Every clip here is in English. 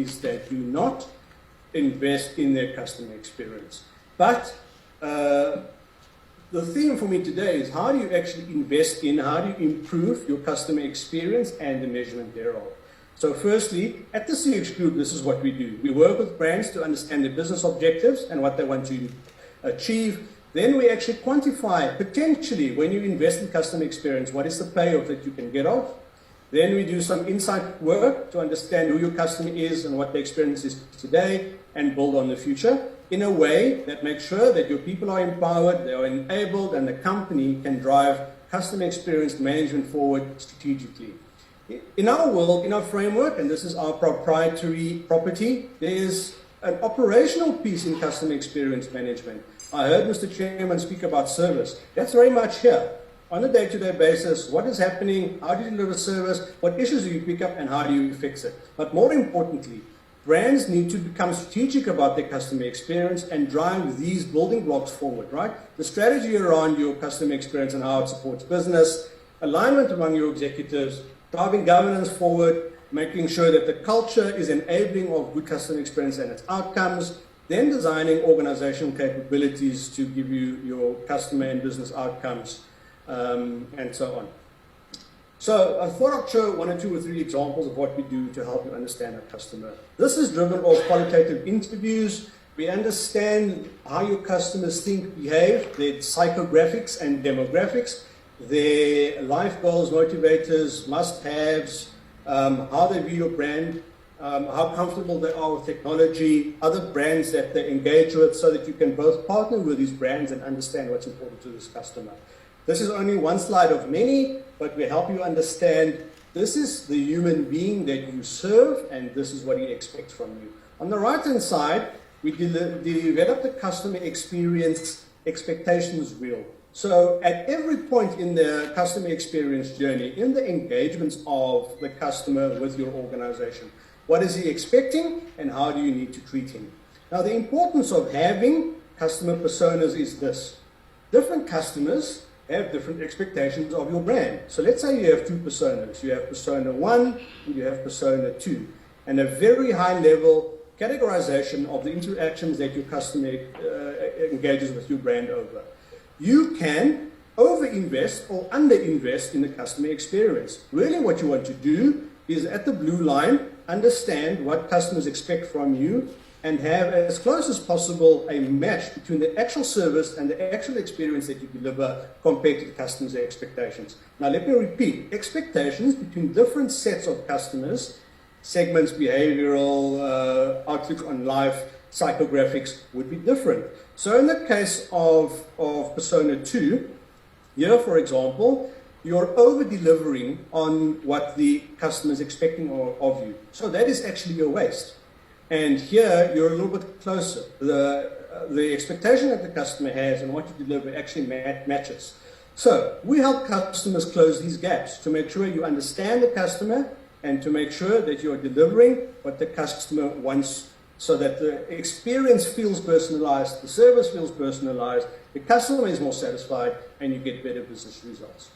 companies that do not invest in their customer experience. But the theme for me today is how do you actually invest in, how do you improve your customer experience and the measurement thereof. So firstly, at the CX Group, this is what we do. We work with brands to understand their business objectives and what they want to achieve. Then we actually quantify, potentially, when you invest in customer experience, what is the payoff that you can get off. Then we do some insight work to understand who your customer is and what the experience is today and build on the future in a way that makes sure that your people are empowered, they are enabled, and the company can drive customer experience management forward strategically. In our world, in our framework, and this is our proprietary property, there is an operational piece in customer experience management. I heard Mr. Chairman speak about service. That's very much here. On a day-to-day basis, what is happening, how do you deliver service, what issues do you pick up, and how do you fix it? But more importantly, brands need to become strategic about their customer experience and drive these building blocks forward, right? The strategy around your customer experience and how it supports business, alignment among your executives, driving governance forward, making sure that the culture is enabling of good customer experience and its outcomes, then designing organizational capabilities to give you your customer and business outcomes, and so on. So I thought I'd show 1 or 2 or 3 examples of what we do to help you understand our customer. This is driven off qualitative interviews. We understand how your customers think, behave, their psychographics and demographics, their life goals, motivators, must-haves, how they view your brand, how comfortable they are with technology, other brands that they engage with, so that you can both partner with these brands and understand what's important to this customer. This is only one slide of many, but we help you understand this is the human being that you serve, and this is what he expects from you. On the right-hand side, we develop the customer experience expectations wheel. So at every point in the customer experience journey, in the engagements of the customer with your organization, what is he expecting and how do you need to treat him? Now, the importance of having customer personas is this. Different customers have different expectations of your brand. So let's say you have 2 personas. You have persona 1 and you have persona 2. And a very high level categorization of the interactions that your customer engages with your brand over. You can over-invest or under-invest in the customer experience. Really what you want to do is at the blue line, understand what customers expect from you and have as close as possible a match between the actual service and the actual experience that you deliver compared to the customer's expectations. Now let me repeat, expectations between different sets of customers, segments, behavioral, outlook on life, psychographics would be different. So in the case of persona 2, here for example, you're over-delivering on what the customer is expecting of you. So that is actually a waste. And here you're a little bit closer. The expectation that the customer has and what you deliver actually matches. So we help customers close these gaps to make sure you understand the customer and to make sure that you're delivering what the customer wants, so that the experience feels personalized, the service feels personalized, the customer is more satisfied, and you get better business results.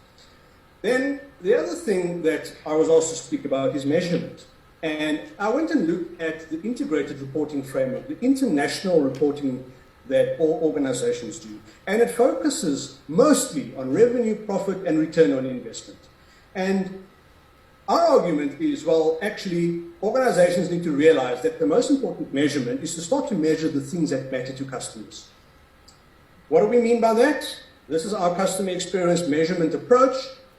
Then the other thing that I was also speak about is measurement. And I went and looked at the integrated reporting framework, the international reporting that all organizations do. And it focuses mostly on revenue, profit, and return on investment. And our argument is, well, actually, organizations need to realize that the most important measurement is to start to measure the things that matter to customers. What do we mean by that? This is our customer experience measurement approach.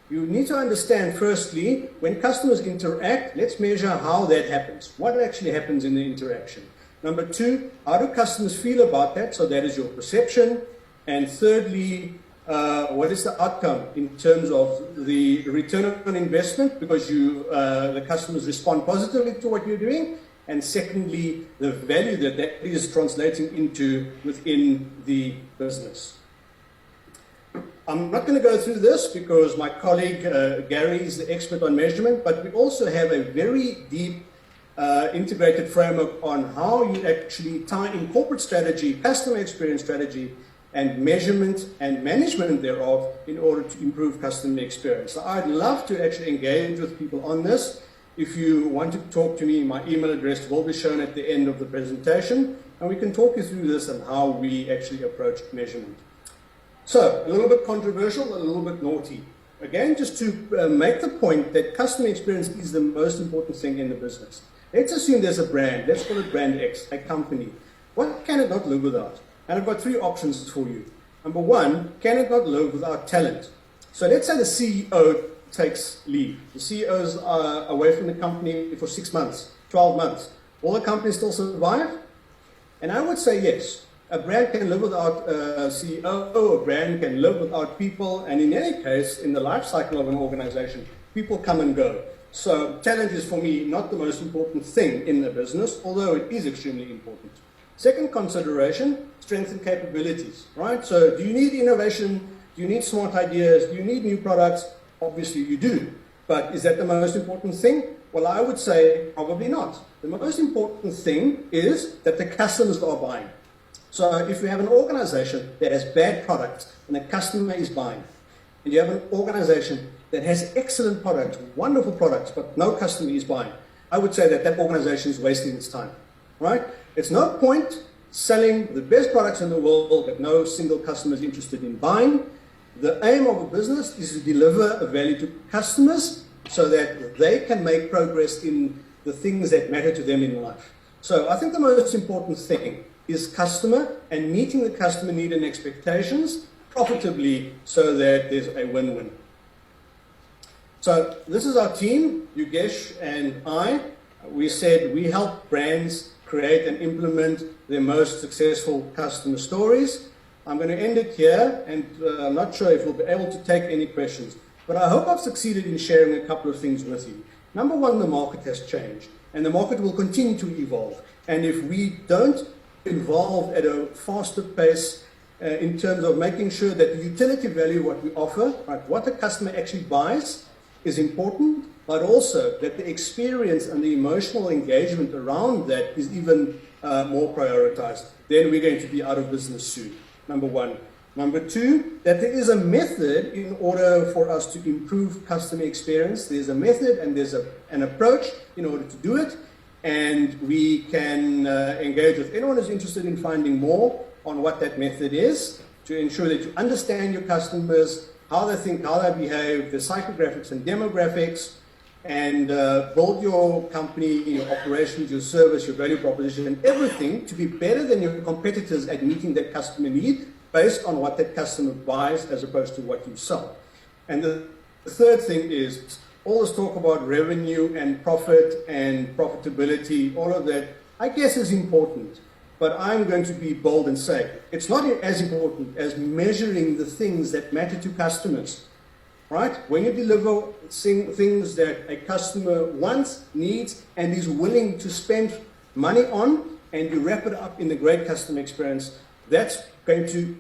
You need to understand, firstly, when customers interact, let's measure how that happens. What actually happens in the interaction? Number 2, how do customers feel about that? So that is your perception. And thirdly, what is the outcome in terms of the return on investment? Because the customers respond positively to what you're doing. And secondly, the value that is translating into within the business. I'm not going to go through this because my colleague Gary is the expert on measurement, but we also have a very deep integrated framework on how you actually tie in corporate strategy, customer experience strategy, and measurement and management thereof in order to improve customer experience. So I'd love to actually engage with people on this If you want to talk to me, my email address will be shown at the end of the presentation, and we can talk you through this and how we actually approach measurement. So, a little bit controversial, a little bit naughty. Again, just to make the point that customer experience is the most important thing in the business. Let's assume there's a brand, let's call it brand X, a company. What can it not live without? And I've got three options for you. Number one, can it not live without talent? So let's say the CEO takes leave. The CEO is away from the company for 6 months, 12 months. Will the company still survive? And I would say yes. A brand can live without a CEO, a brand can live without people, and in any case, in the life cycle of an organization, people come and go. So talent is for me not the most important thing in the business, although it is extremely important. Second consideration, strengths and capabilities, right? So do you need innovation? Do you need smart ideas? Do you need new products? Obviously you do. But is that the most important thing? Well, I would say probably not. The most important thing is that the customers are buying. So if you have an organization that has bad products and the customer is buying, and you have an organization that has excellent products, wonderful products, but no customer is buying, I would say that that organization is wasting its time, right? It's no point selling the best products in the world that no single customer is interested in buying. The aim of a business is to deliver a value to customers so that they can make progress in the things that matter to them in life. So I think the most important thing is customer and meeting the customer need and expectations profitably so that there's a win-win. So this is our team, Yugesh and I. We said we help brands create and implement their most successful customer stories. I'm going to end it here, and I'm not sure if we'll be able to take any questions, but I hope I've succeeded in sharing a couple of things with you. Number one, the market has changed, and the market will continue to evolve. And if we don't evolve at a faster pace in terms of making sure that the utility value, what we offer, right, what the customer actually buys is important, but also that the experience and the emotional engagement around that is even more prioritized, then we're going to be out of business soon, number one. Number two, that there is a method in order for us to improve customer experience. There's a method and there's an approach in order to do it. And we can engage with anyone who's interested in finding more on what that method is to ensure that you understand your customers, how they think, how they behave, the psychographics and demographics, and build your company, your operations, your service, your value proposition, and everything to be better than your competitors at meeting that customer need based on what that customer buys as opposed to what you sell. And the third thing is all this talk about revenue and profit and profitability, all of that, I guess is important. But I'm going to be bold and say, it's not as important as measuring the things that matter to customers, right? When you deliver things that a customer wants, needs, and is willing to spend money on, and you wrap it up in a great customer experience, that's going to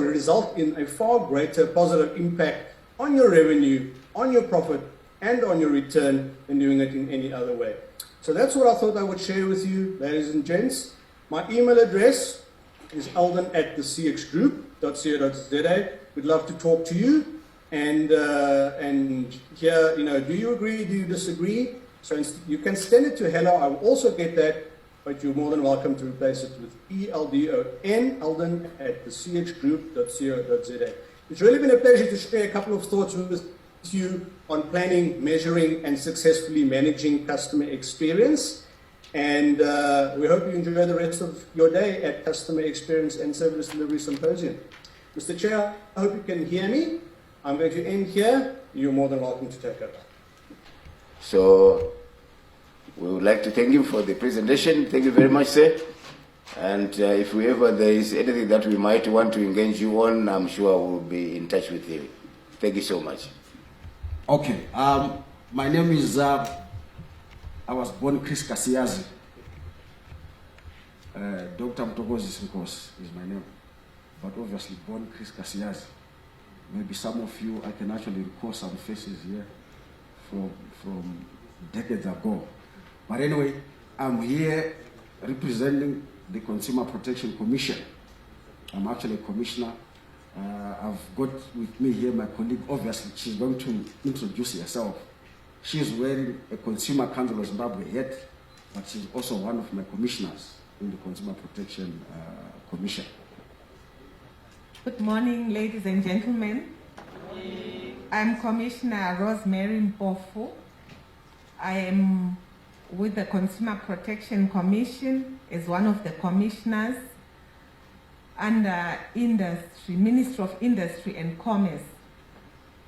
result in a far greater positive impact on your revenue, on your profit, and on your return than doing it in any other way. So that's what I thought I would share with you, ladies and gents. My email address is alden@thecxgroup.co.za. We'd love to talk to you and hear, do you agree, do you disagree? So you can send it to hello, I will also get that, but you're more than welcome to replace it with ELDON, alden@thecxgroup.co.za. It's really been a pleasure to share a couple of thoughts with you on planning, measuring, and successfully managing customer experience. And we hope you enjoy the rest of your day at Customer Experience and Service Delivery Symposium. Mr. Chair, I hope you can hear me. I'm going to end here. You're more than welcome to take over. So we would like to thank you for the presentation. Thank you very much, sir. And if there is anything that we might want to engage you on, I'm sure we'll be in touch with you. Thank you so much. Okay. My name is, I was born Chris Kasiazi. Dr. Mtogozi Simkos is my name. But obviously born Chris Kasiazi. Maybe some of you, I can actually recall some faces here from decades ago. But anyway, I'm here representing the Consumer Protection Commission. I'm actually a commissioner. I've got with me here my colleague, obviously, she's going to introduce herself. She's wearing a Consumer Council of Zimbabwe hat, but she's also one of my commissioners in the Consumer Protection Commission. Good morning, ladies and gentlemen. I'm Commissioner Rosemary Mpofu. I am with the Consumer Protection Commission as one of the commissioners under Ministry of Industry and Commerce.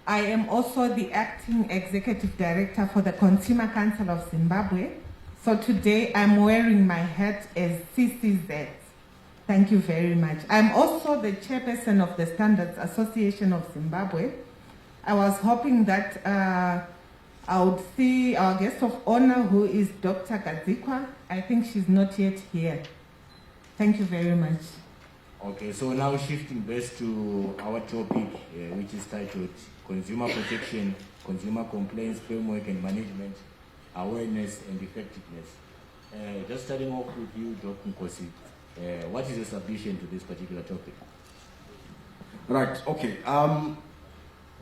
I am also the Acting Executive Director for the Consumer Council of Zimbabwe. So today I'm wearing my hat as CCZ. Thank you very much. I'm also the chairperson of the Standards Association of Zimbabwe. I was hoping that I would see our guest of honor, who is Dr. Gadzikwa. I think she's not yet here. Thank you very much. Okay, so now shifting best to our topic, which is titled Consumer Protection, Consumer Complaints Framework and Management, Awareness and Effectiveness. Just starting off with you, Dr. Nkosi, what is your submission to this particular topic? Right, okay.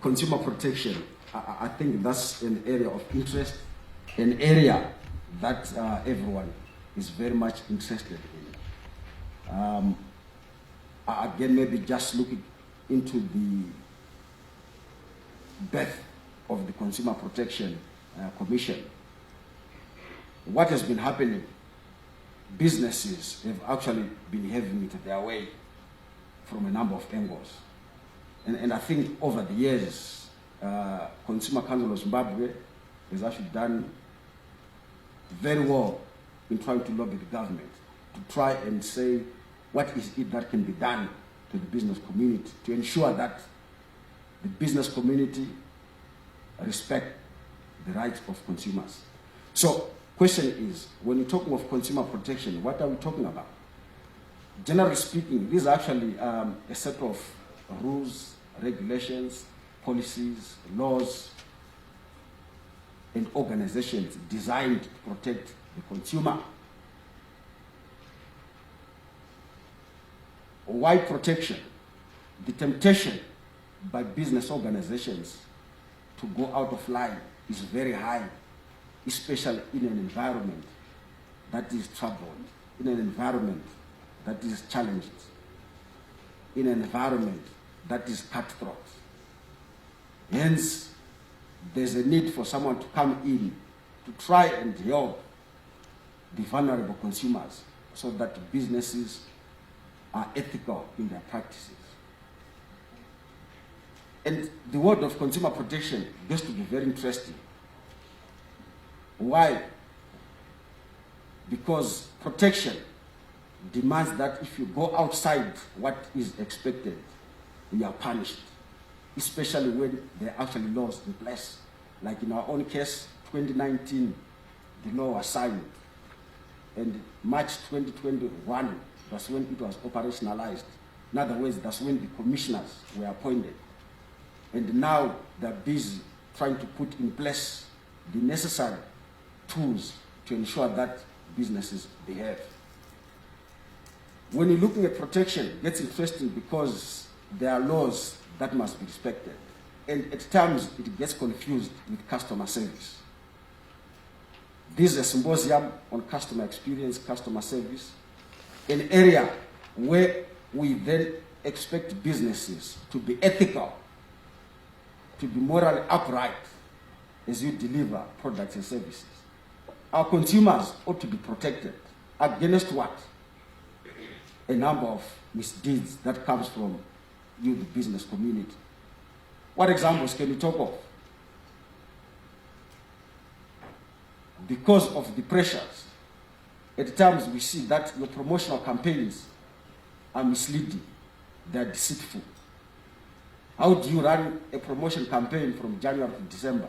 Consumer protection, I think that's an area of interest, an area that everyone is very much interested in. Again, maybe just looking into the birth of the Consumer Protection Commission. What has been happening? Businesses have actually been having it their way from a number of angles. And I think over the years, Consumer Council of Zimbabwe has actually done very well in trying to lobby the government to try and say what is it that can be done to the business community to ensure that the business community respect the rights of consumers. So, question is, when you're talking of consumer protection, what are we talking about? Generally speaking, these are actually a set of rules, regulations, policies, laws, and organizations designed to protect the consumer. Why protection? The temptation by business organizations to go out of line is very high, especially in an environment that is troubled, in an environment that is challenged, in an environment that is cutthroat. Hence, there's a need for someone to come in to try and help the vulnerable consumers so that businesses are ethical in their practices. And the word of consumer protection gets to be very interesting. Why? Because protection demands that if you go outside what is expected, you are punished, especially when there are actually laws in place. Like in our own case, 2019, the law was signed, and March 2021, that's when it was operationalized. In other words, that's when the commissioners were appointed. And now they're busy trying to put in place the necessary tools to ensure that businesses behave. When you're looking at protection, it gets interesting because there are laws that must be respected. And at times, it gets confused with customer service. This is a symposium on customer experience, customer service, an area where we then expect businesses to be ethical, to be morally upright as you deliver products and services. Our consumers ought to be protected against what? A number of misdeeds that comes from you, the business community. What examples can you talk of? Because of the pressures, at times we see that your promotional campaigns are misleading, they are deceitful. How do you run a promotion campaign from January to December?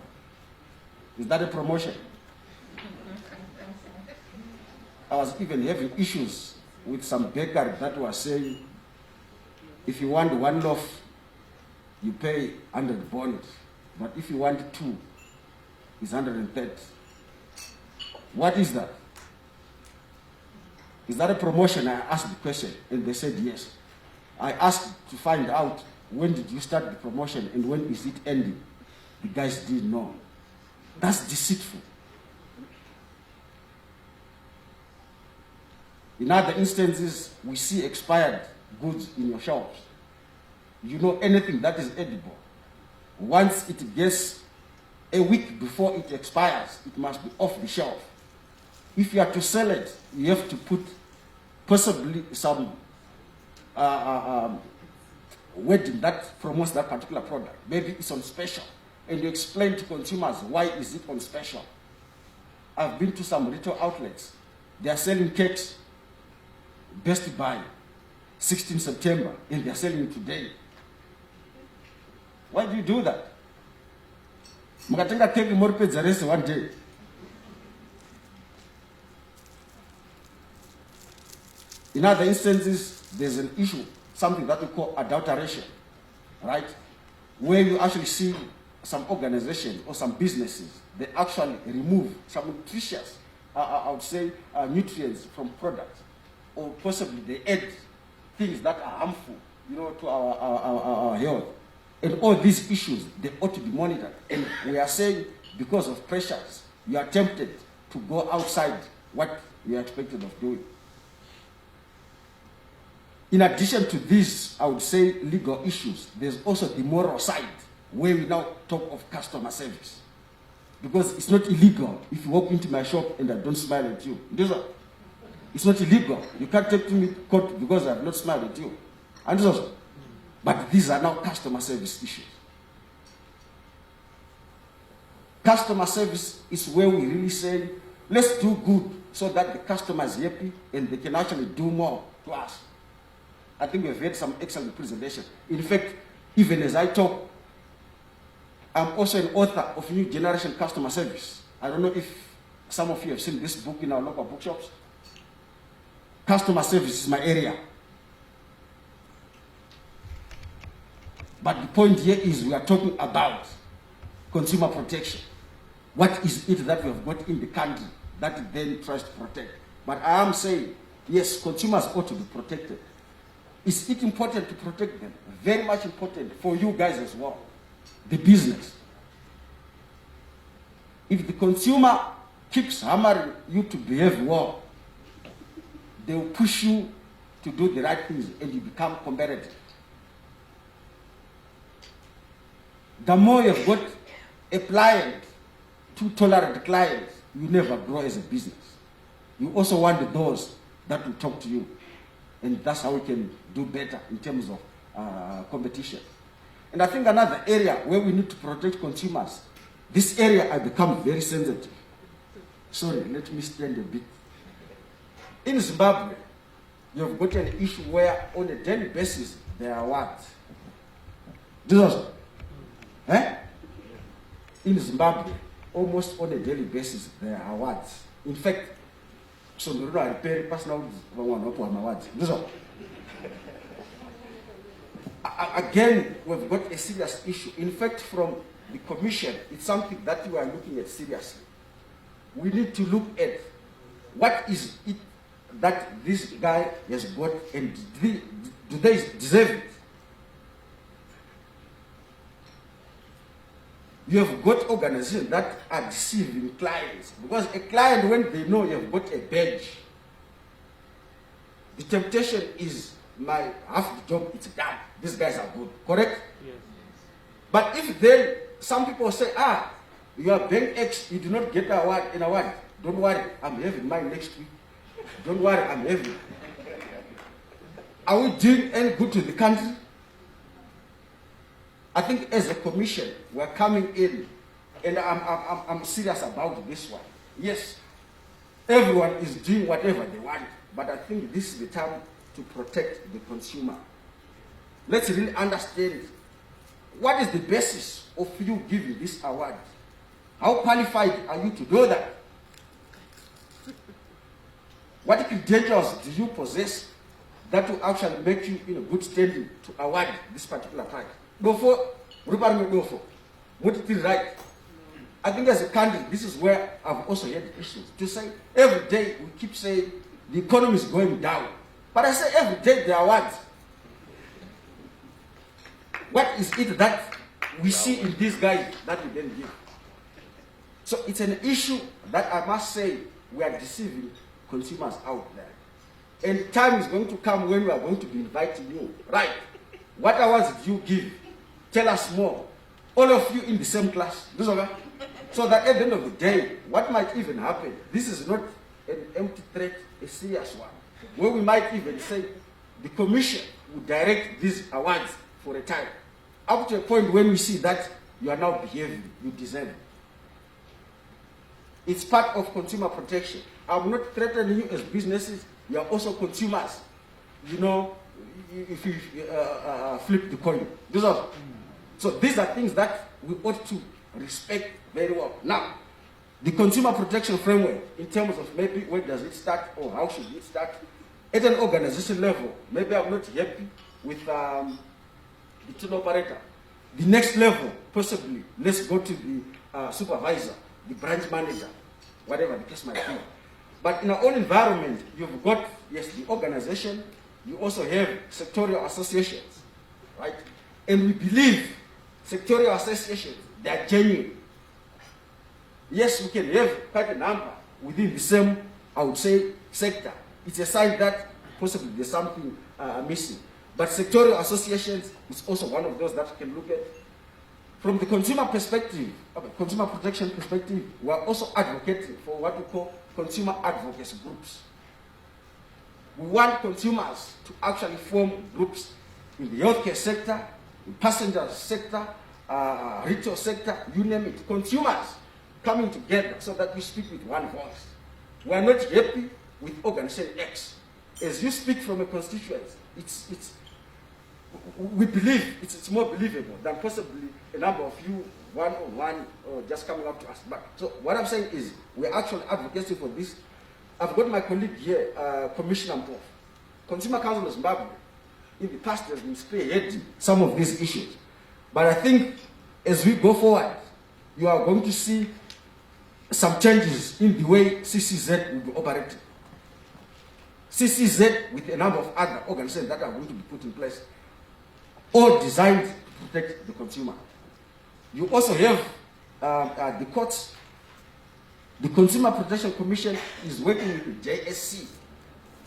Is that a promotion? I was even having issues with some baker that was saying, if you want one loaf, you pay 100 bond, but if you want two, it's 130. What is that? Is that a promotion? I asked the question, and they said yes. I asked to find out, when did you start the promotion and when is it ending? The guys didn't know. That's deceitful. In other instances, we see expired goods in your shelves. You know, anything that is edible, once it gets a week before it expires, it must be off the shelf. If you are to sell it, you have to put possibly some wording that promotes that particular product. Maybe it's on special, and you explain to consumers why is it on special. I've been to some retail outlets. They are selling cakes, Best Buy, 16 September, and they are selling it today. Why do you do that? Mukatenga cake morpedza rest one day. In other instances, there's an issue, something that we call adulteration, right? Where you actually see some organization or some businesses, they actually remove some nutritious, I would say, nutrients from products, or possibly they add things that are harmful, to our health. And all these issues, they ought to be monitored. And we are saying, because of pressures, you are tempted to go outside what you are expected of doing. In addition to these, I would say, legal issues, there's also the moral side, where we now talk of customer service. Because it's not illegal if you walk into my shop and I don't smile at you. It's not illegal. You can't take me to court because I have not smiled at you. And also, but these are now customer service issues. Customer service is where we really say, let's do good so that the customer is happy and they can actually do more to us. I think we've had some excellent presentation. In fact, even as I talk, I'm also an author of New Generation Customer Service. I don't know if some of you have seen this book in our local bookshops. Customer service is my area. But the point here is we are talking about consumer protection. What is it that we have got in the country that it then tries to protect? But I am saying, yes, consumers ought to be protected. Is it important to protect them? Very much important for you guys as well, the business. If the consumer keeps hammering you to behave well, they will push you to do the right things and you become competitive. The more you've got a client, too tolerant clients, you never grow as a business. You also want those that will talk to you. And that's how we can do better in terms of competition. And I think another area where we need to protect consumers, this area I become very sensitive. Sorry, let me stand a bit. In Zimbabwe, you've got an issue where on a daily basis there are what? In Zimbabwe, almost on a daily basis there are what? In fact, so I repair personal words. Again, we've got a serious issue. In fact, from the Commission, it's something that we are looking at seriously. We need to look at what is it that this guy has got and do they deserve it? You have got organizations that are deceiving clients. Because a client, when they know you have got a badge, the temptation is my half the job, it's done. These guys are good. Correct? Yes. But if then some people say, you are bank X, you do not get an award. Don't worry, I'm having mine next week. Don't worry, I'm having. Are we doing any good to the country? I think as a commission, we're coming in, and I'm serious about this one. Yes, everyone is doing whatever they want, but I think this is the time to protect the consumer. Let's really understand it. What is the basis of you giving this award? How qualified are you to do that? What credentials do you possess that will actually make you in a good standing to award this particular prize? What is right? I think as a country, this is where I've also had issues. To say every day we keep saying the economy is going down. But I say every day there are awards. What is it that we see in these guys that we then give? So it's an issue that I must say we are deceiving consumers out there. And time is going to come when we are going to be inviting you. Right. What hours did you give? Tell us more. All of you in the same class. So that at the end of the day, what might even happen, this is not an empty threat, a serious one. Where we might even say the commission will direct these awards for a time. Up to a point when we see that you are now behaving, you deserve it. It's part of consumer protection. I'm not threatening you as businesses, you are also consumers. You know, if you flip the coin. So these are things that we ought to respect very well. Now, the consumer protection framework, in terms of maybe where does it start or how should it start, at an organization level, maybe I'm not happy with the tool operator. The next level, possibly, let's go to the supervisor, the branch manager, whatever the case might be. But in our own environment, you've got, yes, the organization, you also have sectorial associations, right? And we believe sectorial associations, they are genuine. Yes, we can have quite a number within the same, I would say, sector. It's a sign that possibly there's something missing. But sectorial associations is also one of those that we can look at. From the consumer perspective, consumer protection perspective, we are also advocating for what we call consumer advocacy groups. We want consumers to actually form groups in the healthcare sector, in passenger sector, retail sector, you name it. Consumers coming together so that we speak with one voice. We are not happy with Organization X. As you speak from a constituency, we believe it's more believable than possibly a number of you one-on-one or just coming up to us. But so what I'm saying is we're actually advocating for this. I've got my colleague here, Commissioner Mpofu. Consumer Council of Zimbabwe, in the past has been spearheading some of these issues. But I think as we go forward, you are going to see some changes in the way CCZ will be operating. CCZ with a number of other organizations that are going to be put in place, all designed to protect the consumer. You also have the courts. The Consumer Protection Commission is working with the JSC,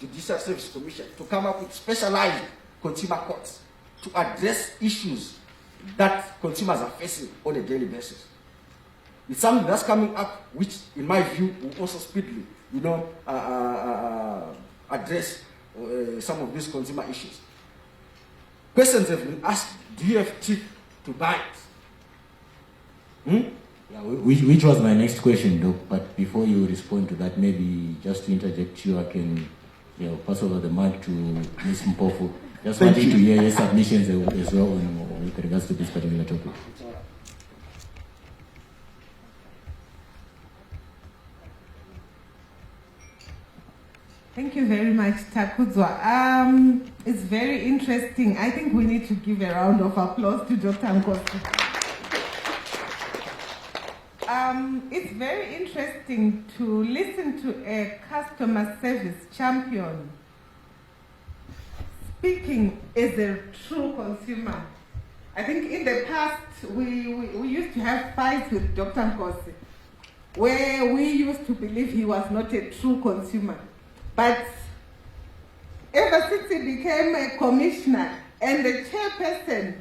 Judicial Service Commission, to come up with specialized consumer courts to address issues that consumers are facing on a daily basis. It's something that's coming up, which, in my view, will also speedily, address some of these consumer issues. Questions have been asked: do you have teeth to bite? Yeah, which was my next question, Doc. But before you respond to that, maybe just to interject you, I can pass over the mic to Ms. Mpofu. Just wanted to hear your submissions as well with regards to this particular topic. Thank you very much, Takudzwa. It's very interesting. I think we need to give a round of applause to Dr. Nkosi. It's very interesting to listen to a customer service champion speaking as a true consumer. I think in the past we used to have fights with Dr. Nkosi where we used to believe he was not a true consumer. But ever since he became a commissioner and the chairperson,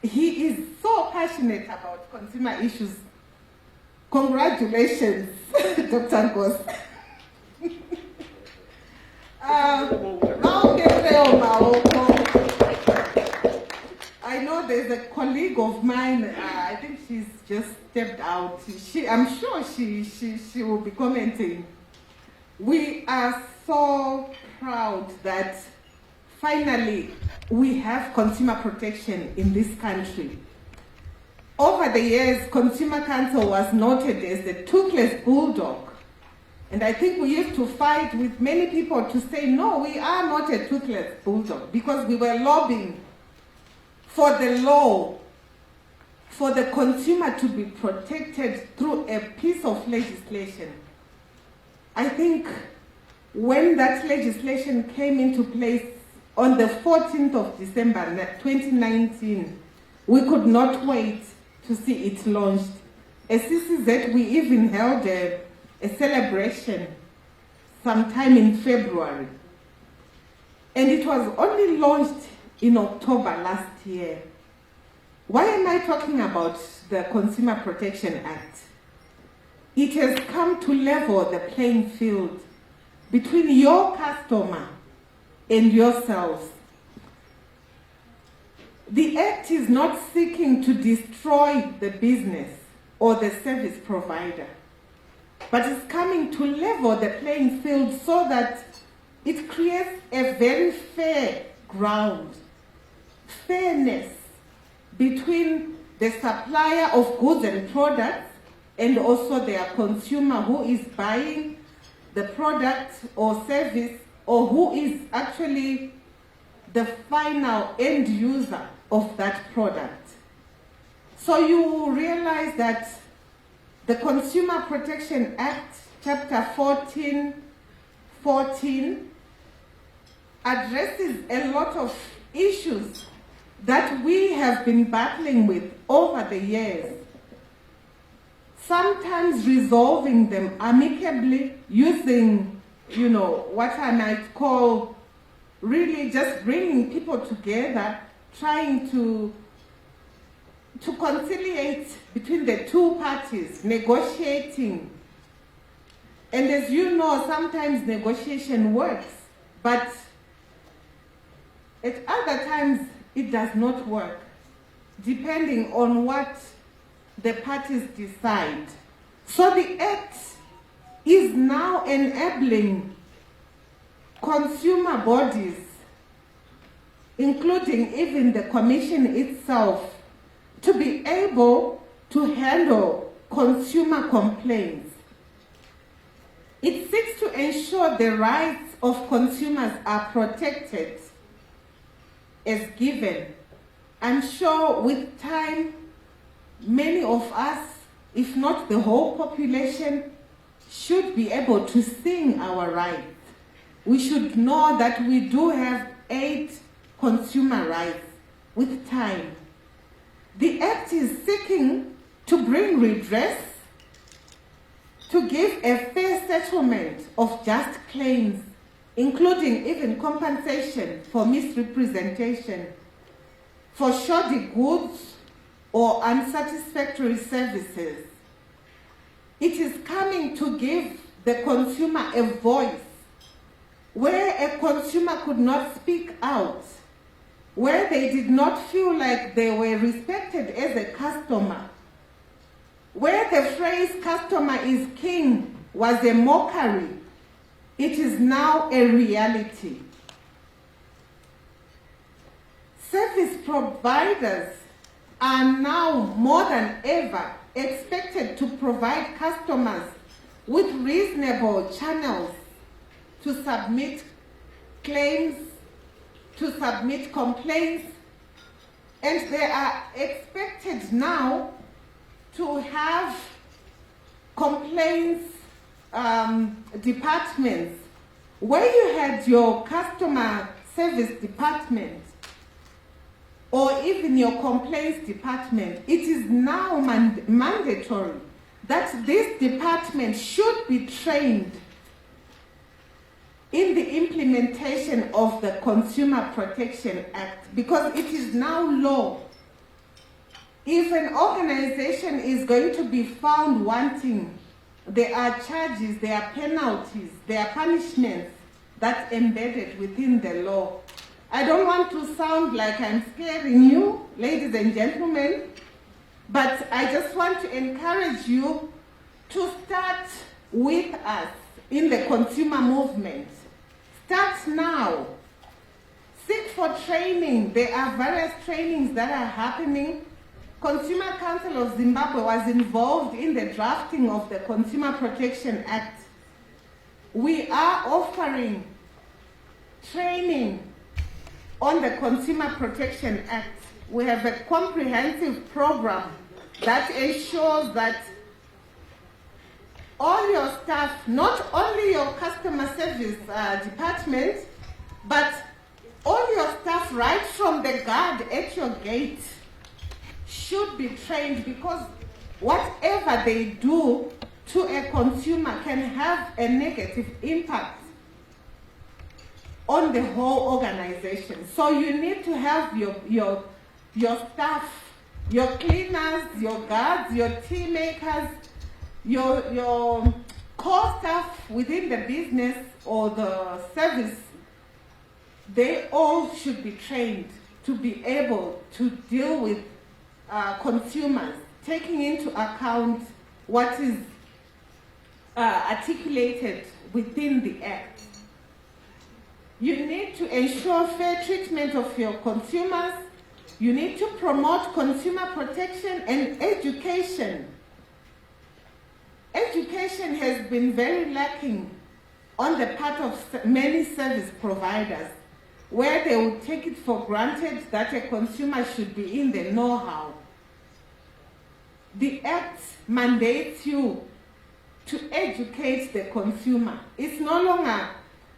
he is so passionate about consumer issues. Congratulations, Dr. Nkosi. I know there's a colleague of mine, I think she's just stepped out. I'm sure she will be commenting. We are so proud that finally we have consumer protection in this country. Over the years, Consumer Council was noted as the toothless bulldog. And I think we used to fight with many people to say, no, we are not a toothless bulldog, because we were lobbying for the law, for the consumer to be protected through a piece of legislation. I think when that legislation came into place on the 14th of December 2019, we could not wait to see it launched. As CCZ, we even held a celebration sometime in February. And it was only launched in October last year. Why am I talking about the Consumer Protection Act? It has come to level the playing field between your customer and yourselves. The Act is not seeking to destroy the business or the service provider, but is coming to level the playing field so that it creates a very fair ground, fairness between the supplier of goods and products and also their consumer who is buying the product or service, or who is actually the final end user of that product. So you realize that the Consumer Protection Act, Chapter 14 addresses a lot of issues that we have been battling with over the years, sometimes resolving them amicably using, what I might call really just bringing people together, trying to conciliate between the two parties, negotiating. And as you know, sometimes negotiation works, but at other times it does not work, depending on what the parties decide. So the Act is now enabling consumer bodies, including even the Commission itself, to be able to handle consumer complaints. It seeks to ensure the rights of consumers are protected as given. I'm sure with time, many of us, if not the whole population, should be able to sing our rights. We should know that we do have 8 consumer rights with time. The Act is seeking to bring redress, to give a fair settlement of just claims, including even compensation for misrepresentation, for shoddy goods or unsatisfactory services. It is coming to give the consumer a voice where a consumer could not speak out, where they did not feel like they were respected as a customer, where the phrase "customer is king" was a mockery. It is now a reality. Service providers are now more than ever expected to provide customers with reasonable channels to submit claims, to submit complaints, and they are expected now to have complaints departments. Where you had your customer service department or even your complaints department, it is now mandatory that this department should be trained in the implementation of the Consumer Protection Act, because it is now law. If an organization is going to be found wanting, there are charges, there are penalties, there are punishments that's embedded within the law. I don't want to sound like I'm scaring you, ladies and gentlemen, but I just want to encourage you to start with us in the consumer movement. Start now. Seek for training. There are various trainings that are happening. Consumer Council of Zimbabwe was involved in the drafting of the Consumer Protection Act. We are offering training on the Consumer Protection Act. We have a comprehensive program that ensures that all your staff, not only your customer service department, but all your staff right from the guard at your gate should be trained, because whatever they do to a consumer can have a negative impact on the whole organization. So you need to have your staff, your cleaners, your guards, your tea makers, your core staff within the business or the service. They all should be trained to be able to deal with consumers, taking into account what is articulated within the Act. You need to ensure fair treatment of your consumers. You need to promote consumer protection and education. Education has been very lacking on the part of many service providers, where they would take it for granted that a consumer should be in the know-how. The Act mandates you to educate the consumer. It's no longer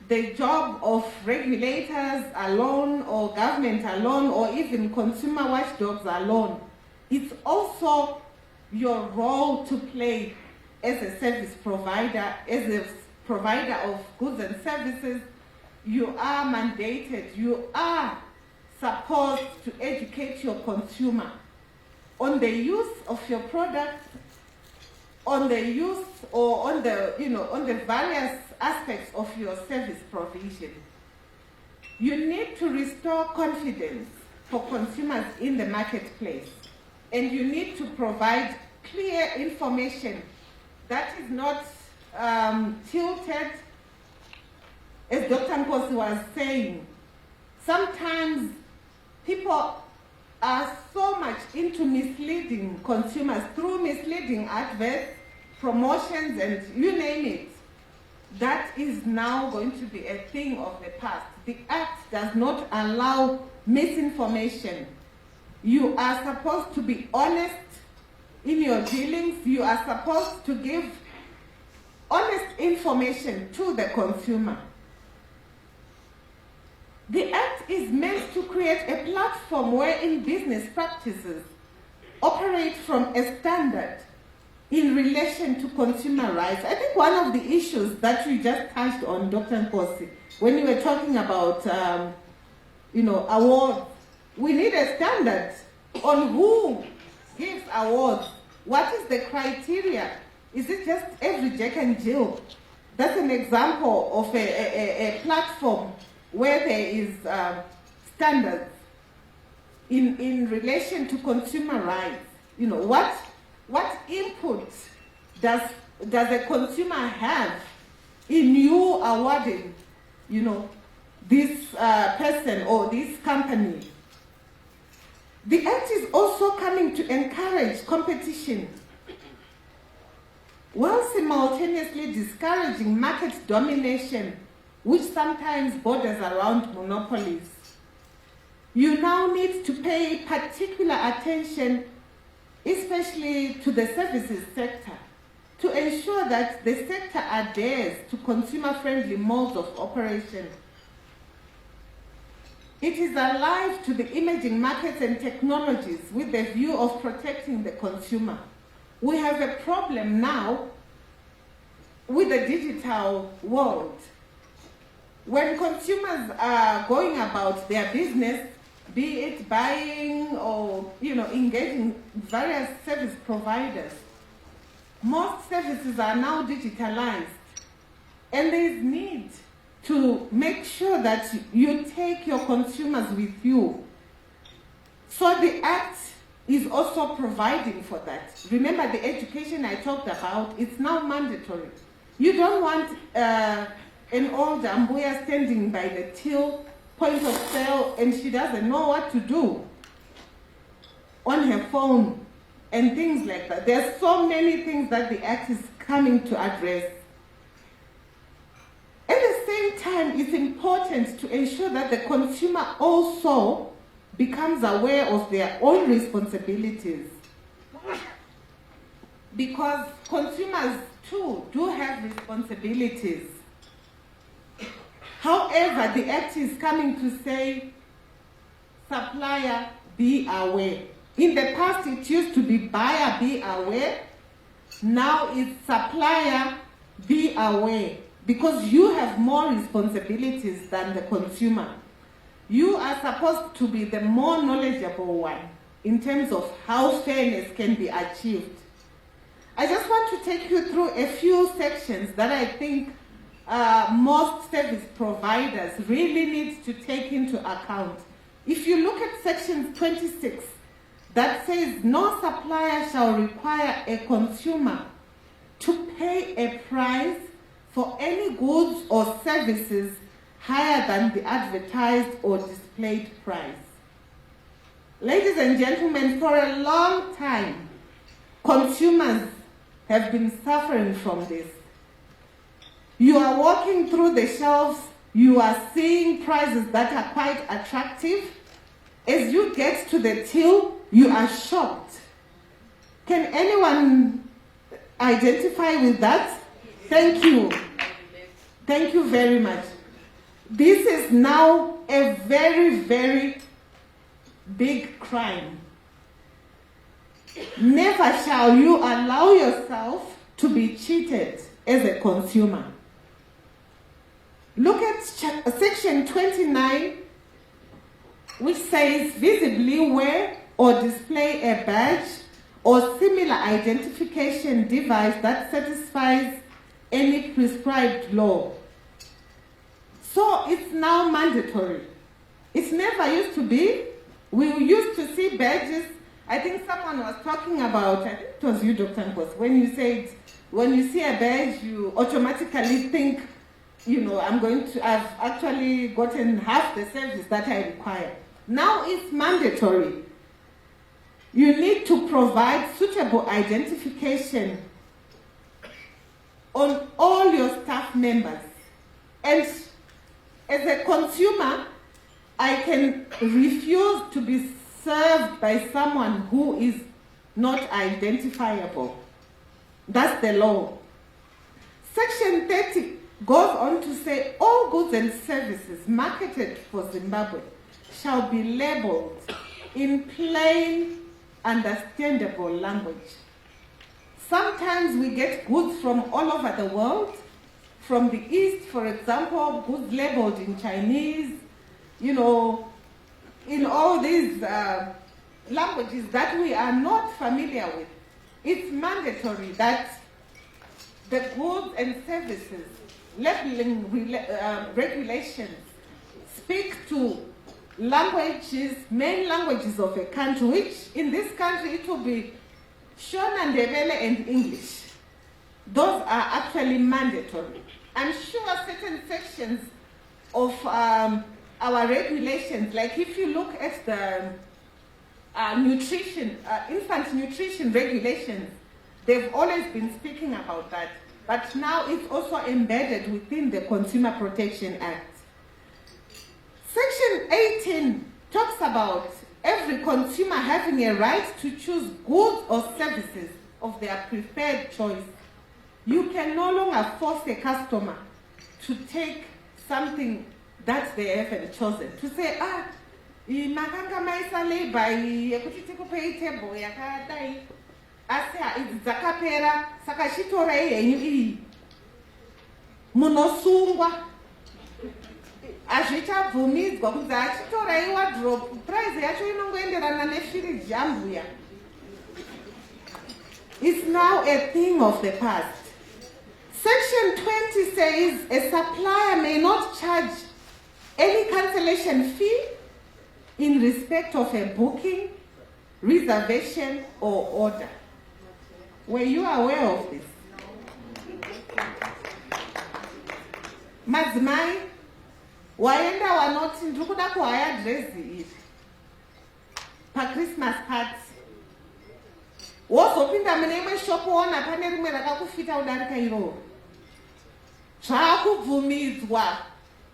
the job of regulators alone or government alone or even consumer watchdogs alone. It's also your role to play as a service provider, as a provider of goods and services. You are mandated, you are supposed to educate your consumer on the use of your product, on the use or on the various aspects of your service provision. You need to restore confidence for consumers in the marketplace, and you need to provide clear information that is not tilted. As Dr. Nkosi was saying, sometimes people are so much into misleading consumers through misleading adverts, promotions, and you name it. That is now going to be a thing of the past. The Act does not allow misinformation. You are supposed to be honest in your dealings. You are supposed to give honest information to the consumer. The Act is meant to create a platform wherein business practices operate from a standard in relation to consumer rights. I think one of the issues that you just touched on, Dr. Nkosi, when you were talking about awards, we need a standard on who gives awards. What is the criteria? Is it just every Jack and Jill? That's an example of a platform where there is standards in relation to consumer rights. What input does a consumer have in you awarding, this person or this company? The Act is also coming to encourage competition, while simultaneously discouraging market domination, which sometimes borders around monopolies. You now need to pay particular attention, especially to the services sector, to ensure that the sector adheres to consumer-friendly modes of operation. It is alive to the emerging markets and technologies with the view of protecting the consumer. We have a problem now with the digital world. When consumers are going about their business, be it buying or engaging various service providers, most services are now digitalized, and there is need to make sure that you take your consumers with you. So the Act is also providing for that. Remember the education I talked about, it's now mandatory. You don't want an old Ambuya standing by the till point of sale and she doesn't know what to do on her phone and things like that. There's so many things that the Act is coming to address. At the same time, it's important to ensure that the consumer also becomes aware of their own responsibilities, because consumers too do have responsibilities. However, the Act is coming to say, supplier, be aware. In the past, it used to be buyer be aware. Now it's supplier be aware, because you have more responsibilities than the consumer. You are supposed to be the more knowledgeable one in terms of how fairness can be achieved. I just want to take you through a few sections that I think most service providers really need to take into account. If you look at section 26, that says no supplier shall require a consumer to pay a price for any goods or services higher than the advertised or displayed price. Ladies and gentlemen, for a long time, consumers have been suffering from this. You are walking through the shelves, you are seeing prices that are quite attractive. As you get to the till, you are shocked. Can anyone identify with that? Thank you. Thank you very much. This is now a very, very big crime. Never shall you allow yourself to be cheated as a consumer. Look at section 29, which says visibly wear or display a badge or similar identification device that satisfies any prescribed law. So it's now mandatory. It never used to be. We used to see badges. I think someone was talking about, I think it was you, Dr. Nkos, when you said, when you see a badge, you automatically think, you know, I've actually gotten half the service that I require. Now it's mandatory. You need to provide suitable identification on all your staff members. And as a consumer, I can refuse to be served by someone who is not identifiable. That's the law. Section 30 goes on to say all goods and services marketed for Zimbabwe shall be labeled in plain, understandable language. Sometimes we get goods from all over the world. From the East, for example, goods labeled in Chinese, you know, in all these languages that we are not familiar with. It's mandatory that the goods and services labeling regulations speak to languages, main languages of a country, which in this country it will be Shona, Ndebele, and English. Those are actually mandatory. I'm sure certain sections of our regulations, like if you look at the infant nutrition regulations, they've always been speaking about that. But now it's also embedded within the Consumer Protection Act. Section 18 talks about every consumer having a right to choose goods or services of their preferred choice. You can no longer force a customer to take something that they haven't chosen. To say, makanga maisa labor yekuti tikupei table yakadai. Asi idzakapera saka chitora yenyu iyi. Munosungwa. Azvichabvumidzwa kunzi achitora wardrobe price yacho inongoenderana nefiriji yambuya. It's now a thing of the past. Section 20 says a supplier may not charge any cancellation fee in respect of a booking, reservation, or order. Were you aware of this? Madzimai, waenda wanoti ndikuda kuhaya dress iri pa Christmas party. Wozopinda mune imwe shop woona pane rimwe rakakufita kudarika iroro. Zvakubvumidzwa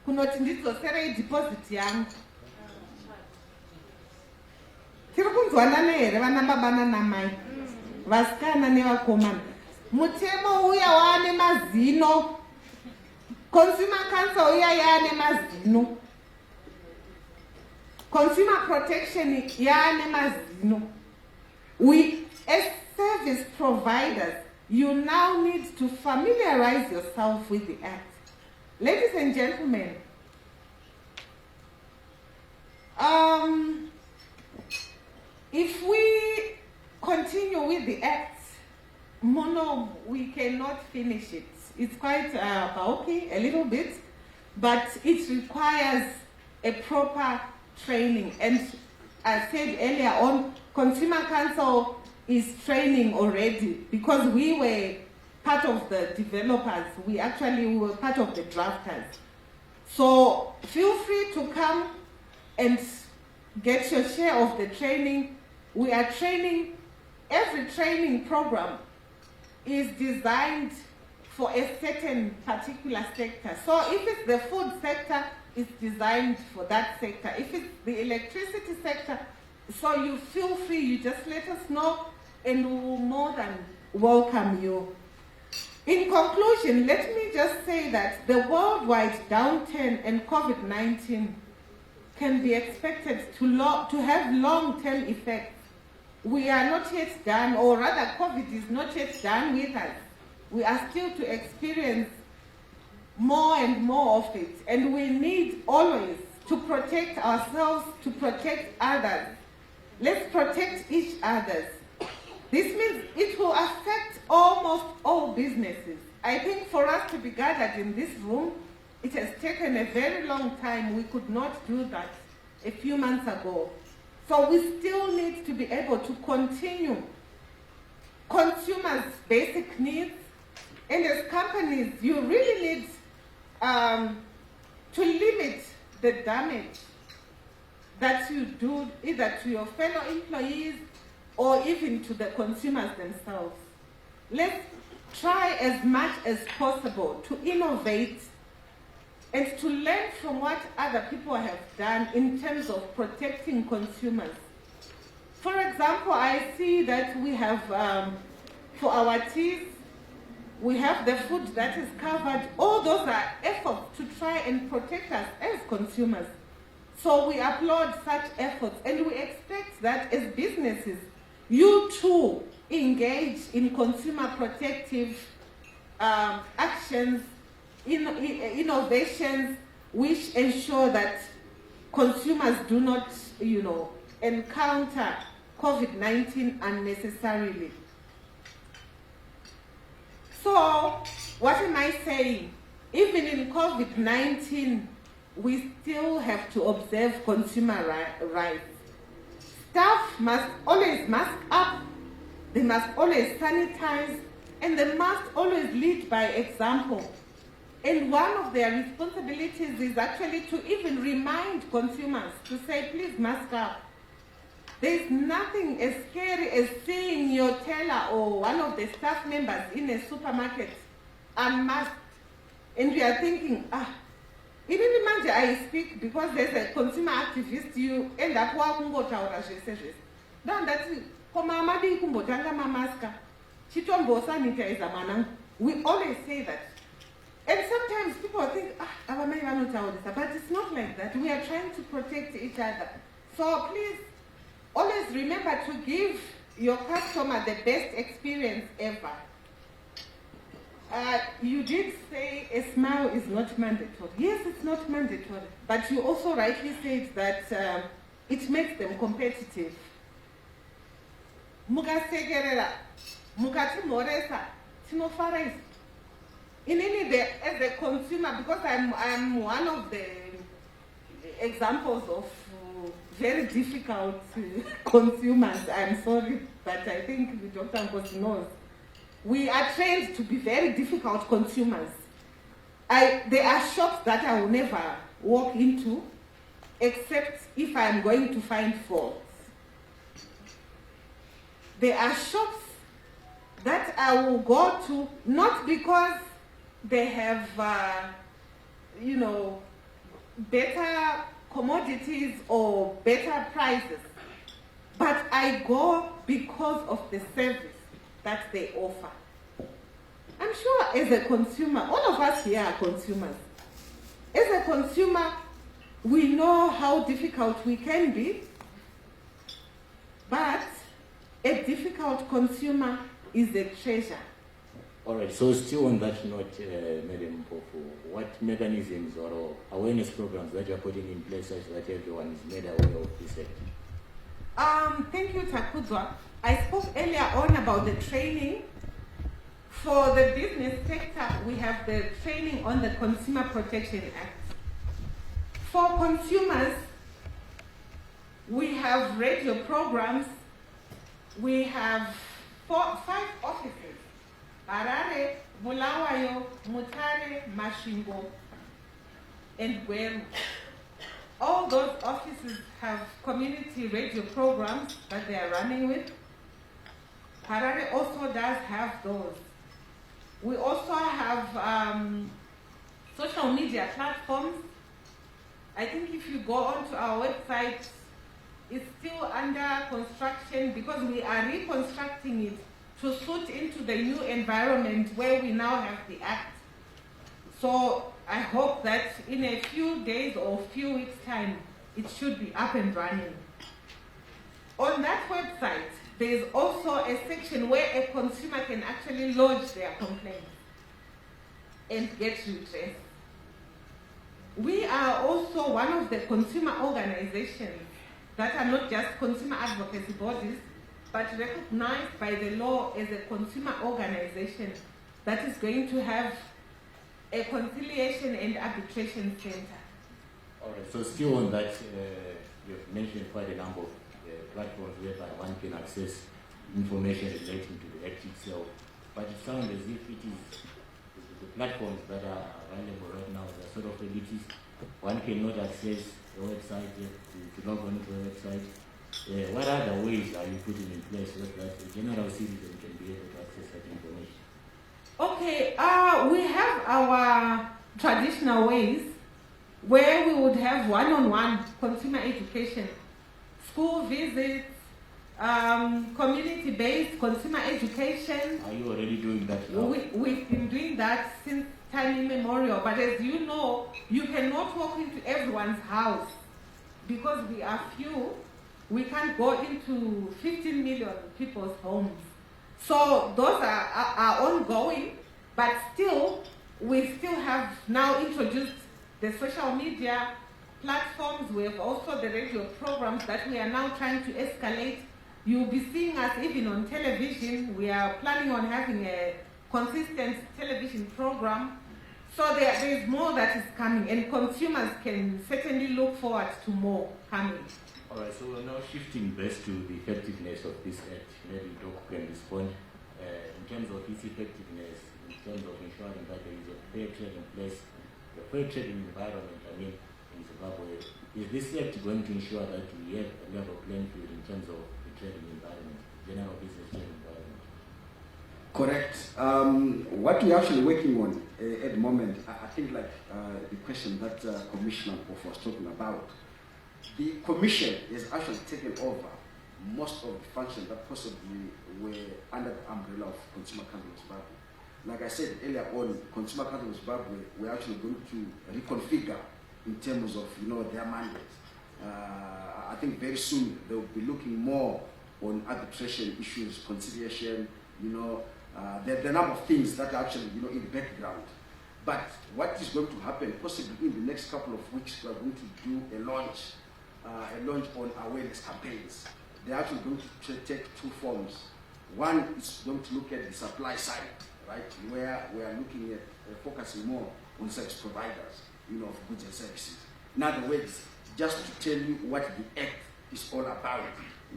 kunoti ndidzoserei deposit yangu. Tiri kunzwanana here vana baba nana mai, vasikana nevakomana. Mutemo uya waane mazino. Consumer Council uya yaane mazino. Consumer Protection yaane mazino. We, as service providers, you now need to familiarize yourself with the Act. Ladies and gentlemen, if we continue with the Act, we cannot finish it. It's quite bulky, a little bit, but it requires a proper training. And I said earlier on, Consumer Council is training already because we were part of the developers. We were part of the drafters. So feel free to come and get your share of the training. We are training, every training program is designed for a certain particular sector. So if it's the food sector, it's designed for that sector. If it's the electricity sector, so you feel free, you just let us know and we will more than welcome you. In conclusion, let me just say that the worldwide downturn and COVID-19 can be expected to have long-term effects. We are not yet done, or rather COVID is not yet done with us. We are still to experience more and more of it, and we need always to protect ourselves, to protect others. Let's protect each other. This means it will affect almost all businesses. I think for us to be gathered in this room, it has taken a very long time. We could not do that a few months ago. So we still need to be able to continue consumers' basic needs. And as companies, you really need to limit the damage that you do either to your fellow employees or even to the consumers themselves. Let's try as much as possible to innovate and to learn from what other people have done in terms of protecting consumers. For example, I see that we have, for our teas, we have the food that is covered. All those are efforts to try and protect us as consumers. So we applaud such efforts, and we expect that as businesses, you too engage in consumer protective actions, innovations which ensure that consumers do not, encounter COVID-19 unnecessarily. So, what am I saying? Even in COVID-19, we still have to observe consumer rights. Staff must always mask up, they must always sanitize, and they must always lead by example. And one of their responsibilities is actually to even remind consumers to say, please mask up. There is nothing as scary as seeing your teller or one of the staff members in a supermarket unmasked. And we are thinking, even manje I speak because there's a consumer activist, you end up wakungotaura zvese. Then that's koma amadi kumbotanga mamaska. Chitombo sanitizer manang. We always say that. And sometimes people think, but it's not like that. We are trying to protect each other. So please, always remember to give your customer the best experience ever. You did say a smile is not mandatory. Yes, it's not mandatory. But you also rightly said that it makes them competitive. Mukasegerera, mukatimoresa, tinofaraiza. In any day, as a consumer, because I'm one of the examples of very difficult consumers, I'm sorry, but I think Dr. Nkos knows. We are trained to be very difficult consumers. There are shops that I will never walk into, except if I'm going to find faults. There are shops that I will go to, not because they have, better commodities or better prices, but I go because of the service that they offer. I'm sure as a consumer, all of us here are consumers. As a consumer, we know how difficult we can be, but A difficult consumer is a treasure. All right, so still on that note, Madam Mpofu, what mechanisms or awareness programs that you are putting in place such that everyone is made aware of this act? Thank you, Takuzwa. I spoke earlier on about the training. For the business sector, we have the training on the Consumer Protection Act. For consumers, we have radio programs. We have 5 offices. Harare, Bulawayo, Mutare, Mashingo, and Gweru. All those offices have community radio programs that they are running with. Harare also does have those. We also have social media platforms. I think if you go onto our website, it's still under construction because we are reconstructing it to suit into the new environment where we now have the Act. So I hope that in a few days or few weeks' time, it should be up and running. On that website, there is also a section where a consumer can actually lodge their complaint and get redress. We are also one of the consumer organizations that are not just consumer advocacy bodies, but recognized by the law as a consumer organization that is going to have a conciliation and arbitration center. All right, so still on that, you've mentioned quite a number of platforms whereby one can access information relating to the Act itself, but it sounds as if it is the platforms that are available right now are sort of elitist. One cannot access the website to log on to the website. What other ways are you putting in place so that the general citizen can be able to access that information? Okay, we have our traditional ways where we would have one-on-one consumer education, school visits, community-based consumer education. Are you already doing that now? We've been doing that since time immemorial, but as you know, you cannot walk into everyone's house because we are few. We can't go into 15 million people's homes. So those are ongoing, but still, we still have now introduced the social media platforms. We have also the radio programs that we are now trying to escalate. You'll be seeing us even on television. We are planning on having a consistent television program. So there is more that is coming, and consumers can certainly look forward to more coming. All right, so we're now shifting best to the effectiveness of this act. Maybe Doc can respond in terms of its effectiveness, in terms of ensuring that there is a fair trade in place, a fair trading environment, in Zimbabwe. Is this act going to ensure that we have a level playing field in terms of the trading environment, general business trading environment? Correct. What we're actually working on at the moment, I think like the question that Commissioner Mpofu was talking about, the Commission has actually taken over most of the functions that possibly were under the umbrella of Consumer Council of Zimbabwe. Like I said earlier on, Consumer Council of Zimbabwe, we're actually going to reconfigure in terms of their mandate. I think very soon they'll be looking more on arbitration issues, conciliation. There are a number of things that are actually in the background. But what is going to happen possibly in the next couple of weeks, we are going to do a launch on awareness campaigns. They're actually going to take 2 forms. One is going to look at the supply side, right, where we are looking at focusing more on service providers, of goods and services. In other words, just to tell you what the Act is all about,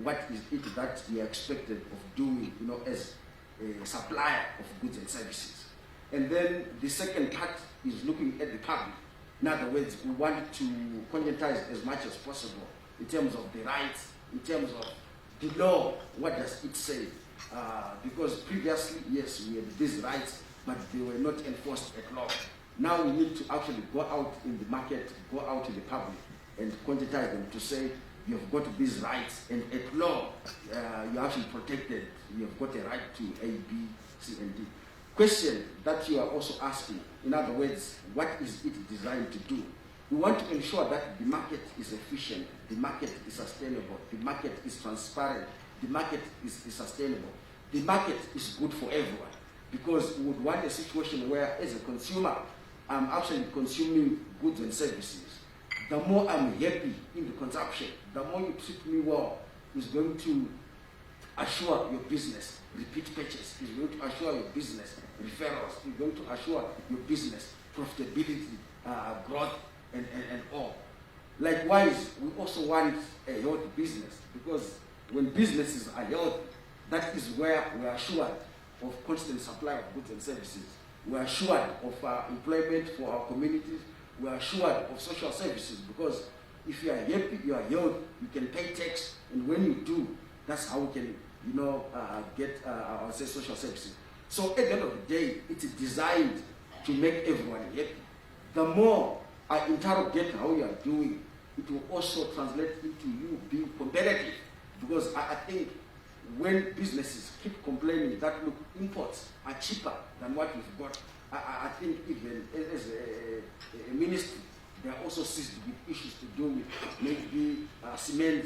what is it that we are expected of doing, as a supplier of goods and services. And then the second part is looking at the public. In other words, we want to conscientize as much as possible in terms of the rights, in terms of the law, what does it say? Because previously, yes, we had these rights, but they were not enforced at law. Now we need to actually go out in the market, go out in the public, and conscientize them to say, you've got these rights, and at law, you're actually protected. You've got a right to A, B, C, and D. Question that you are also asking, in other words, what is it designed to do? We want to ensure that the market is efficient, the market is sustainable, the market is transparent, the market is sustainable. The market is good for everyone, because we would want a situation where, as a consumer, I'm actually consuming goods and services. The more I'm happy in the consumption, the more you treat me well, is going to assure your business repeat purchase, is going to assure your business referrals, is going to assure your business profitability, growth, and all. Likewise, we also want a healthy business, because when businesses are healthy, that is where we are assured of constant supply of goods and services. We are assured of employment for our communities. We are assured of social services, because if you are happy, you are healthy, you can pay tax, and when you do, that's how we can, get our social services. So at the end of the day, it's designed to make everyone happy. The more I interrogate how you are doing, it will also translate into you being competitive, because I think when businesses keep complaining that, look, imports are cheaper than what we've got, I think even as a ministry, they are also seized with issues to do with maybe cement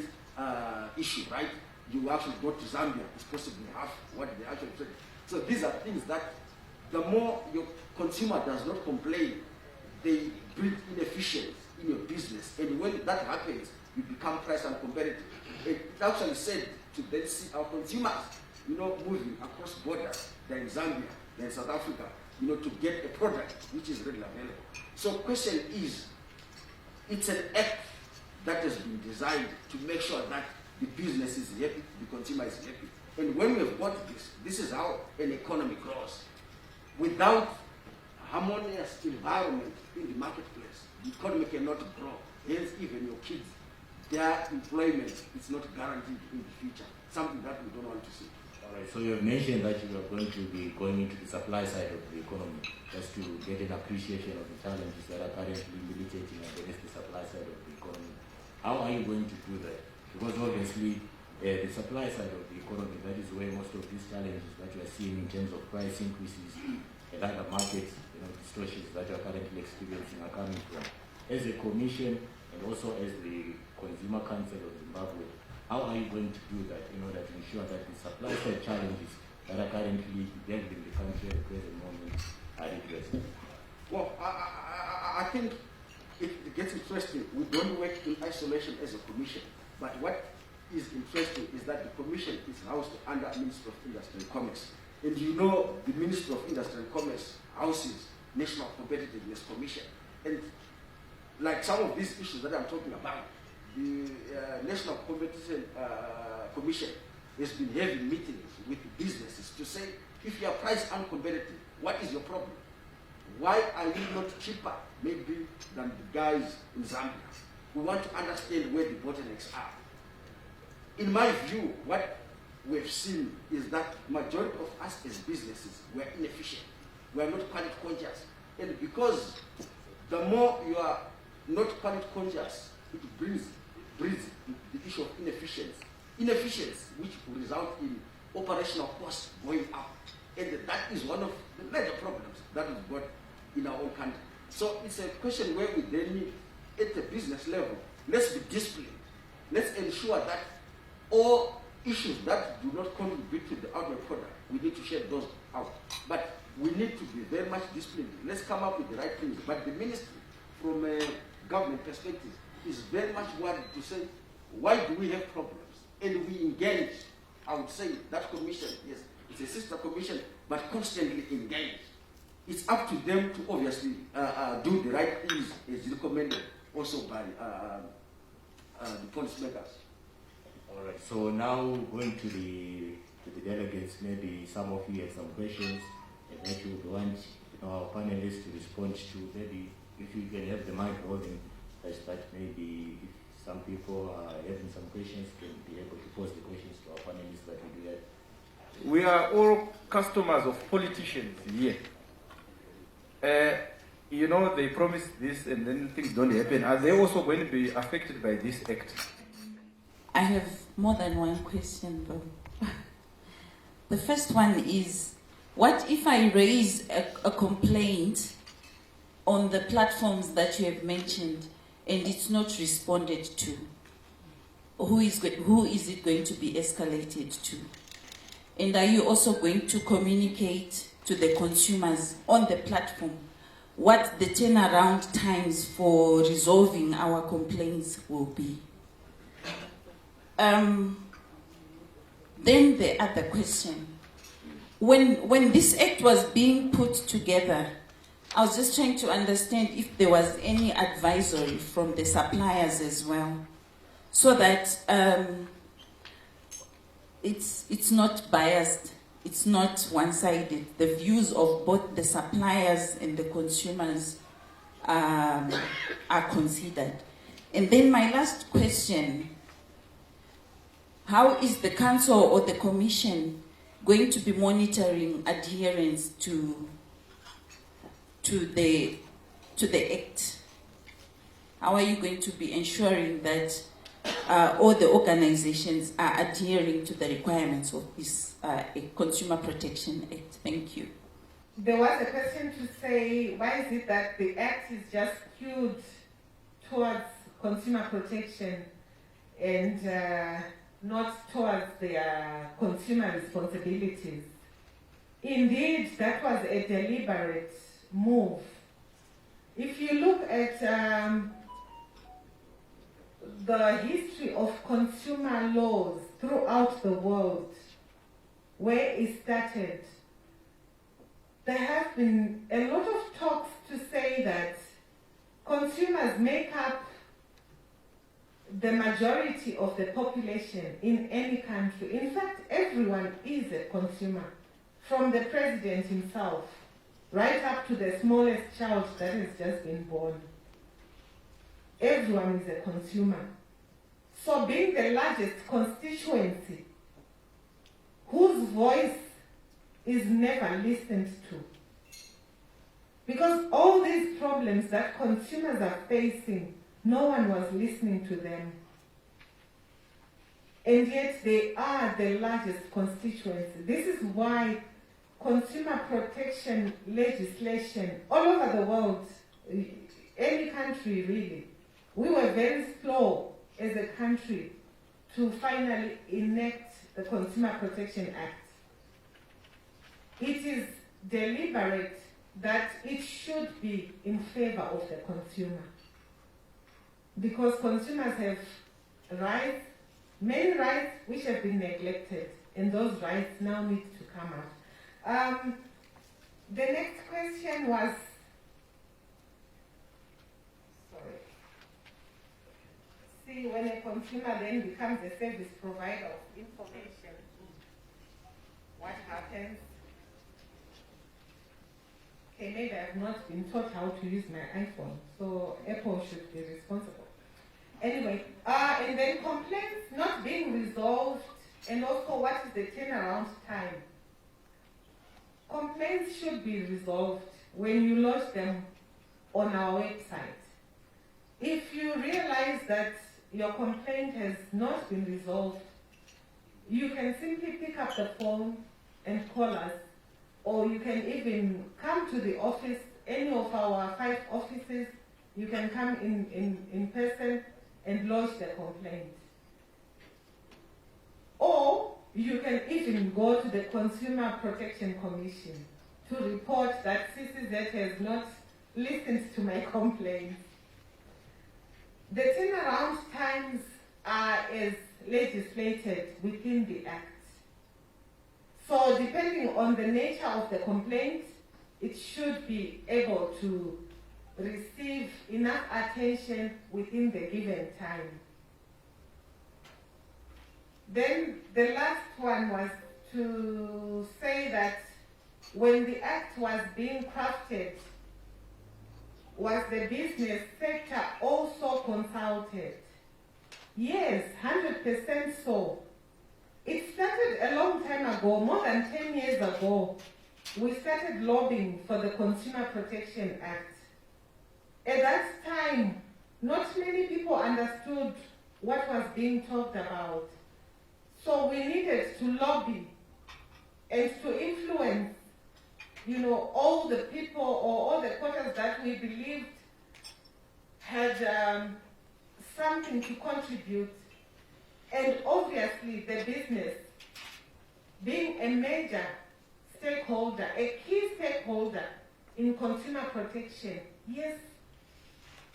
issue, right? You actually go to Zambia, it's possibly half what they actually trade. So these are things that the more your consumer does not complain, they build inefficiency in your business. And when that happens, you become price uncompetitive. It actually said to then see our consumers, moving across borders, they're in Zambia, they're in South Africa, to get a product which is readily available. So question is, it's an act that has been designed to make sure that the business is happy, the consumer is happy. And when we have got this is how an economy grows. Without harmonious environment in the marketplace, the economy cannot grow. Hence, even your kids, their employment is not guaranteed in the future, something that we don't want to see. All right, so you have mentioned that you are going to be going into the supply side of the economy, just to get an appreciation of the challenges that are currently militating against the supply side of the economy. How are you going to do that? Because obviously, the supply side of the economy, that is where most of these challenges that you are seeing in terms of price increases and other market distortions that you are currently experiencing are coming from. As a commission and also as the Consumer Council of Zimbabwe, how are you going to do that in order to ensure that the supply side challenges that are currently bedeviled in the country at the present moment are addressed? Well, I think it gets interesting. We don't work in isolation as a commission, but what is interesting is that the commission is housed under Ministry of Industry and Commerce. And the Ministry of Industry and Commerce houses National Competitiveness Commission. And like some of these issues that I'm talking about, the National Competition Commission has been having meetings with businesses to say, if you are price uncompetitive, what is your problem? Why are you not cheaper, maybe, than the guys in Zambia? We want to understand where the bottlenecks are. In my view, what we've seen is that majority of us as businesses were inefficient. We are not quality conscious. And because the more you are not quality conscious, it brings the issue of inefficiency. Inefficiency, which will result in operational costs going up. And that is one of the major problems that we've got in our own country. So it's a question where we then need, at the business level, let's be disciplined. Let's ensure that all issues that do not contribute to the outward product, we need to share those out. But we need to be very much disciplined. Let's come up with the right things. But the ministry, from a government perspective, is very much worried to say, why do we have problems? And we engage, I would say, that commission, yes, it's a sister commission, but constantly engage. It's up to them to obviously do the right things as recommended also by the policymakers. All right, so now going to the delegates, maybe some of you have some questions that you would want our panelists to respond to. Maybe if you can have the mic rolling, such that maybe if some people are having some questions, can be able to pose the questions to our panelists that we do that. We are all customers of politicians here. They promise this and then things don't happen. Are they also going to be affected by this act? I have more than one question, though. The first one is, what if I raise a complaint on the platforms that you have mentioned and it's not responded to? who is it going to be escalated to? And are you also going to communicate to the consumers on the platform what the turnaround times for resolving our complaints will be? Then the other question. When this act was being put together, I was just trying to understand if there was any advisory from the suppliers as well, so that it's not biased, it's not one-sided. The views of both the suppliers and the consumers are considered. And then my last question, how is the council or the commission going to be monitoring adherence to the act? How are you going to be ensuring that all the organizations are adhering to the requirements of this Consumer Protection Act? Thank you. There was a question to say, why is it that the act is just skewed towards consumer protection and not towards their consumer responsibilities? Indeed, that was a deliberate move. If you look at the history of consumer laws throughout the world, where it started, there have been a lot of talks to say that consumers make up the majority of the population in any country. In fact, everyone is a consumer, from the president himself right up to the smallest child that has just been born. Everyone is a consumer. So being the largest constituency, whose voice is never listened to, because all these problems that consumers are facing, no one was listening to them. And yet they are the largest constituency. This is why consumer protection legislation all over the world, any country really, we were very slow as a country to finally enact the Consumer Protection Act. It is deliberate that it should be in favor of the consumer, because consumers have rights, many rights which have been neglected, and those rights now need to come out. The next question was, see, when a consumer then becomes a service provider of information, what happens? Okay, maybe I've not been taught how to use my iPhone, so Apple should be responsible. Anyway, and then complaints not being resolved, and also what is the turnaround time? Complaints should be resolved when you lodge them on our website. If you realize that your complaint has not been resolved, you can simply pick up the phone and call us, or you can even come to the office, any of our 5 offices. You can come in person and lodge the complaint. Or you can even go to the Consumer Protection Commission to report that CCZ has not listened to my complaints. The turnaround times are as legislated within the Act. So depending on the nature of the complaint, it should be able to receive enough attention within the given time. Then the last one was to say that when the Act was being crafted, was the business sector also consulted? Yes, 100% so. It started a long time ago, more than 10 years ago. We started lobbying for the Consumer Protection Act. At that time, not many people understood what was being talked about. So we needed to lobby and to influence, all the people or all the quarters that we believed had something to contribute And obviously the business, being a major stakeholder, a key stakeholder in consumer protection, yes,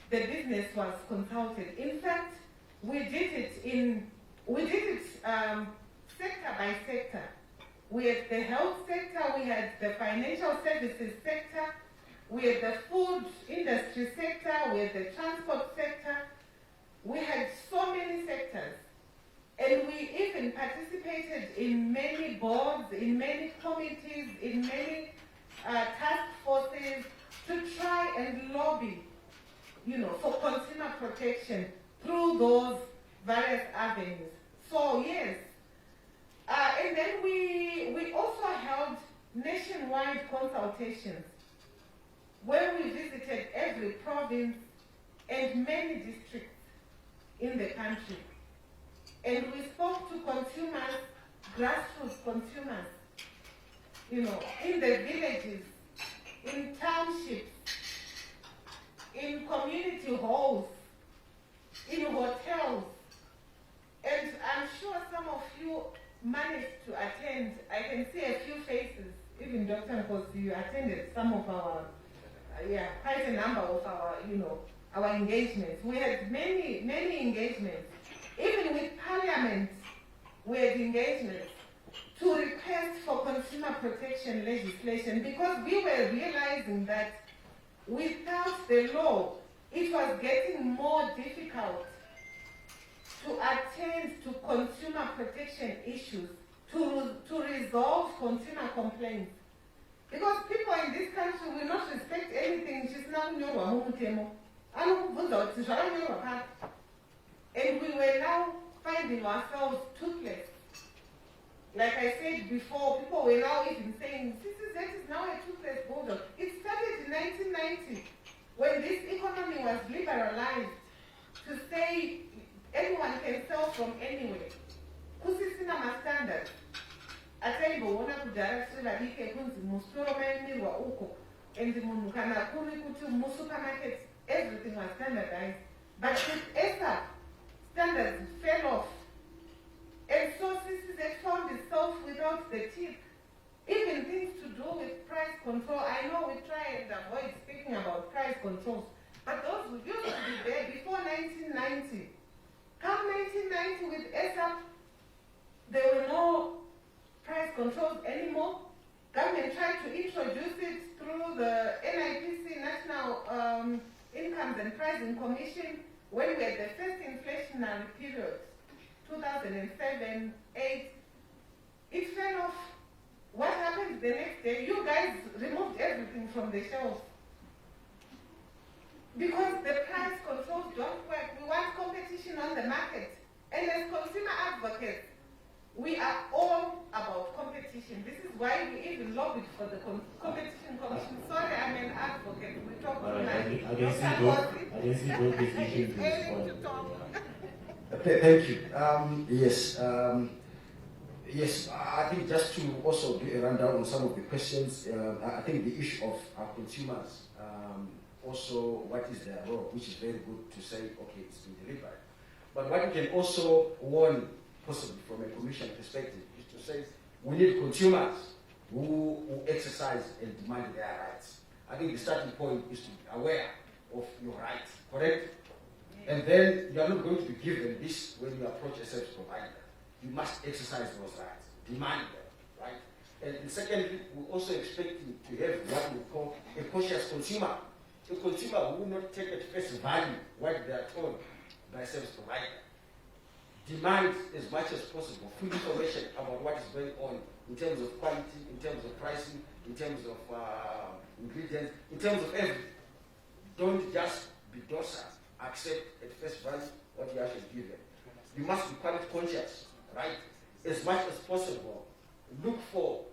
the business was consulted. In fact, we did it sector by sector. We had the health sector, we had the financial services sector, we had the food industry sector, we had the transport sector. We had so many sectors. And we even participated in many boards, in many committees, in many task forces to try and lobby, for consumer protection through those various avenues. So yes, and then we also held nationwide consultations where we visited every province and many districts in the country. And we spoke to consumers, grassroots consumers, in the villages, in townships, in community halls, in hotels. And I'm sure some of you managed to attend. I can see a few faces, even Dr. Nkosi, you attended some of our, quite a number of our engagements. We had many engagements. Even with Parliament, we had engagements to request for consumer protection legislation because we were realizing that without the law, it was getting more difficult to attend to consumer protection issues, to resolve consumer complaints. Because people in this country will not respect anything. And we were now finding ourselves toothless. Like I said before, people were now even saying, that is now a toothless bulldog. It started in 1990 when this economy was liberalized to say anyone can sell from anywhere. Kusisina ma standards. Ataibo wona kudara kusibabike kunzi musoro mayimirwa uko. And munhu kana kuri kuti musupermarkets, everything was standardized. But with ESA, standards fell off. And so CCZ found itself without the teeth. Even things to do with price control. I know we try and avoid speaking about price controls, but those used to be there before 1990. Come 1990 with ESAP, there were no price controls anymore. Government tried to introduce it through the NIPC, National Incomes and Pricing Commission, when we had the first inflationary period, 2007, 8, it fell off. What happened the next day? You guys removed everything from the shelves. Because the price controls don't work. We want competition on the market. And as consumer advocates, we are all about competition. This is why we even lobbied for the Competition Commission. Sorry, I'm an advocate. We talk too much. I can see both decisions to respond. Thank you. Yes, I think just to also do a rundown on some of the questions, I think the issue of our consumers, also what is their role, which is very good to say, okay, it's been delivered. But what we can also warn, possibly from a commission perspective, is to say we need consumers who exercise and demand their rights. I think the starting point is to be aware of your rights, correct? And then you are not going to be given this when you approach a service provider. You must exercise those rights, demand them, right? And secondly, we're also expecting to have what we call a cautious consumer. A consumer who will not take at face value what they are told by a service provider. Demand as much as possible full information about what is going on in terms of quality, in terms of pricing, in terms of ingredients, in terms of everything. Don't just be docile, accept at face value what you actually give them. You must be quality conscious, right? As much as possible, look for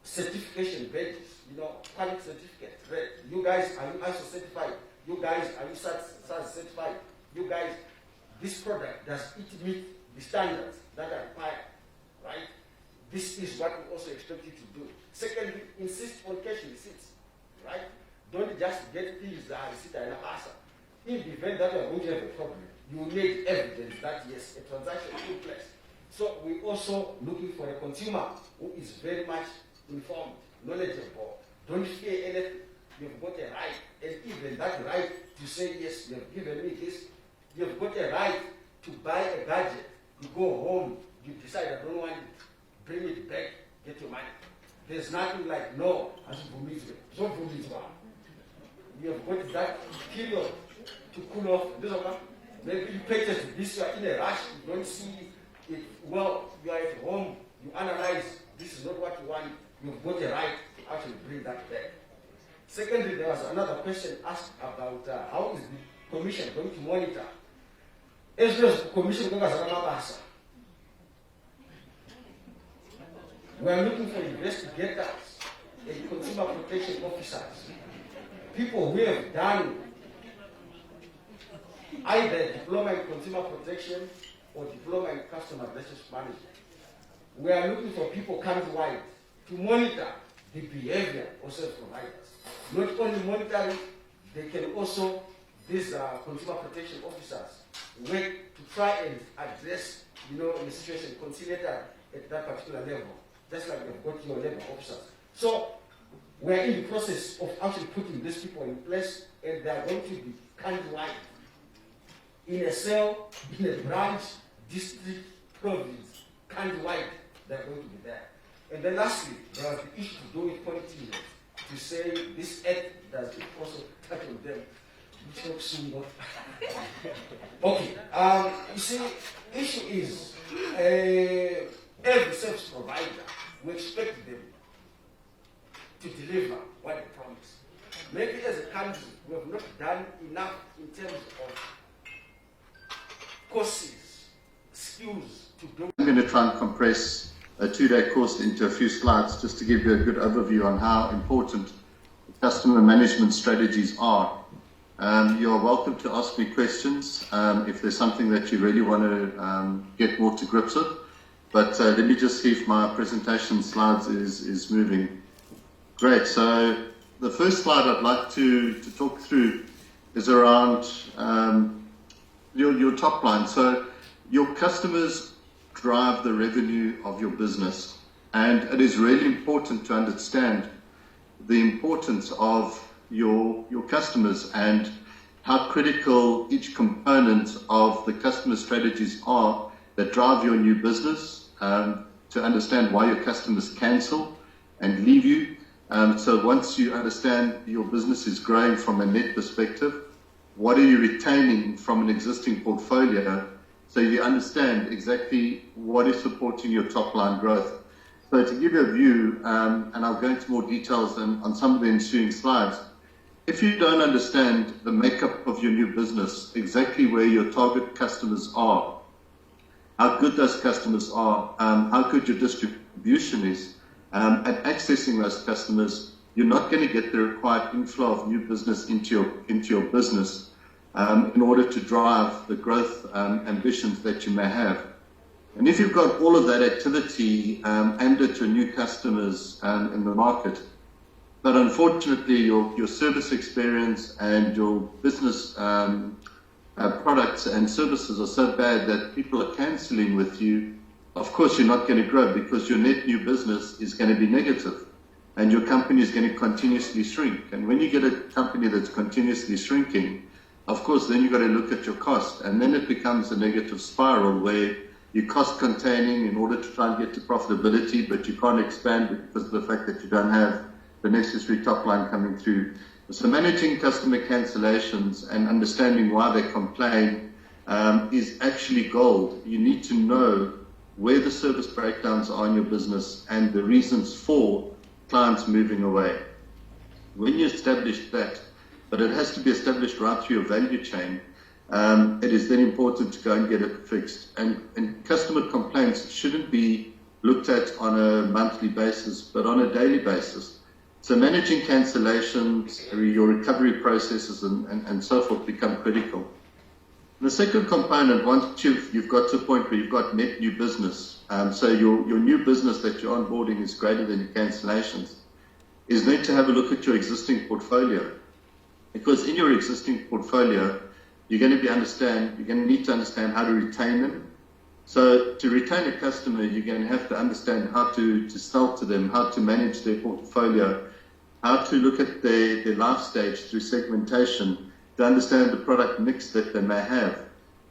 certification badges, quality certificate. Right? You guys, are you ISO certified? You guys, are you SAS certified? You guys, this product, does it meet the standards that are required, right? This is what we also expect you to do. Secondly, insist on cash receipts, right? Don't just get things that are receipt and asa. In the event that you are going to have a problem, you need evidence that yes, a transaction took place. So we're also looking for a consumer who is very much informed, knowledgeable. Don't fear anything. You've got a right, and even that right to say yes, you have given me this. You've got a right to buy a gadget. You go home, you decide I don't want it, bring it back, get your money. There's nothing like no, as you have got that period to cool off. Maybe you purchase this, you are in a rush, you don't see it well, you are at home, you analyze, this is not what you want, you've got a right to actually bring that back. Secondly, there was another question asked about how is the commission going to monitor? As well as the commission, we are looking for investigators and consumer protection officers, people who have done either diploma in consumer protection or diploma in customer relationship management. We are looking for people countrywide to monitor the behavior of service providers. Not only monitoring, they can also, these consumer protection officers, work to try and address, the situation, conciliatory at that particular level, just like they've got your level officers. So we're in the process of actually putting these people in place, and they are going to be countrywide. In a cell, in a branch, district, province, countrywide, they're going to be there. And then lastly, there was the issue to do with quality, to say this act does it also touch on them. Okay, you see, issue is every service provider, we expect them to deliver what they promise. Maybe as a country, we have not done enough in terms of courses, skills to do. I'm going to try and compress a 2-day course into a few slides just to give you a good overview on how important customer management strategies are. You're welcome to ask me questions if there's something that you really want to get more to grips with. But let me just see if my presentation slides is moving. Great. So the first slide I'd like to talk through is around your top line. So your customers drive the revenue of your business, and it is really important to understand the importance of your customers and how critical each component of the customer strategies are that drive your new business, to understand why your customers cancel and leave you. So once you understand your business is growing from a net perspective, what are you retaining from an existing portfolio, so you understand exactly what is supporting your top line growth. So to give you a view, and I'll go into more details on some of the ensuing slides, if you don't understand the makeup of your new business, exactly where your target customers are, how good those customers are, how good your distribution is, at accessing those customers, you're not going to get the required inflow of new business into your business in order to drive the growth ambitions that you may have. And if you've got all of that activity aimed at your new customers in the market, but unfortunately your service experience and your business products and services are so bad that people are cancelling with you, of course you're not going to grow, because your net new business is going to be negative and your company is going to continuously shrink. And when you get a company that's continuously shrinking, of course then you've got to look at your cost, and then it becomes a negative spiral where you're cost containing in order to try and get to profitability, but you can't expand because of the fact that you don't have the necessary top line coming through. So managing customer cancellations and understanding why they complain is actually gold. You need to know where the service breakdowns are in your business and the reasons for clients moving away. When you establish that, but it has to be established right through your value chain, it is then important to go and get it fixed. And customer complaints shouldn't be looked at on a monthly basis, but on a daily basis. So managing cancellations, your recovery processes and so forth become critical. The second component, once you've got to a point where you've got net new business, so your new business that you're onboarding is greater than your cancellations, is then to have a look at your existing portfolio. Because in your existing portfolio, you're going to need to understand how to retain them. So to retain a customer, you're going to have to understand how to sell to them, how to manage their portfolio, how to look at their life stage through segmentation, to understand the product mix that they may have.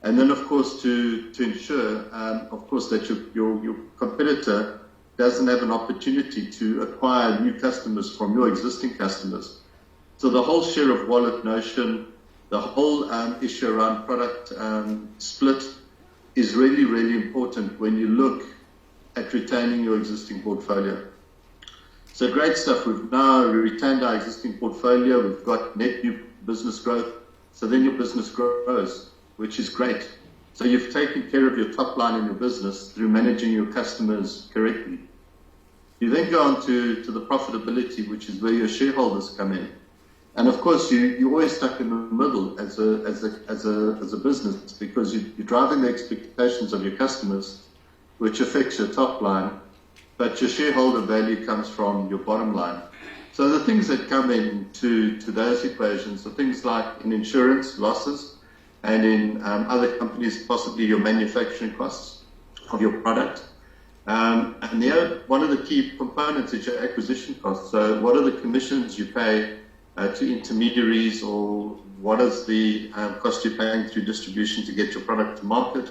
And then, of course, to ensure, of course, that your competitor doesn't have an opportunity to acquire new customers from your existing customers. So the whole share of wallet notion, the whole issue around product split is really, really important when you look at retaining your existing portfolio. So great stuff. We've now retained our existing portfolio. We've got net new business growth. So then your business grows, which is great. So you've taken care of your top line in your business through managing your customers correctly. You then go on to the profitability, which is where your shareholders come in. And of course, you're always stuck in the middle as a business, because you're driving the expectations of your customers, which affects your top line, but your shareholder value comes from your bottom line. So the things that come into those equations are things like in insurance, losses, and in other companies, possibly your manufacturing costs of your product. And one of the key components is your acquisition costs. So what are the commissions you pay to intermediaries, or what is the cost you're paying through distribution to get your product to market?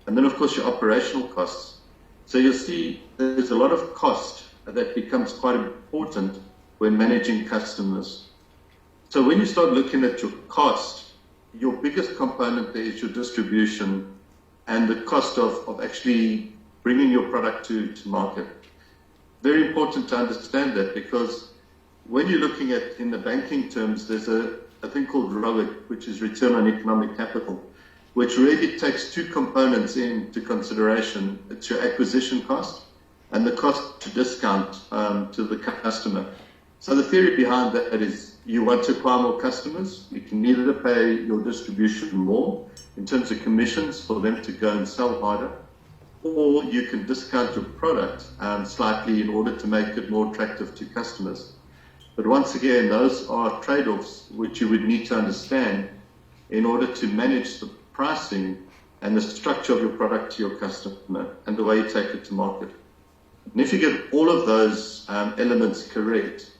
And then, of course, your operational costs. So you'll see there's a lot of cost that becomes quite important when managing customers. So when you start looking at your cost, your biggest component there is your distribution and the cost of actually bringing your product to market. Very important to understand that, because when you're looking at, in the banking terms, there's a thing called ROIC, which is return on economic capital, which really takes two components into consideration. It's your acquisition cost and the cost to discount to the customer. So the theory behind that is you want to acquire more customers. You can either pay your distribution more in terms of commissions for them to go and sell harder, or you can discount your product slightly in order to make it more attractive to customers. But once again, those are trade-offs which you would need to understand in order to manage the pricing and the structure of your product to your customer and the way you take it to market. And if you get all of those elements correct,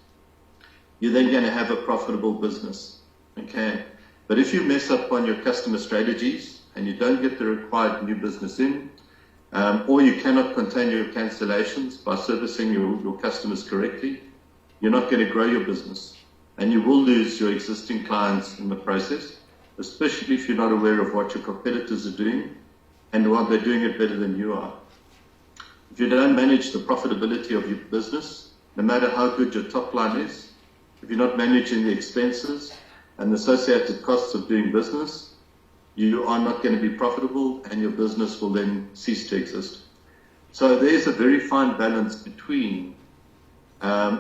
you're then going to have a profitable business. Okay? But if you mess up on your customer strategies and you don't get the required new business in, or you cannot contain your cancellations by servicing your customers correctly, you're not going to grow your business, and you will lose your existing clients in the process, especially if you're not aware of what your competitors are doing and what they're doing it better than you are. If you don't manage the profitability of your business, no matter how good your top line is, if you're not managing the expenses and the associated costs of doing business, you are not going to be profitable, and your business will then cease to exist. So there's a very fine balance between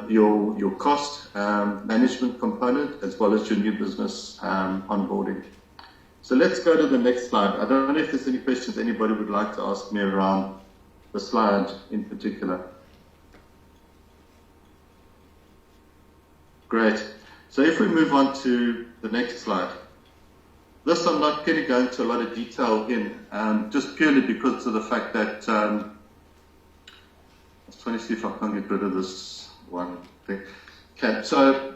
your cost management component as well as your new business onboarding. So let's go to the next slide. I don't know if there's any questions anybody would like to ask me around the slide in particular. Great. So if we move on to the next slide. This I'm not going to go into a lot of detail in, just purely because of the fact that I was trying to see if I can get rid of this one thing. Okay, so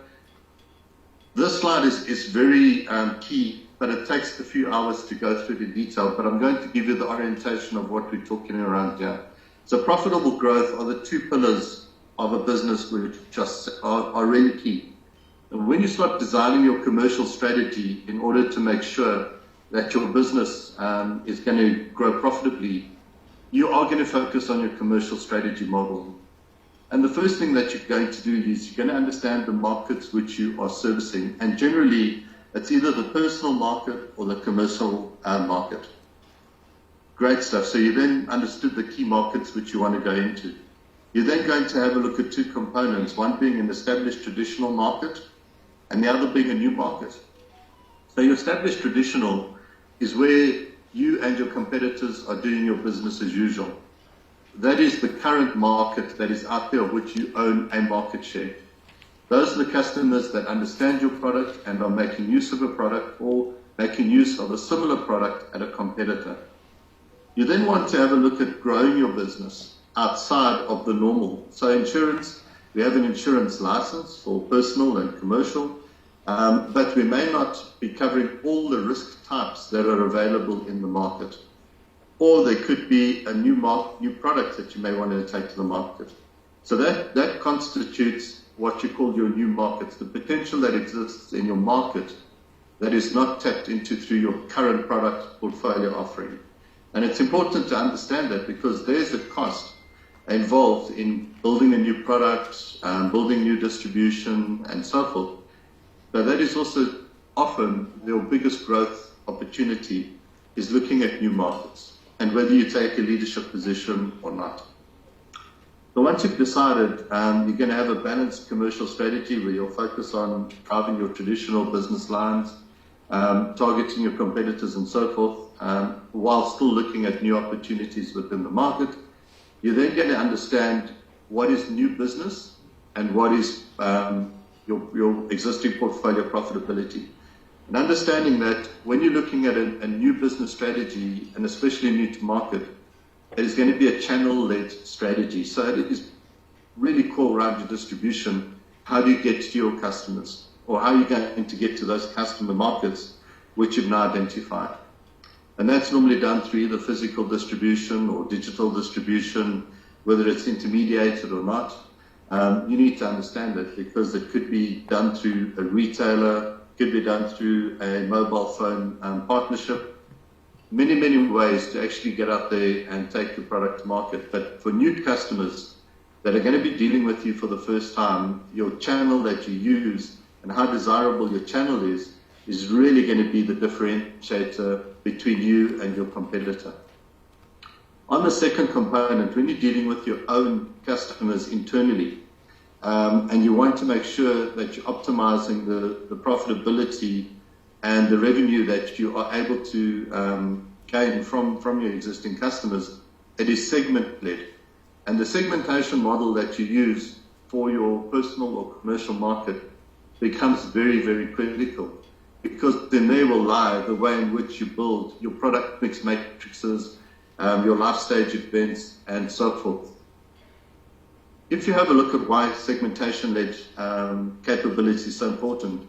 this slide is very key, but it takes a few hours to go through the detail, but I'm going to give you the orientation of what we're talking around here. So profitable growth are the two pillars of a business which just are really key. And when you start designing your commercial strategy in order to make sure that your business is going to grow profitably, you are going to focus on your commercial strategy model. And the first thing that you're going to do is you're going to understand the markets which you are servicing. And generally, it's either the personal market or the commercial market. Great stuff. So you then understood the key markets which you want to go into. You're then going to have a look at two components, one being an established traditional market and the other being a new market. So your established traditional is where you and your competitors are doing your business as usual. That is the current market that is out there, of which you own a market share. Those are the customers that understand your product and are making use of a product, or making use of a similar product at a competitor. You then want to have a look at growing your business outside of the normal. So insurance, we have an insurance license for personal and commercial, but we may not be covering all the risk types that are available in the market. Or there could be a new product that you may want to take to the market. So that constitutes what you call your new markets, the potential that exists in your market that is not tapped into through your current product portfolio offering. And it's important to understand that because there's a cost involved in building a new product, building new distribution, and so forth. But that is also often your biggest growth opportunity is looking at new markets and whether you take a leadership position or not. So once you've decided, you're going to have a balanced commercial strategy where you'll focus on driving your traditional business lines, targeting your competitors and so forth, while still looking at new opportunities within the market. You're then going to understand what is new business and what is your existing portfolio profitability. And understanding that when you're looking at a new business strategy, and especially new to market, it is going to be a channel-led strategy. So it is really core around your distribution. How do you get to your customers? Or how are you going to get to those customer markets which you've now identified? And that's normally done through either physical distribution or digital distribution, whether it's intermediated or not. You need to understand it because it could be done through a retailer, could be done through a mobile phone partnership. Many, many ways to actually get out there and take your product to market. But for new customers that are going to be dealing with you for the first time, your channel that you use and how desirable your channel is really going to be the differentiator between you and your competitor. On the second component, when you're dealing with your own customers internally, and you want to make sure that you're optimizing the profitability and the revenue that you are able to gain from your existing customers, it is segment-led. And the segmentation model that you use for your personal or commercial market becomes very, very critical, because then there will lie the way in which you build your product mix matrices, your life stage events, and so forth. If you have a look at why segmentation-led capability is so important,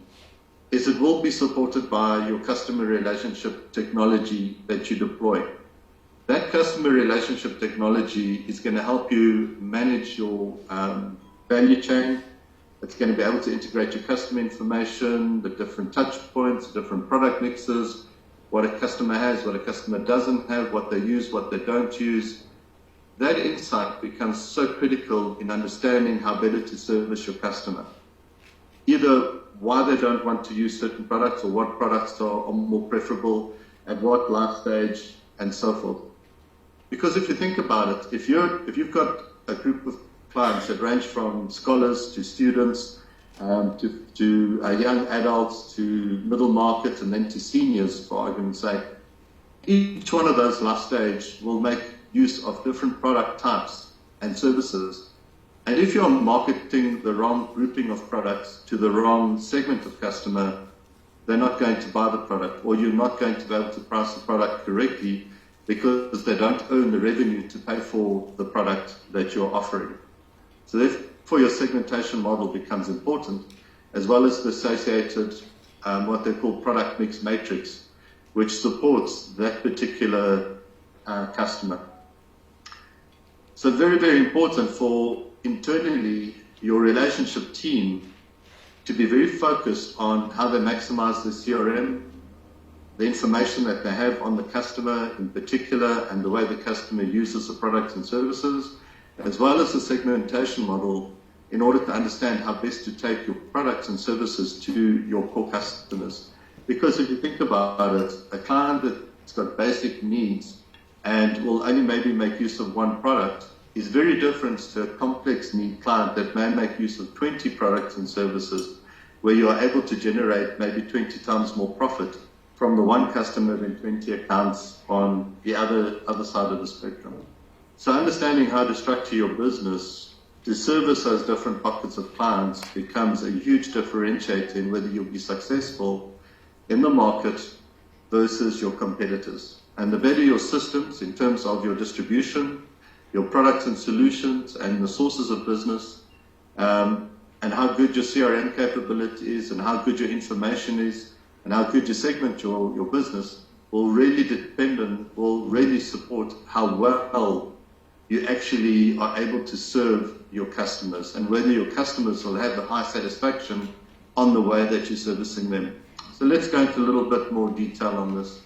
is it will be supported by your customer relationship technology that you deploy. That customer relationship technology is going to help you manage your value chain. It's going to be able to integrate your customer information, the different touch points, different product mixes, what a customer has, what a customer doesn't have, what they use, what they don't use. That insight becomes so critical in understanding how better to service your customer. Either why they don't want to use certain products or what products are more preferable, at what life stage, and so forth. Because if you think about it, if you've got a group of clients that range from scholars to students to young adults to middle market and then to seniors, for argument's sake, each one of those life stage will make use of different product types and services. And if you're marketing the wrong grouping of products to the wrong segment of customer, they're not going to buy the product, or you're not going to be able to price the product correctly because they don't earn the revenue to pay for the product that you're offering. So therefore your segmentation model becomes important, as well as the associated what they call product mix matrix, which supports that particular customer. So very, very important for internally your relationship team to be very focused on how they maximize the CRM, the information that they have on the customer in particular, and the way the customer uses the products and services, as well as the segmentation model in order to understand how best to take your products and services to your core customers. Because if you think about it, a client that's got basic needs and will only maybe make use of one product is very different to a complex need client that may make use of 20 products and services, where you are able to generate maybe 20 times more profit from the one customer than 20 accounts on the other side of the spectrum. So understanding how to structure your business to service those different pockets of clients becomes a huge differentiator in whether you'll be successful in the market versus your competitors. And the better your systems in terms of your distribution, your products and solutions, and the sources of business, and how good your CRM capability is, and how good your information is, and how good you segment your business, will really depend on, will really support how well you actually are able to serve your customers, and whether your customers will have the high satisfaction on the way that you're servicing them. So let's go into a little bit more detail on this.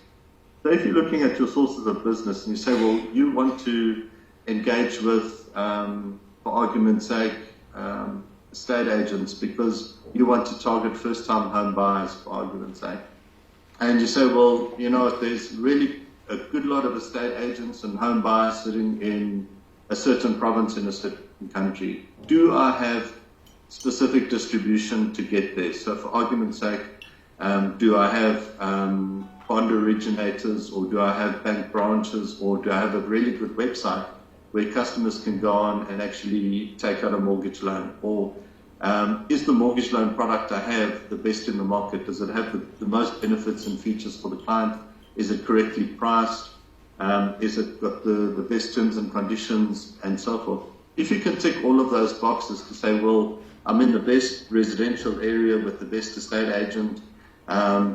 So if you're looking at your sources of business and you say, well, you want to engage with, for argument's sake, estate agents because you want to target first-time home buyers, for argument's sake. And you say, well, you know, there's really a good lot of estate agents and home buyers sitting in a certain province in a certain country. Do I have specific distribution to get there? So for argument's sake, do I have bond originators, or do I have bank branches, or do I have a really good website where customers can go on and actually take out a mortgage loan? Or is the mortgage loan product I have the best in the market? Does it have the most benefits and features for the client? Is it correctly priced? Is it got the best terms and conditions, and so forth? If you can tick all of those boxes to say, well, I'm in the best residential area with the best estate agent,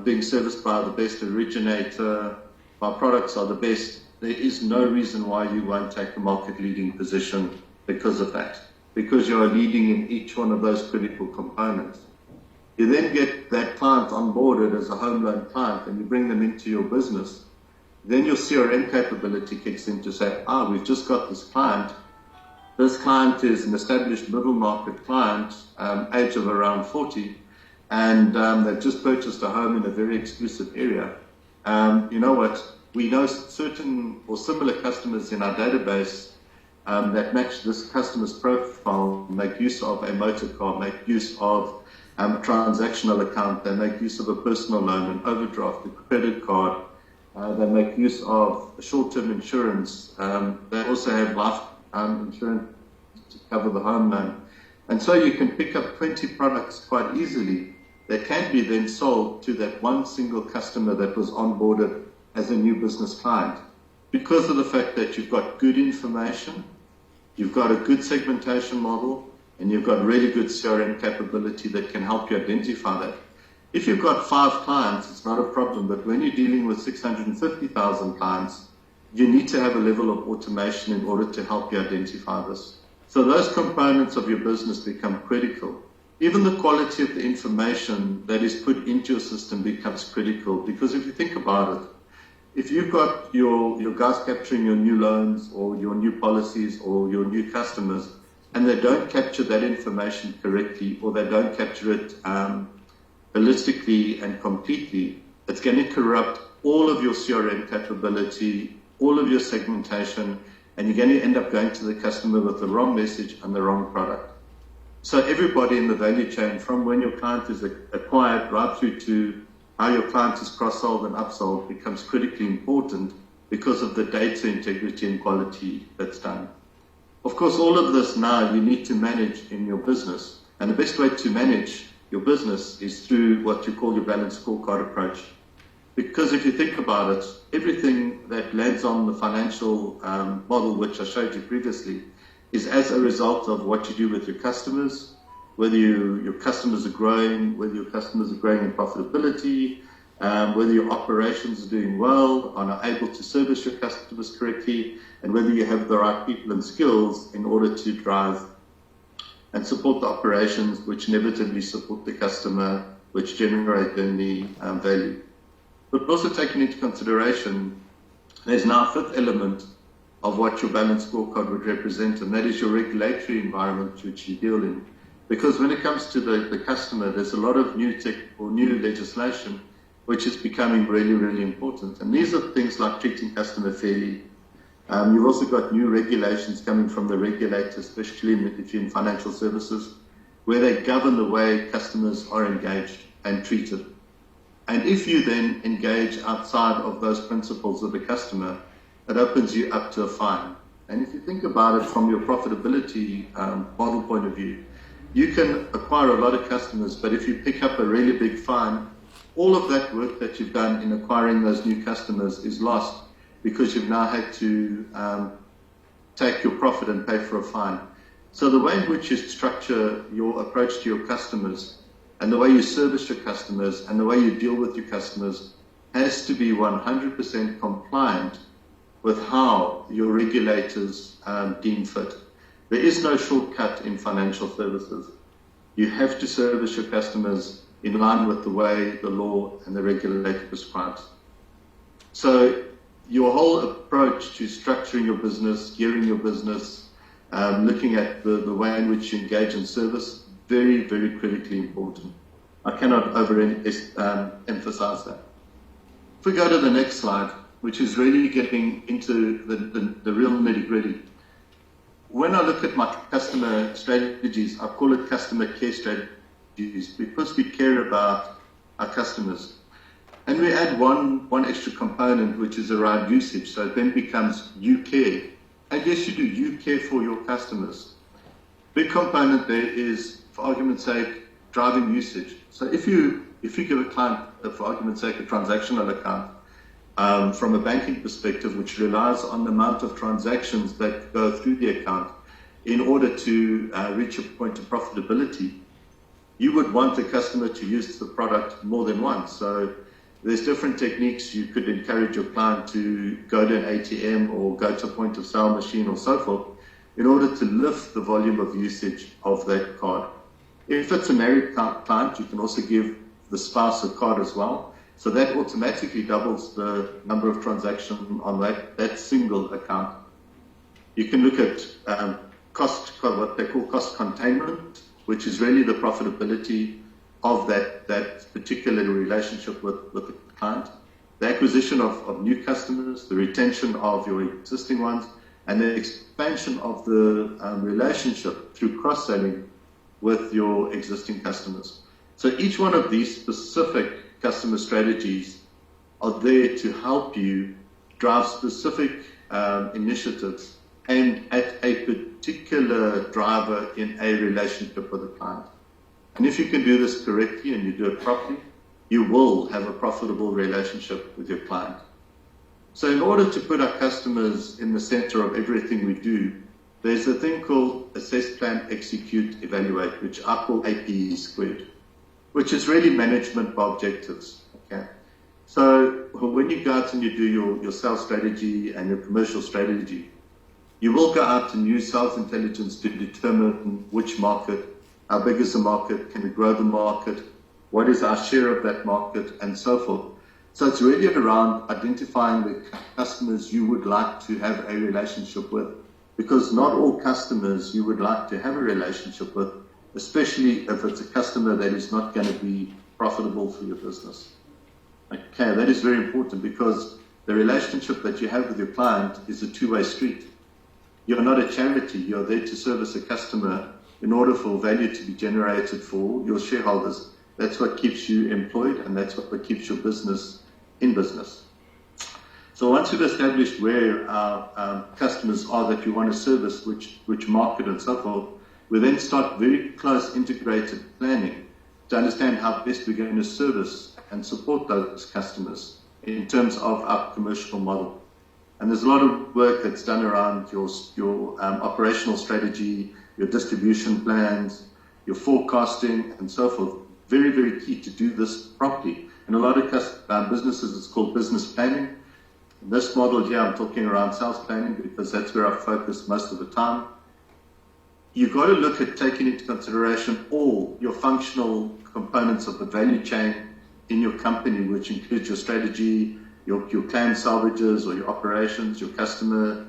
being serviced by the best originator, my products are the best, there is no reason why you won't take the market leading position because of that, because you are leading in each one of those critical components. You then get that client onboarded as a home loan client and you bring them into your business. Then your CRM capability kicks in to say, we've just got this client. This client is an established middle market client, age of around 40, and they've just purchased a home in a very exclusive area. You know what? We know certain or similar customers in our database that match this customer's profile, make use of a motor car, make use of a transactional account, they make use of a personal loan, an overdraft, a credit card, they make use of short-term insurance, they also have life insurance to cover the home loan. And so you can pick up 20 products quite easily that can be then sold to that one single customer that was onboarded as a new business client, because of the fact that you've got good information, you've got a good segmentation model, and you've got really good CRM capability that can help you identify that. If you've got 5 clients, it's not a problem, but when you're dealing with 650,000 clients, you need to have a level of automation in order to help you identify this. So those components of your business become critical. Even the quality of the information that is put into your system becomes critical, because if you think about it, if you've got your guys capturing your new loans or your new policies or your new customers, and they don't capture that information correctly, or they don't capture it holistically and completely, it's going to corrupt all of your CRM capability, all of your segmentation, and you're going to end up going to the customer with the wrong message and the wrong product. So everybody in the value chain, from when your client is acquired right through to how your client is cross-sold and upsold, becomes critically important because of the data integrity and quality that's done. Of course, all of this now you need to manage in your business. And the best way to manage your business is through what you call your balanced scorecard approach. Because if you think about it, everything that lands on the financial model, which I showed you previously, is as a result of what you do with your customers, whether your customers are growing, whether your customers are growing in profitability, whether your operations are doing well, and are able to service your customers correctly, and whether you have the right people and skills in order to drive and support the operations, which inevitably support the customer, which generate then the value. But also taking into consideration, there's now a fifth element of what your balanced scorecard would represent, and that is your regulatory environment which you deal in. Because when it comes to the customer, there's a lot of new tech or new legislation which is becoming really, really important. And these are things like treating customer fairly. You've also got new regulations coming from the regulator, especially if you're in financial services, where they govern the way customers are engaged and treated. And if you then engage outside of those principles of the customer, it opens you up to a fine. And if you think about it from your profitability model point of view, you can acquire a lot of customers, but if you pick up a really big fine, all of that work that you've done in acquiring those new customers is lost because you've now had to take your profit and pay for a fine. So the way in which you structure your approach to your customers and the way you service your customers and the way you deal with your customers has to be 100% compliant with how your regulators deem fit. There is no shortcut in financial services. You have to service your customers in line with the way the law and the regulator prescribes. So your whole approach to structuring your business, gearing your business, looking at the way in which you engage in service, very, very critically important. I cannot emphasize that. If we go to the next slide, which is really getting into the real nitty-gritty. When I look at my customer strategies, I call it customer care strategies because we care about our customers. And we add one extra component, which is around usage. So it then becomes you care. And yes, you do. You care for your customers. Big component there is, for argument's sake, driving usage. So if you give a client, for argument's sake, a transactional account, from a banking perspective, which relies on the amount of transactions that go through the account in order to reach a point of profitability, you would want the customer to use the product more than once. So there's different techniques. You could encourage your client to go to an ATM or go to a point of sale machine or so forth in order to lift the volume of usage of that card. If it's a married client, you can also give the spouse a card as well. So that automatically doubles the number of transactions on that single account. You can look at what they call cost containment, which is really the profitability of that particular relationship with the client. The acquisition of new customers, the retention of your existing ones, and the expansion of the relationship through cross-selling with your existing customers. So each one of these specific customer strategies are there to help you drive specific initiatives aimed at a particular driver in a relationship with a client. And if you can do this correctly and you do it properly, you will have a profitable relationship with your client. So in order to put our customers in the center of everything we do, there's a thing called assess, plan, execute, evaluate, which I call APE squared, which is really management by objectives. Okay. So when you go out and you do your sales strategy and your commercial strategy, you will go out and use sales intelligence to determine which market, how big is the market, can we grow the market, what is our share of that market, and so forth. So it's really around identifying the customers you would like to have a relationship with, because not all customers you would like to have a relationship with, especially if it's a customer that is not going to be profitable for your business. Okay, that is very important because the relationship that you have with your client is a two-way street. You're not a charity. You're there to service a customer in order for value to be generated for your shareholders. That's what keeps you employed, and that's what keeps your business in business. So once we've established where our customers are that you want to service, which market and so forth, we then start very close integrated planning to understand how best we're going to service and support those customers in terms of our commercial model. And there's a lot of work that's done around your operational strategy, your distribution plans, your forecasting, and so forth. Very, very key to do this properly. In a lot of businesses, it's called business planning. In this model here, I'm talking around sales planning because that's where I focus most of the time. You've got to look at taking into consideration all your functional components of the value chain in your company, which includes your strategy, your planned salvages or your operations, your customer,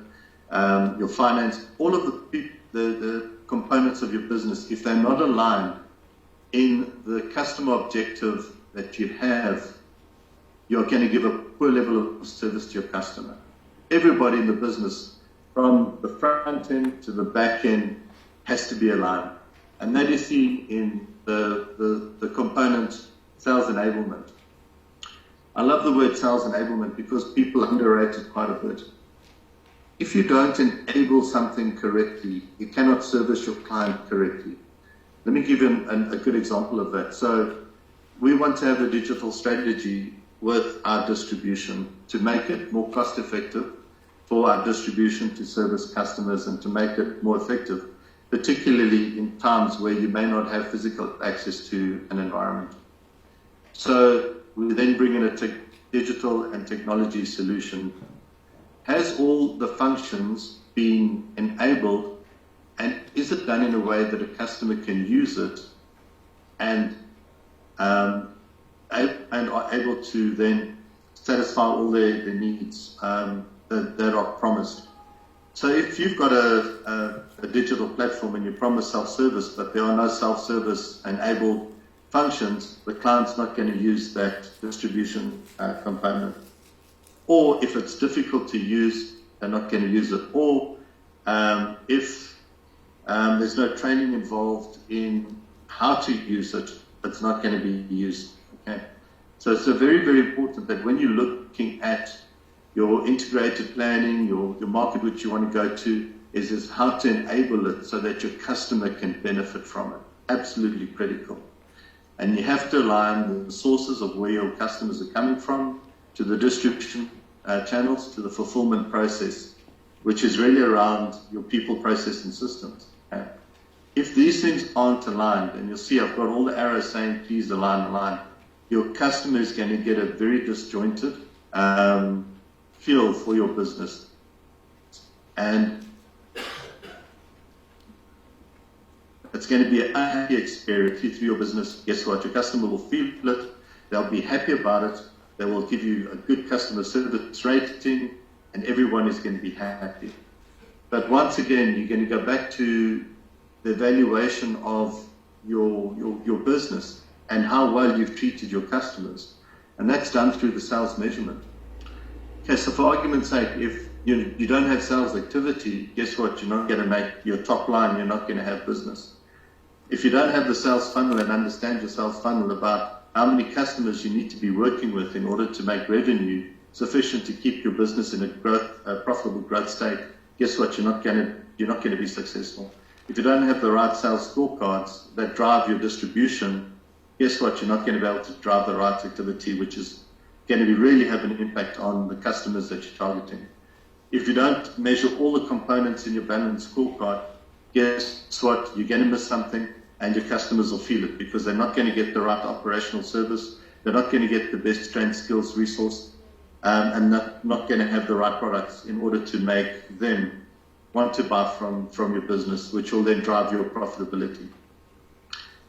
your finance, all of the components of your business. If they're not aligned in the customer objective that you have, you're going to give a poor level of service to your customer. Everybody in the business, from the front end to the back end, has to be aligned. And that is seen in the component sales enablement. I love the word sales enablement because people underrate it quite a bit. If you don't enable something correctly, you cannot service your client correctly. Let me give you a good example of that. So we want to have a digital strategy with our distribution to make it more cost effective for our distribution to service customers and to make it more effective, particularly in times where you may not have physical access to an environment. So we then bring in a digital and technology solution. Has all the functions been enabled, and is it done in a way that a customer can use it and are able to then satisfy all their needs that are promised? So if you've got a digital platform and you promise self-service, but there are no self-service enabled functions, the client's not going to use that distribution component. Or if it's difficult to use, they're not going to use it. Or if there's no training involved in how to use it, it's not going to be used. Okay? So it's very, very important that when you're looking at your integrated planning, your market which you want to go to, is how to enable it so that your customer can benefit from it. Absolutely critical. And you have to align the sources of where your customers are coming from to the distribution channels, to the fulfillment process, which is really around your people, process, and systems. Okay? If these things aren't aligned, and you'll see I've got all the arrows saying please align, your customer is going to get a very disjointed feel for your business. And it's going to be an unhappy experience through your business. Guess what? Your customer will feel it. They'll be happy about it. They will give you a good customer service rating, and everyone is going to be happy. But once again, you're going to go back to the evaluation of your business and how well you've treated your customers. And that's done through the sales measurement. Okay, so for argument's sake, if you don't have sales activity, guess what? You're not going to make your top line, you're not going to have business. If you don't have the sales funnel and understand your sales funnel about how many customers you need to be working with in order to make revenue sufficient to keep your business in a profitable growth state, guess what? You're not going to be successful. If you don't have the right sales scorecards that drive your distribution, guess what? You're not going to be able to drive the right activity, which is going to really have an impact on the customers that you're targeting. If you don't measure all the components in your balanced scorecard, guess what? You're going to miss something, and your customers will feel it because they're not going to get the right operational service, they're not going to get the best trained skills resource, and not going to have the right products in order to make them want to buy from your business, which will then drive your profitability.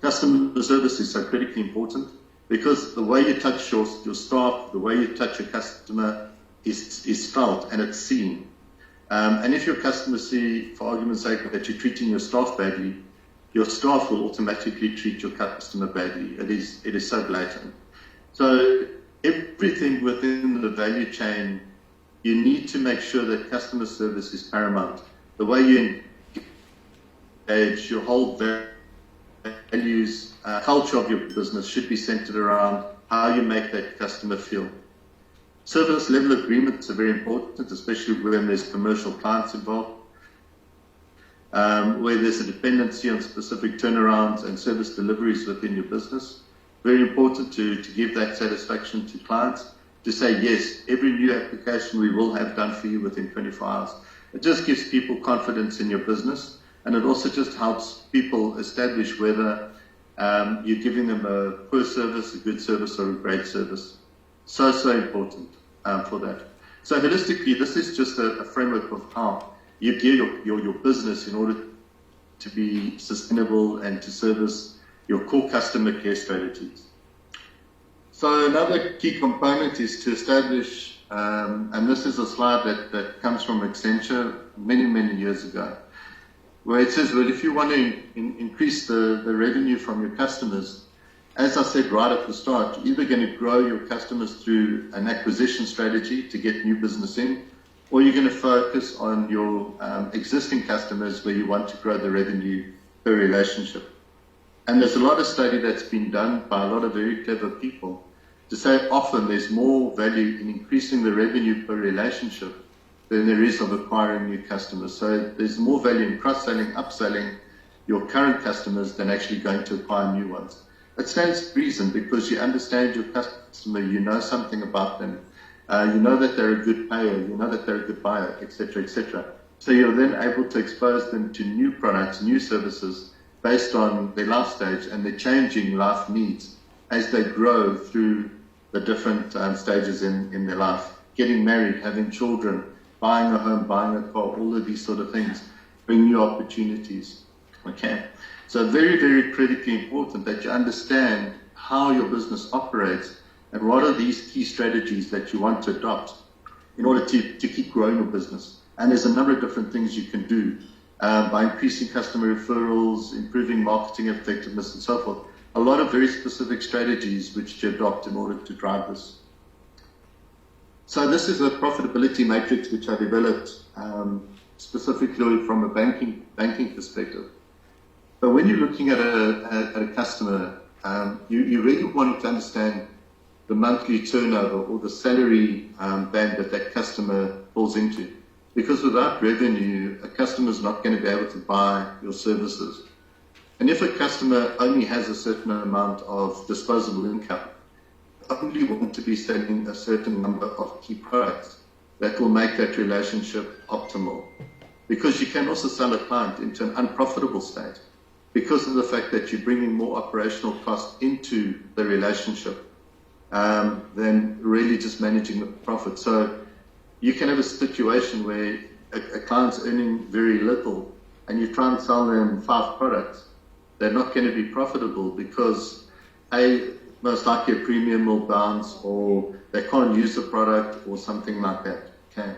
Customer service is so critically important because the way you touch your staff, the way you touch your customer is felt and it's seen. And if your customers see, for argument's sake, that you're treating your staff badly, your staff will automatically treat your customer badly. It is so blatant. So everything within the value chain, you need to make sure that customer service is paramount. The way you engage, your whole values, culture of your business should be centered around how you make that customer feel. Service level agreements are very important, especially when there's commercial clients involved, where there's a dependency on specific turnarounds and service deliveries within your business. Very important to give that satisfaction to clients, to say, yes, every new application we will have done for you within 24 hours. It just gives people confidence in your business, and it also just helps people establish whether you're giving them a poor service, a good service, or a great service. So important for that. So holistically, this is just a framework of how you gear your business in order to be sustainable and to service your core customer care strategies. So another key component is to establish, and this is a slide that comes from Accenture many years ago, where it says, well, if you want to increase the revenue from your customers, as I said right at the start, you're either going to grow your customers through an acquisition strategy to get new business in, or you're going to focus on your existing customers where you want to grow the revenue per relationship. And there's a lot of study that's been done by a lot of very clever people to say often there's more value in increasing the revenue per relationship than there is of acquiring new customers. So there's more value in cross-selling, upselling your current customers than actually going to acquire new ones. It stands to reason because you understand your customer, you know something about them, you know that they're a good payer, you know that they're a good buyer, etc., etc. So you're then able to expose them to new products, new services based on their life stage and their changing life needs as they grow through the different stages in their life. Getting married, having children, buying a home, buying a car, all of these sort of things bring new opportunities. Okay, so very, very critically important that you understand how your business operates and what are these key strategies that you want to adopt in order to keep growing your business. And there's a number of different things you can do by increasing customer referrals, improving marketing effectiveness, and so forth. A lot of very specific strategies which you adopt in order to drive this. So this is a profitability matrix which I developed specifically from a banking perspective. But when you're looking at a customer, you really want to understand the monthly turnover or the salary band that customer falls into. Because without revenue, a customer is not going to be able to buy your services. And if a customer only has a certain amount of disposable income, only want to be selling a certain number of key products that will make that relationship optimal. Because you can also sell a client into an unprofitable state because of the fact that you're bringing more operational cost into the relationship than really just managing the profit. So you can have a situation where a client's earning very little and you try and sell them 5 products. They're not going to be profitable because most likely a premium will bounce or they can't use the product or something like that. Okay.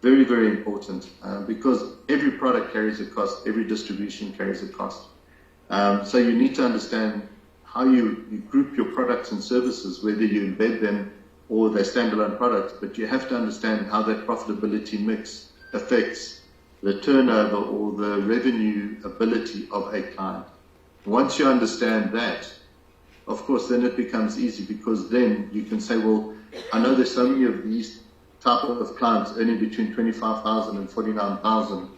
Very, very important because every product carries a cost, every distribution carries a cost. So you need to understand how you group your products and services, whether you embed them or they're standalone products, but you have to understand how that profitability mix affects the turnover or the revenue ability of a client. Once you understand that, of course, then it becomes easy because then you can say, well, I know there's so many of these type of clients earning between 25,000 and 49,000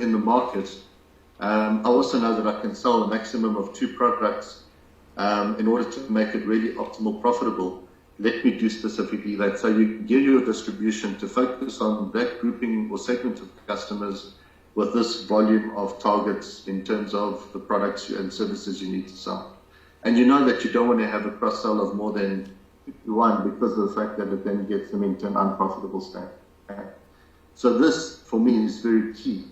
in the market. I also know that I can sell a maximum of 2 products in order to make it really optimal profitable. Let me do specifically that. So you gear your distribution to focus on that grouping or segment of customers with this volume of targets in terms of the products and services you need to sell. And you know that you don't want to have a cross-sell of more than 1 because of the fact that it then gets them into an unprofitable state. Okay? So this, for me, is very key.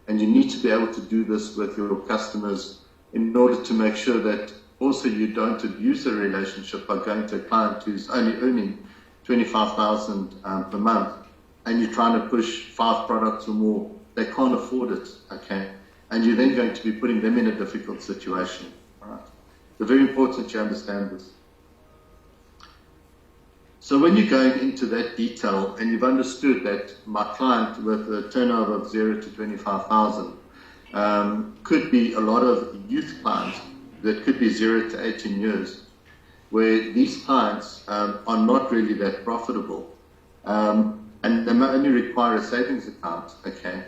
And you need to be able to do this with your customers in order to make sure that also you don't abuse the relationship by going to a client who's only earning 25,000 per month and you're trying to push 5 products or more. They can't afford it, okay? And you're then going to be putting them in a difficult situation, all right? So very important you understand this. So when you're going into that detail and you've understood that my client with a turnover of 0 to 25,000 could be a lot of youth clients that could be 0 to 18 years, where these clients are not really that profitable, and they may only require a savings account, okay?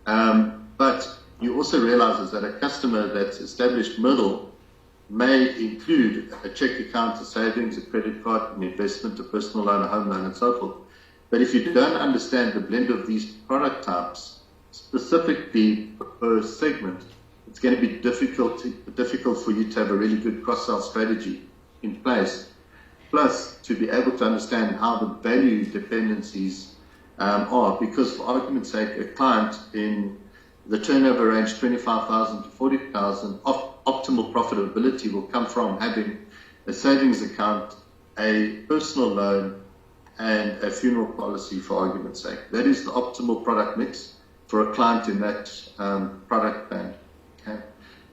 But you also realize that a customer that's established middle may include a check account, a savings, a credit card, an investment, a personal loan, a home loan, and so forth. But if you don't understand the blend of these product types, specifically per segment, it's going to be difficult for you to have a really good cross-sell strategy in place. Plus, to be able to understand how the value dependencies are, because for argument's sake, a client in the turnover range 25,000 to 40,000, optimal profitability will come from having a savings account, a personal loan, and a funeral policy, for argument's sake. That is the optimal product mix for a client in that product band. Okay?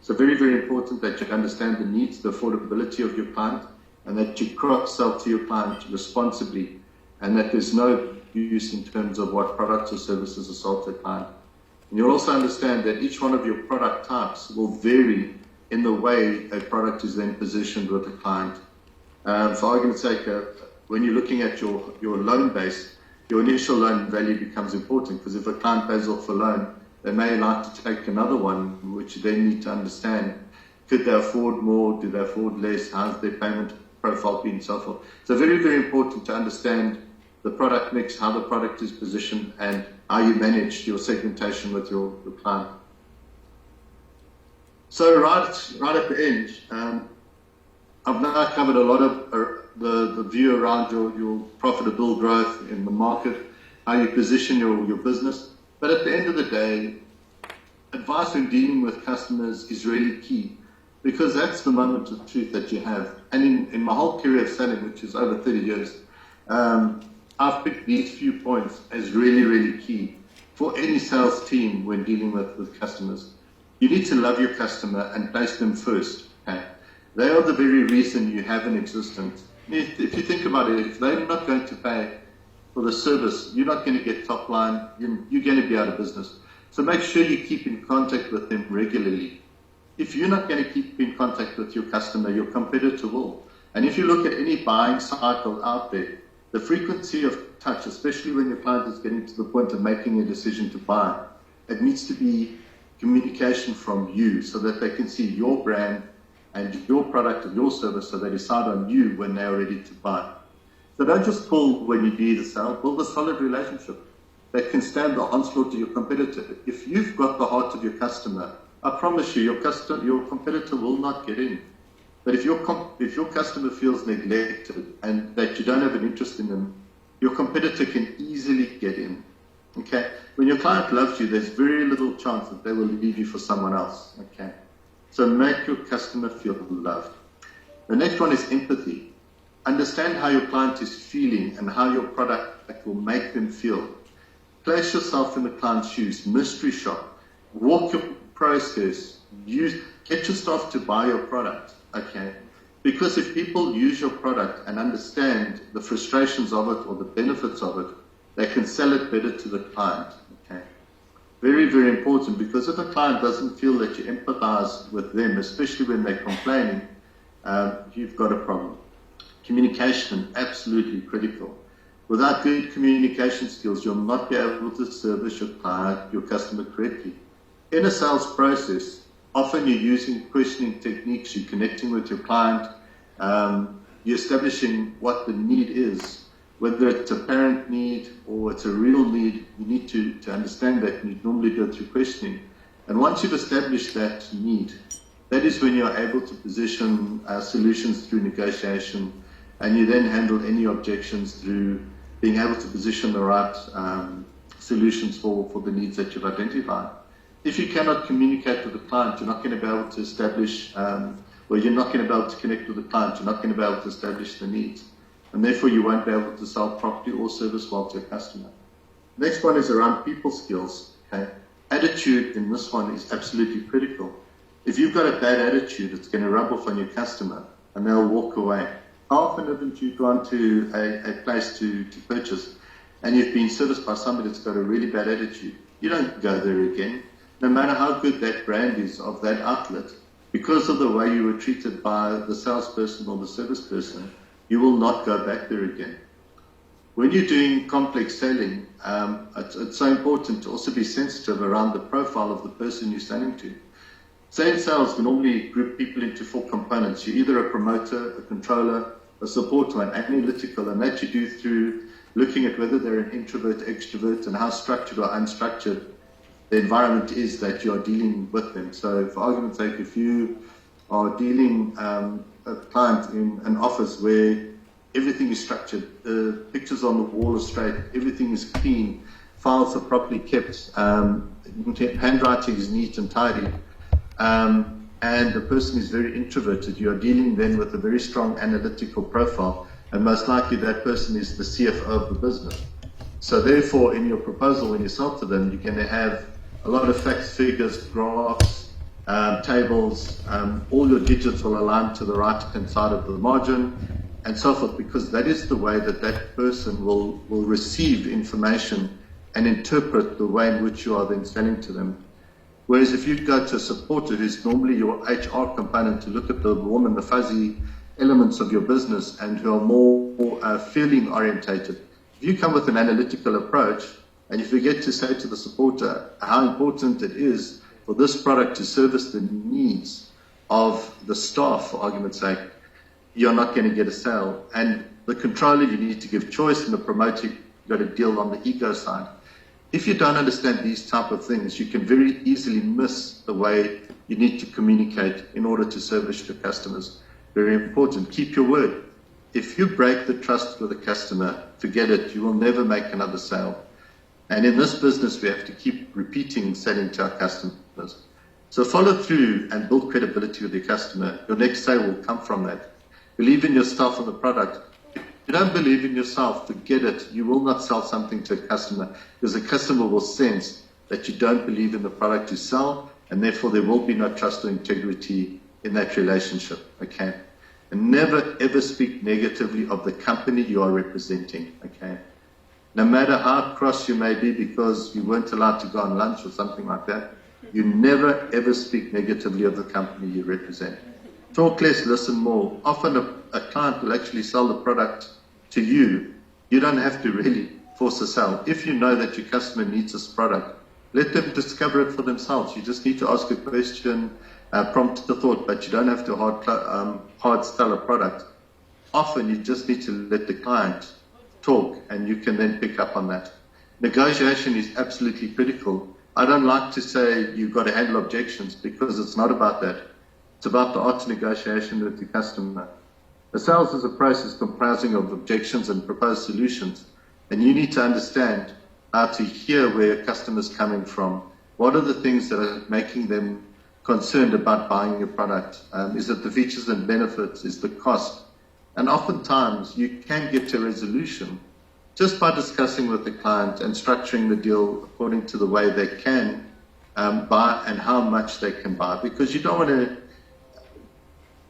So very, very important that you understand the needs, the affordability of your client, and that you cross-sell to your client responsibly, and that there's no use in terms of what products or services are sold to a client. And you'll also understand that each one of your product types will vary in the way a product is then positioned with a client. For argument's sake, when you're looking at your loan base, your initial loan value becomes important, because if a client pays off a loan, they may like to take another one, which they need to understand Could they afford more? Do they afford less? How's their payment profile been, and so forth? So very, very important to understand the product mix, how the product is positioned, and how you manage your segmentation with your client. So right at the end, I've now covered a lot of the view around your profitable growth in the market, how you position your business. But at the end of the day, advice when dealing with customers is really key, because that's the moment of truth that you have. And in my whole career of selling, which is over 30 years, I've picked these few points as really, really key for any sales team when dealing with customers. You need to love your customer and place them first. Okay? They are the very reason you have an existence. If you think about it, if they're not going to pay for the service, you're not going to get top line, you're going to be out of business. So make sure you keep in contact with them regularly. If you're not going to keep in contact with your customer, your competitor will. And if you look at any buying cycle out there, the frequency of touch, especially when your client is getting to the point of making a decision to buy, it needs to be communication from you so that they can see your brand and your product and your service, so they decide on you when they're ready to buy. So don't just call when you do the sale, build a solid relationship that can stand the onslaught of your competitor. If you've got the heart of your customer, I promise you, your competitor will not get in. But if your customer feels neglected and that you don't have an interest in them, your competitor can easily get in. Okay? When your client loves you, there's very little chance that they will leave you for someone else. Okay? So make your customer feel loved. The next one is empathy. Understand how your client is feeling and how your product will make them feel. Place yourself in the client's shoes. Mystery shop. Walk your process. Get your staff to buy your product. Okay? Because if people use your product and understand the frustrations of it or the benefits of it, they can sell it better to the client. Okay? Very, very important, because if a client doesn't feel that you empathize with them, especially when they're complaining, you've got a problem. Communication, absolutely critical. Without good communication skills, you'll not be able to service your client, your customer correctly. In a sales process, often you're using questioning techniques, you're connecting with your client, you're establishing what the need is. Whether it's a parent need or it's a real need, you need to understand that, and you normally go through questioning. And once you've established that need, that is when you're able to position solutions through negotiation, and you then handle any objections through being able to position the right solutions for the needs that you've identified. If you cannot communicate with the client, you're not going to be able to establish, you're not going to be able to connect with the client, you're not going to be able to establish the needs. And therefore you won't be able to sell properly or service well to a customer. Next one is around people skills. Okay? Attitude in this one is absolutely critical. If you've got a bad attitude, it's going to rub off on your customer and they'll walk away. How often haven't you gone to a place to purchase and you've been serviced by somebody that's got a really bad attitude? You don't go there again. No matter how good that brand is of that outlet, because of the way you were treated by the salesperson or the service person, you will not go back there again. When you're doing complex selling, it's so important to also be sensitive around the profile of the person you're selling to. Say in sales, we normally group people into 4 components. You're either a promoter, a controller, a supporter, an analytical, and that you do through looking at whether they're an introvert, extrovert, and how structured or unstructured the environment is that you are dealing with them. So for argument's sake, if you are dealing a client in an office where everything is structured, pictures on the wall are straight, everything is clean, files are properly kept, handwriting is neat and tidy, and the person is very introverted, you are dealing then with a very strong analytical profile, and most likely that person is the CFO of the business. So therefore, in your proposal, when you sell to them, you're going to have a lot of facts, figures, graphs, tables, all your digits will align to the right-hand side of the margin, and so forth, because that is the way that that person will receive information and interpret the way in which you are then selling to them. Whereas if you go to a supporter who's normally your HR component to look at the warm and the fuzzy elements of your business and who are more feeling orientated, if you come with an analytical approach and you forget to say to the supporter how important it is for this product to service the needs of the staff, for argument's sake, you're not going to get a sale. And the controller, you need to give choice, and the promoter, you've got to deal on the ego side. If you don't understand these type of things, you can very easily miss the way you need to communicate in order to service your customers. Very important. Keep your word. If you break the trust with a customer, forget it. You will never make another sale. And in this business, we have to keep repeating selling to our customers. So follow through and build credibility with your customer. Your next sale will come from that. Believe in yourself and the product. If you don't believe in yourself, forget it. You will not sell something to a customer, because the customer will sense that you don't believe in the product you sell, and therefore there will be no trust or integrity in that relationship. Okay? And never ever speak negatively of the company you are representing. Okay? No matter how cross you may be because you weren't allowed to go on lunch or something like that, you never ever speak negatively of the company you represent. Talk less, listen more. Often a client will actually sell the product to you. You don't have to really force a sale. If you know that your customer needs this product, let them discover it for themselves. You just need to ask a question, prompt the thought, but you don't have to hard sell a product. Often you just need to let the client talk, and you can then pick up on that. Negotiation is absolutely critical. I don't like to say you've got to handle objections, because it's not about that. It's about the art of negotiation with the customer. The sales is a process comprising of objections and proposed solutions, and you need to understand how to hear where your customer's coming from. What are the things that are making them concerned about buying your product? Is it the features and benefits? Is the cost? And oftentimes you can get to a resolution just by discussing with the client and structuring the deal according to the way they can buy and how much they can buy, because you don't want to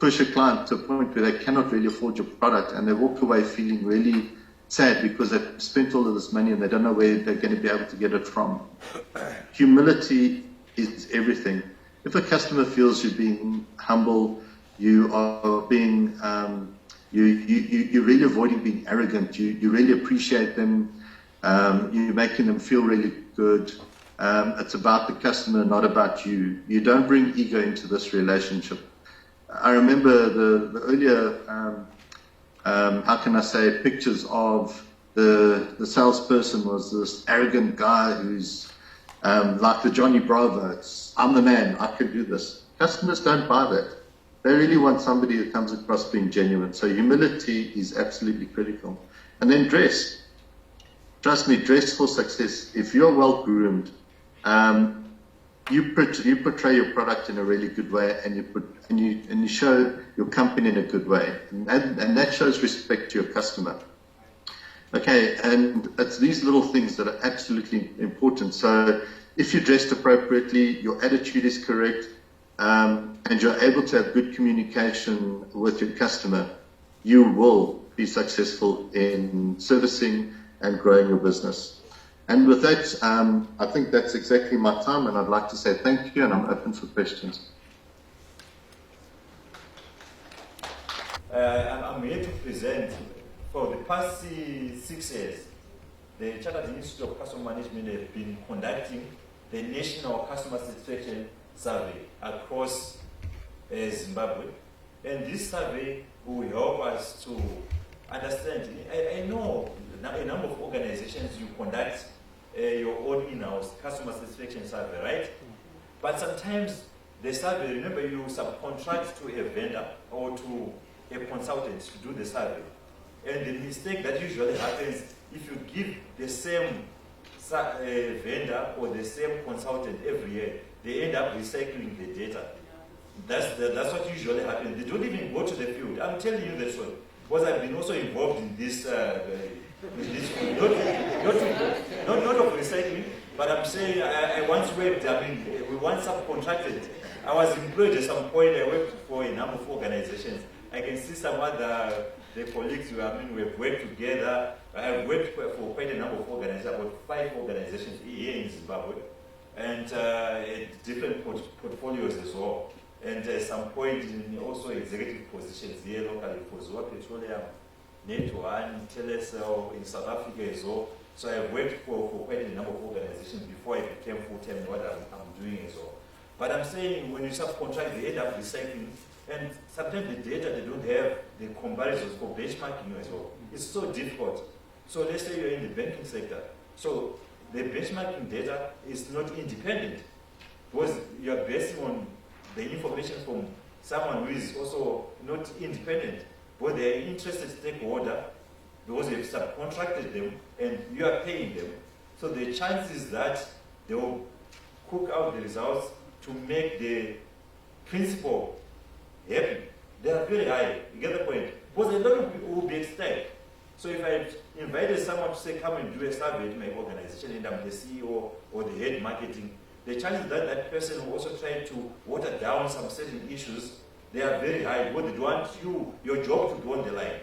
push a client to a point where they cannot really afford your product and they walk away feeling really sad because they've spent all of this money and they don't know where they're going to be able to get it from. Humility is everything. If a customer feels you're being humble, you are being you're really avoiding being arrogant, you really appreciate them, you're making them feel really good. It's about the customer, not about you. You don't bring ego into this relationship. I remember the earlier, how can I say, pictures of the salesperson was this arrogant guy who's like the Johnny Bravo. It's, I'm the man, I can do this. Customers don't buy that. They really want somebody who comes across being genuine. So humility is absolutely critical. And then dress. Trust me, dress for success. If you're well groomed, you portray your product in a really good way, and you show your company in a good way, and that shows respect to your customer. Okay, and it's these little things that are absolutely important. So if you're dressed appropriately, your attitude is correct, and you're able to have good communication with your customer, you will be successful in servicing and growing your business. And with that, I think that's exactly my time, and I'd like to say thank you, and I'm open for questions. I'm here to present. For the past 6 years, the Chartered Institute of Customer Management has been conducting the National Customer Satisfaction Survey across Zimbabwe. And this survey will help us to understand. I know a number of organizations, you conduct your own in-house customer satisfaction survey, right? But sometimes the survey, remember, you subcontract to a vendor or to a consultant to do the survey. And the mistake that usually happens, if you give the same vendor or the same consultant every year, they end up recycling the data. That's what usually happens. They don't even go to the field. I'm telling you this one, because I've been also involved in this, not of recycling, but I'm saying I once worked, we once subcontracted. I was employed at some point, I worked for a number of organizations. I can see some other the colleagues we've worked together. I've worked for quite a number of organizations, about 5 organizations here in Zimbabwe, and different portfolios as well. And at some point, in also executive positions here locally for Zoa Petroleum, Net1, Telecel in South Africa as well. So I've worked for quite a number of organizations before I became full-time in what I'm doing as well. But I'm saying when you subcontract, they end up recycling, and sometimes the data, they don't have the comparisons for benchmarking as well. It's so difficult. So let's say you're in the banking sector. So the benchmarking data is not independent because you're basing on the information from someone who is also not independent, but they're an interested stakeholder because you've subcontracted them and you are paying them. So the chances that they will cook out the results to make the principal happy, they are very high. You get the point? Because a lot of people will be at stake. So if I invited someone to say, come and do a survey to my organization, and I'm the CEO or the head marketing, the chances that that person will also try to water down some certain issues, they are very high. Because they want your job to go on the line.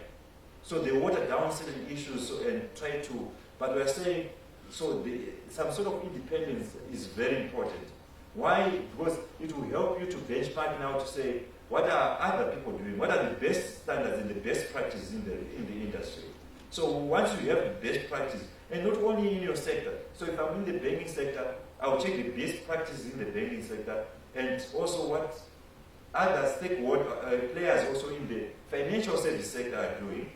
So they water down certain issues and try to, but we're saying, so some sort of independence is very important. Why? Because it will help you to benchmark now to say, what are other people doing? What are the best standards and the best practices in the industry? So once you have the best practice, and not only in your sector, so if I'm in the banking sector, I'll check the best practices in the banking sector, and also what other stakeholder players also in the financial service sector are doing.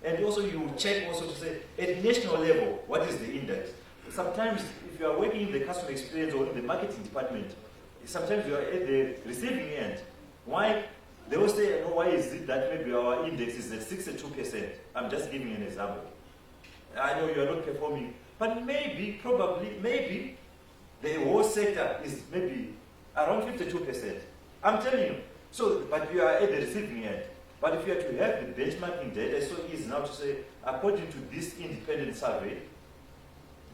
And also you check also to say, at national level, what is the index? Sometimes if you are working in the customer experience or in the marketing department, sometimes you are at the receiving end. Why? They will say, why is it that maybe our index is at 62%? I'm just giving an example. I know you are not performing, but maybe, probably, maybe, the whole sector is maybe around 52%. I'm telling you. So, but you are at the receiving end. But if you are to have the benchmarking data, it's so easy now to say, according to this independent survey,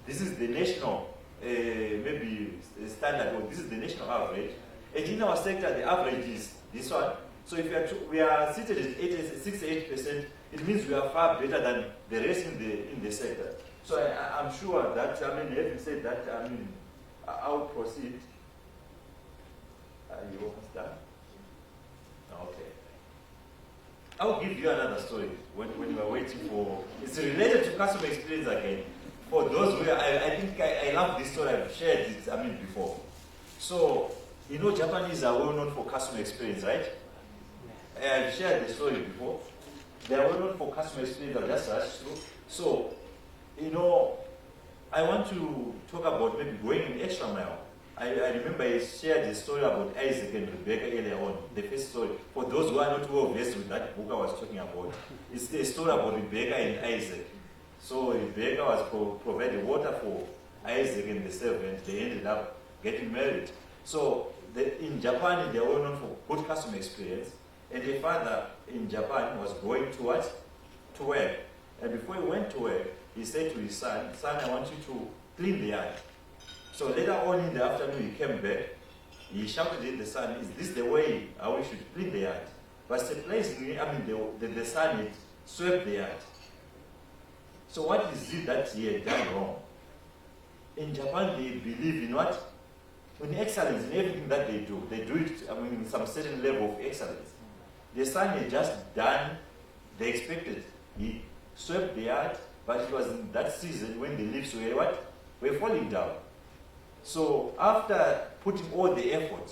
this is the national maybe standard, or this is the national average. And in our sector, the average is this one. So if we are seated at 68%, it means we are far better than the rest in the sector. So I'm sure that, having said that, I'll proceed. You almost done? Okay. I'll give you another story when you are waiting for. It's related to customer experience again. For those who I think I love this story. I've shared it before. So Japanese are well known for customer experience, right? I've shared the story before. They are well known for customer experience. I'll just rush through. So I want to talk about maybe going an extra mile. I remember I shared the story about Isaac and Rebecca earlier on, the first story. For those who are not well versed with that book I was talking about, it's the story about Rebecca and Isaac. So Rebecca was providing water for Isaac and the servant. They ended up getting married. So in Japan, they are well known for good customer experience. And the father in Japan was going to work. And before he went to work, he said to his son, "Son, I want you to clean the yard." So later on in the afternoon, he came back. He shouted at the son, "Is this the way how we should clean the yard?" But surprisingly, the son had swept the yard. So what is it that he had done wrong? In Japan, they believe in what? In excellence, in everything that they do. They do it, in some certain level of excellence. The son had just done the expected. He swept the yard, but it was in that season when the leaves were what? Were falling down. So after putting all the effort,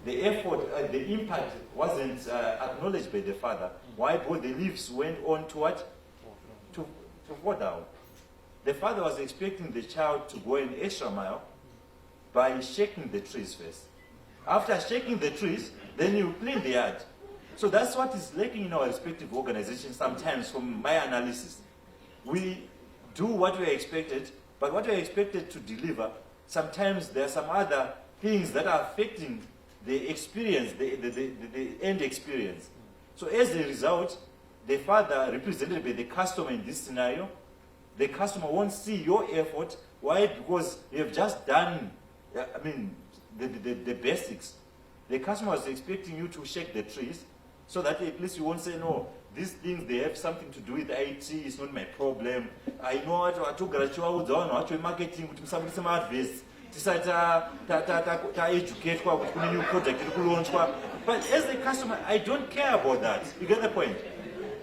the impact wasn't acknowledged by the father. Why? Because the leaves went on to what? To fall down. The father was expecting the child to go an extra mile by shaking the trees first. After shaking the trees, then you clean the yard. So that's what is lacking in our respective organizations sometimes from my analysis. We do what we are expected, but what we are expected to deliver, sometimes there are some other things that are affecting the experience, the end experience. So as a result, the father, represented by the customer in this scenario, the customer won't see your effort. Why? Because you have just done, the basics. The customer was expecting you to shake the trees so that at least you won't say, no, these things, they have something to do with IT, it's not my problem. I know what to graduate, marketing, somebody some advice. Educate new project. But as a customer, I don't care about that. You get the point?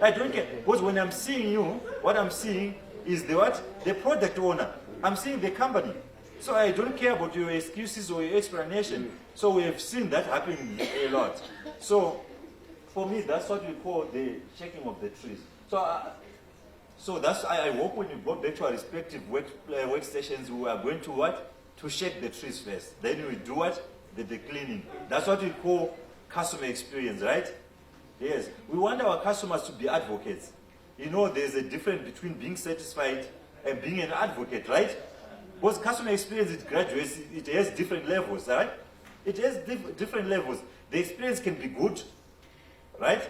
I don't care. Because when I'm seeing you, what I'm seeing is the product owner. I'm seeing the company. So I don't care about your excuses or your explanation. So we have seen that happen a lot. So for me, that's what we call the shaking of the trees. So that's I hope when you go back to our respective workstations, we are going to what? To shake the trees first. Then we do what? The cleaning. That's what we call customer experience, right? Yes. We want our customers to be advocates. You know, there's a difference between being satisfied and being an advocate, right? Because customer experience, it graduates, it has different levels, right? It has different levels. The experience can be good, right?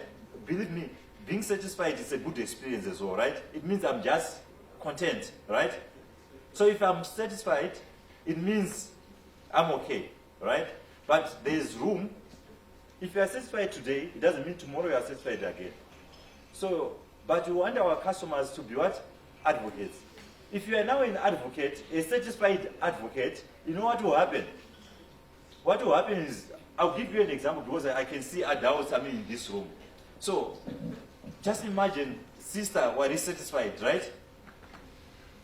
Believe me, being satisfied is a good experience as well, right? It means I'm just content, right? So if I'm satisfied, it means I'm okay, right? But there's room. If you are satisfied today, it doesn't mean tomorrow you are satisfied again. So, but we want our customers to be what? Advocates. If you are now an advocate, a satisfied advocate, you know what will happen? What will happen is, I'll give you an example because I can see adults in this room. So, just imagine sister were satisfied, right?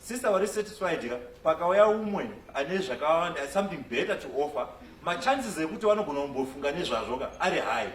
Sister were satisfied, pakauya umwe ane zvakawanda, something better to offer. My chances ekuti vanogona kumbofunga nezvazvo are high.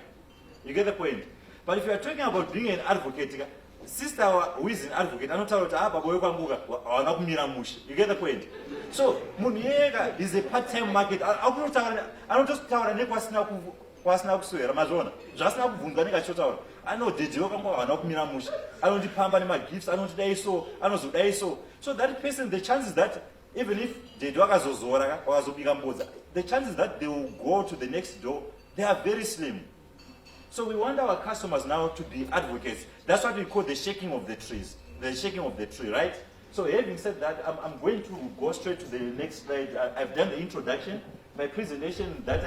You get the point? But if you are talking about being an advocate, sister who is an advocate, anotaura kuti baba wekwanguka hawana kumira mushe. You get the point? So munhu yega is a part-time market. Anototaura nekwasina kuswera mazvona. Zvasina kubvunzwa nekachotaura. Anodhedhe wekwangwa hawana kumira mushe. Anondipamba nemagifts, anotidai so, anozodai so. So that person, the chances that even if they do akazozora wakazobika mbodza, the chances that they will go to the next door, they are very slim. So we want our customers now to be advocates. That's what we call the shaking of the trees. The shaking of the tree, right? So having said that, I'm going to go straight to the next slide. I've done the introduction. My presentation that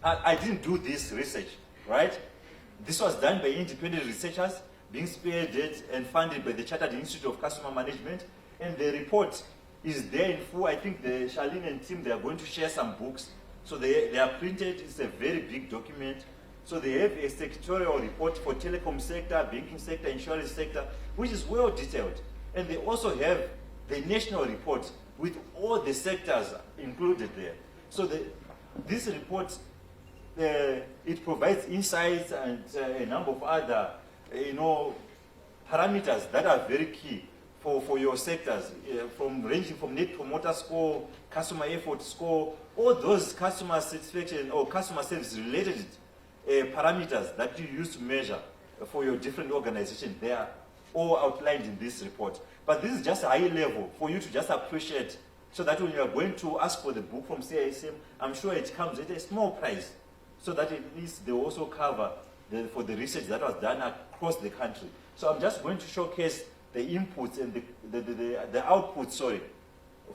I didn't do this research, right? This was done by independent researchers, being spearheaded and funded by the Chartered Institute of Customer Management. And the report is there in full. I think the Charlene and team, they are going to share some books. So they are printed. It's a very big document. So they have a sectorial report for telecom sector, banking sector, insurance sector, which is well detailed. And they also have the national report with all the sectors included there. So this report, it provides insights and a number of other, parameters that are very key for your sectors, ranging from Net Promoter Score, customer effort score, all those customer satisfaction or customer service related parameters that you use to measure for your different organizations. They are all outlined in this report. But this is just a high level for you to just appreciate, so that when you are going to ask for the book from CISM, I'm sure it comes at a small price, so that at least they also cover for the research that was done across the country. So I'm just going to showcase the inputs and the outputs,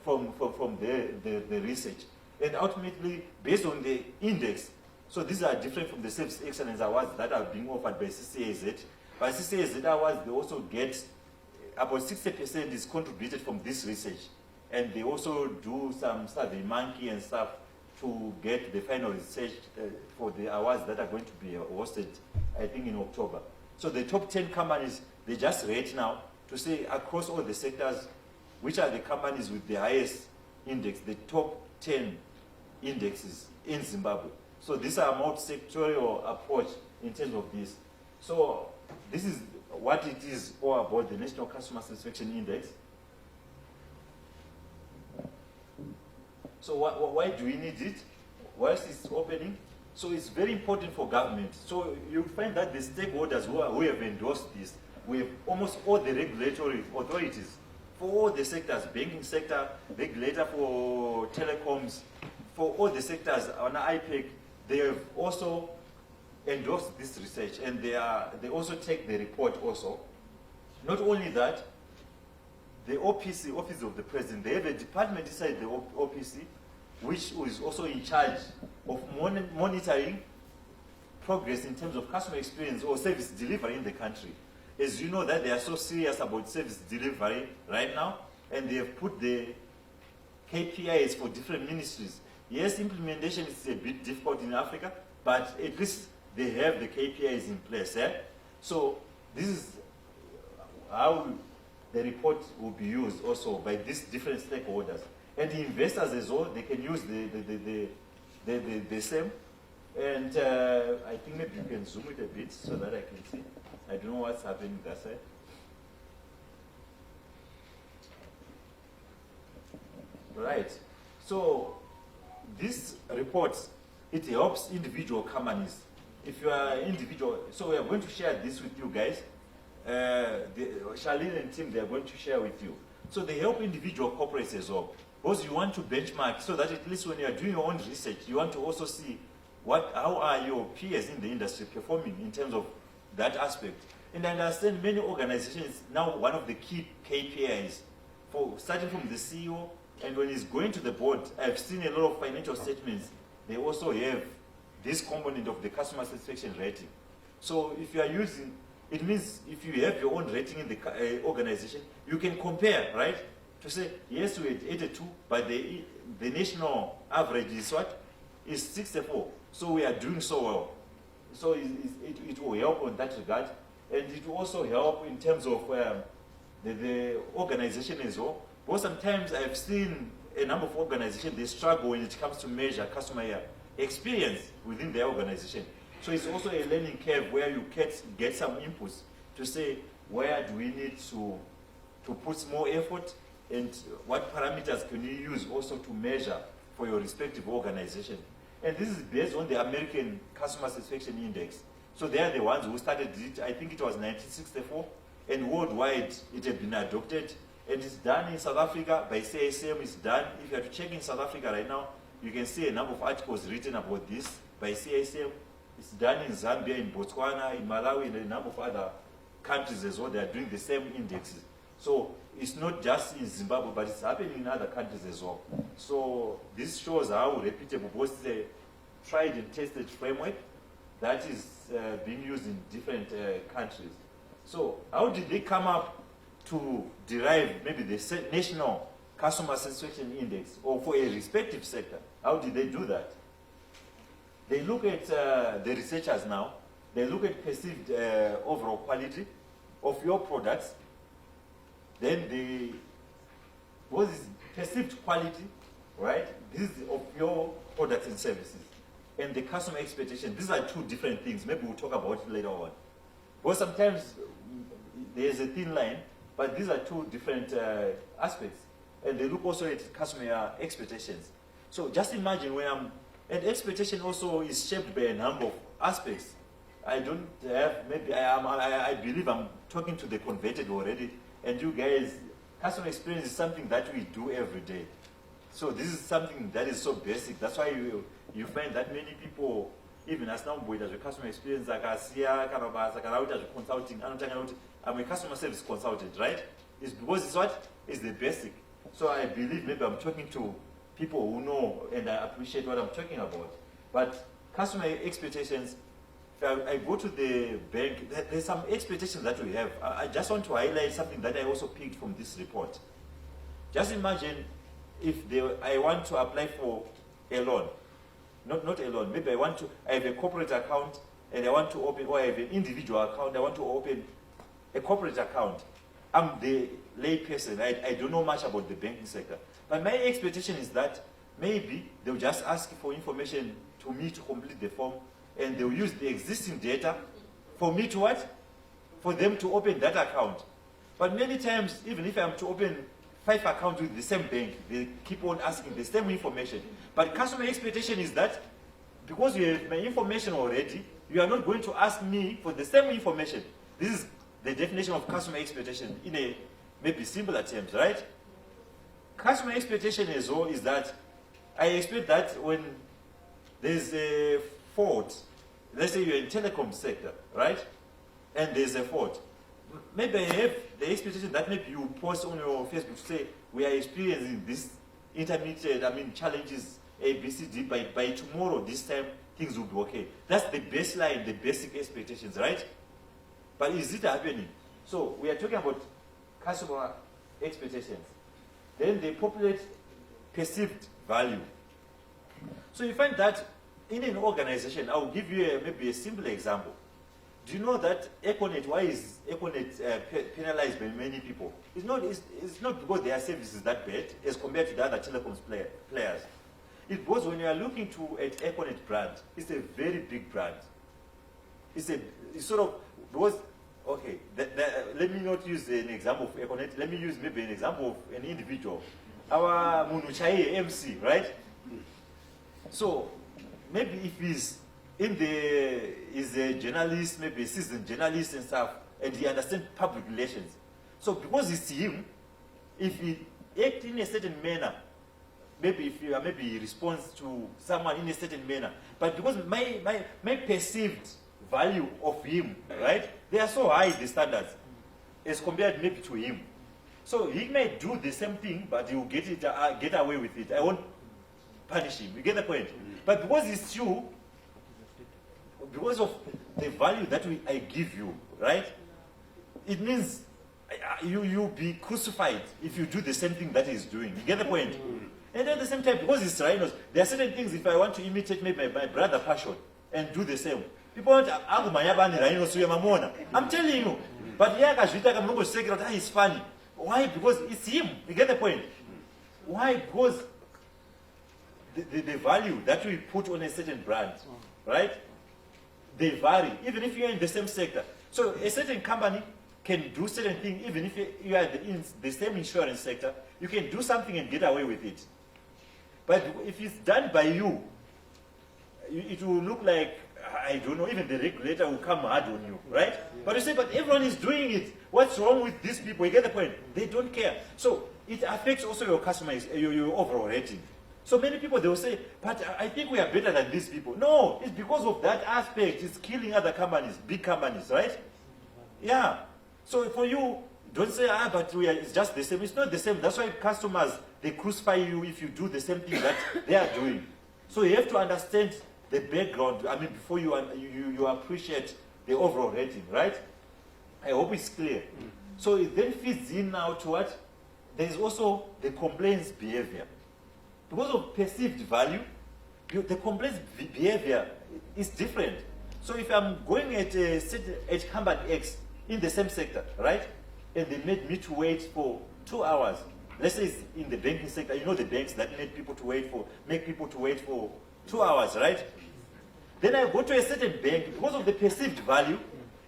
from the research. And ultimately, based on the index, so these are different from the Service Excellence Awards that are being offered by CCAZ. By CCAZ Awards, they also get about 60% is contributed from this research. And they also do some Survey Monkey and stuff to get the final research for the awards that are going to be hosted, I think, in October. So the top 10 companies, they just rate now to say across all the sectors, which are the companies with the highest index, the top 10 indexes in Zimbabwe. So this is a multi-sectorial approach in terms of this. So this is what it is all about, the National Customer Satisfaction Index. So why do we need it? Whilst it's opening, so it's very important for government. So you'll find that the stakeholders who have endorsed this, we have almost all the regulatory authorities for all the sectors, banking sector, regulator for telecoms, for all the sectors on IPEC, they have also endorsed this research, and they also take the report also. Not only that, the OPC, Office of the President, they have a department inside the OPC, which is also in charge of monitoring progress in terms of customer experience or service delivery in the country. As you know that they are so serious about service delivery right now, and they have put the KPIs for different ministries. Yes, implementation is a bit difficult in Africa, but at least they have the KPIs in place. So this is how the report will be used also by these different stakeholders. And the investors as well, they can use the same. And I think maybe you can zoom it a bit so that I can see. I don't know what's happening that side. Right. So this report, it helps individual companies. If you are individual, so we are going to share this with you guys. Charlene and team, they are going to share with you. So they help individual corporates as well. Because you want to benchmark so that at least when you are doing your own research, you want to also see how are your peers in the industry performing in terms of that aspect. And I understand many organizations, now one of the key KPIs, starting from the CEO, and when he's going to the board, I've seen a lot of financial statements, they also have this component of the customer satisfaction rating. So if you are using, it means if you have your own rating in the organization, you can compare, right? To say, yes, we're at 82, but the national average is what? Is 64. So we are doing so well. So it will help on that regard. And it will also help in terms of the organization as well. Because sometimes I've seen a number of organizations, they struggle when it comes to measure customer experience within their organization. So it's also a learning curve where you get some inputs to say, where do we need to put more effort, and what parameters can you use also to measure for your respective organization. And this is based on the American Customer Satisfaction Index. So they are the ones who started it, I think it was 1964, and worldwide it had been adopted. And it's done in South Africa by CSM. It's done, if you have to check in South Africa right now, you can see a number of articles written about this by CSM. It's done in Zambia, in Botswana, in Malawi, and a number of other countries as well. They are doing the same indexes. So it's not just in Zimbabwe, but it's happening in other countries as well. So this shows how reputable, because it's a tried and tested framework that is being used in different countries. So how did they come up to derive maybe the national customer satisfaction index, or for a respective sector? How did they do that? They look at the researchers now. They look at perceived overall quality of your products. Then what is perceived quality, right? This is of your products and services. And the customer expectation. These are two different things. Maybe we'll talk about it later on. Because sometimes there's a thin line, but these are two different aspects. And they look also at customer expectations. So just imagine and expectation also is shaped by a number of aspects. I don't have, maybe I believe I'm talking to the converted already. And you guys, customer experience is something that we do every day. So this is something that is so basic. That's why you find that many people, even as now with the customer experience, like consulting, I'm a customer service consultant, right? It's because it's what is the basic. So I believe maybe I'm talking to people who know and I appreciate what I'm talking about. But customer expectations, if I go to the bank, there's some expectations that we have. I just want to highlight something that I also picked from this report. Just imagine if I want to apply for a loan. Not a loan, maybe I have a corporate account and I want to open, or I have an individual account, I want to open a corporate account. I'm the lay person, I don't know much about the banking sector. But my expectation is that maybe they'll just ask for information to me to complete the form, and they'll use the existing data for me to what? For them to open that account. But many times, even if I'm to open 5 accounts with the same bank, they keep on asking the same information. But customer expectation is that because you have my information already, you are not going to ask me for the same information. This is the definition of customer expectation in a maybe simpler terms, right? Customer expectation as well is that I expect that when there's a fault, let's say you're in telecom sector, right? And there's a fault. Maybe I have the expectation that maybe you post on your Facebook to say, we are experiencing this intermittent, challenges A, B, C, D, by tomorrow, this time, things will be okay. That's the baseline, the basic expectations, right? But is it happening? So we are talking about customer expectations. Then they populate perceived value. So you find that in an organization, I'll give you maybe a simple example. Do you know that Econet, why is Econet penalized by many people? It's not because their service is that bad as compared to the other telecoms players. It's because when you are looking at Econet brand, it's a very big brand. It's sort of, because, okay, let me not use an example of Econet, let me use maybe an example of an individual. Our Munuchai MC, right? So, maybe if he's is a journalist, maybe a seasoned journalist and stuff, and he understands public relations. So because it's him, if he acts in a certain manner, maybe he responds to someone in a certain manner, but because my perceived value of him, right, they are so high, the standards, as compared maybe to him. So he may do the same thing, but he will get away with it. I won't punish him. You get the point? But because it's you, because of the value that I give you, right? It means you'll be crucified if you do the same thing that he's doing. You get the point? And at the same time, because it's rhinos, there are certain things, if I want to imitate maybe my brother Passion and do the same, people want to I'm telling you. But it's funny. Why? Because it's him. You get the point? Why? Because the value that we put on a certain brand, right? They vary, even if you're in the same sector. So a certain company can do certain things, even if you are in the same insurance sector, you can do something and get away with it. But if it's done by you, it will look like, I don't know, even the regulator will come hard on you, right? But you say, but everyone is doing it. What's wrong with these people? You get the point? They don't care. So it affects also your customers, your overall rating. So many people, they will say, but I think we are better than these people. No, it's because of that aspect. It's killing other companies, big companies, right? Yeah. So for you, don't say, but it's just the same. It's not the same. That's why customers, they crucify you if you do the same thing that they are doing. So you have to understand the background, before you appreciate the overall rating, right? I hope it's clear. So it then feeds in now to what? There's also the complaints behavior. Because of perceived value, the complaints behavior is different. So if I'm going at company X in the same sector, right? And they made me to wait for 2 hours. Let's say it's in the banking sector. You know the banks that make people to wait for 2 hours, right? Then I go to a certain bank, because of the perceived value,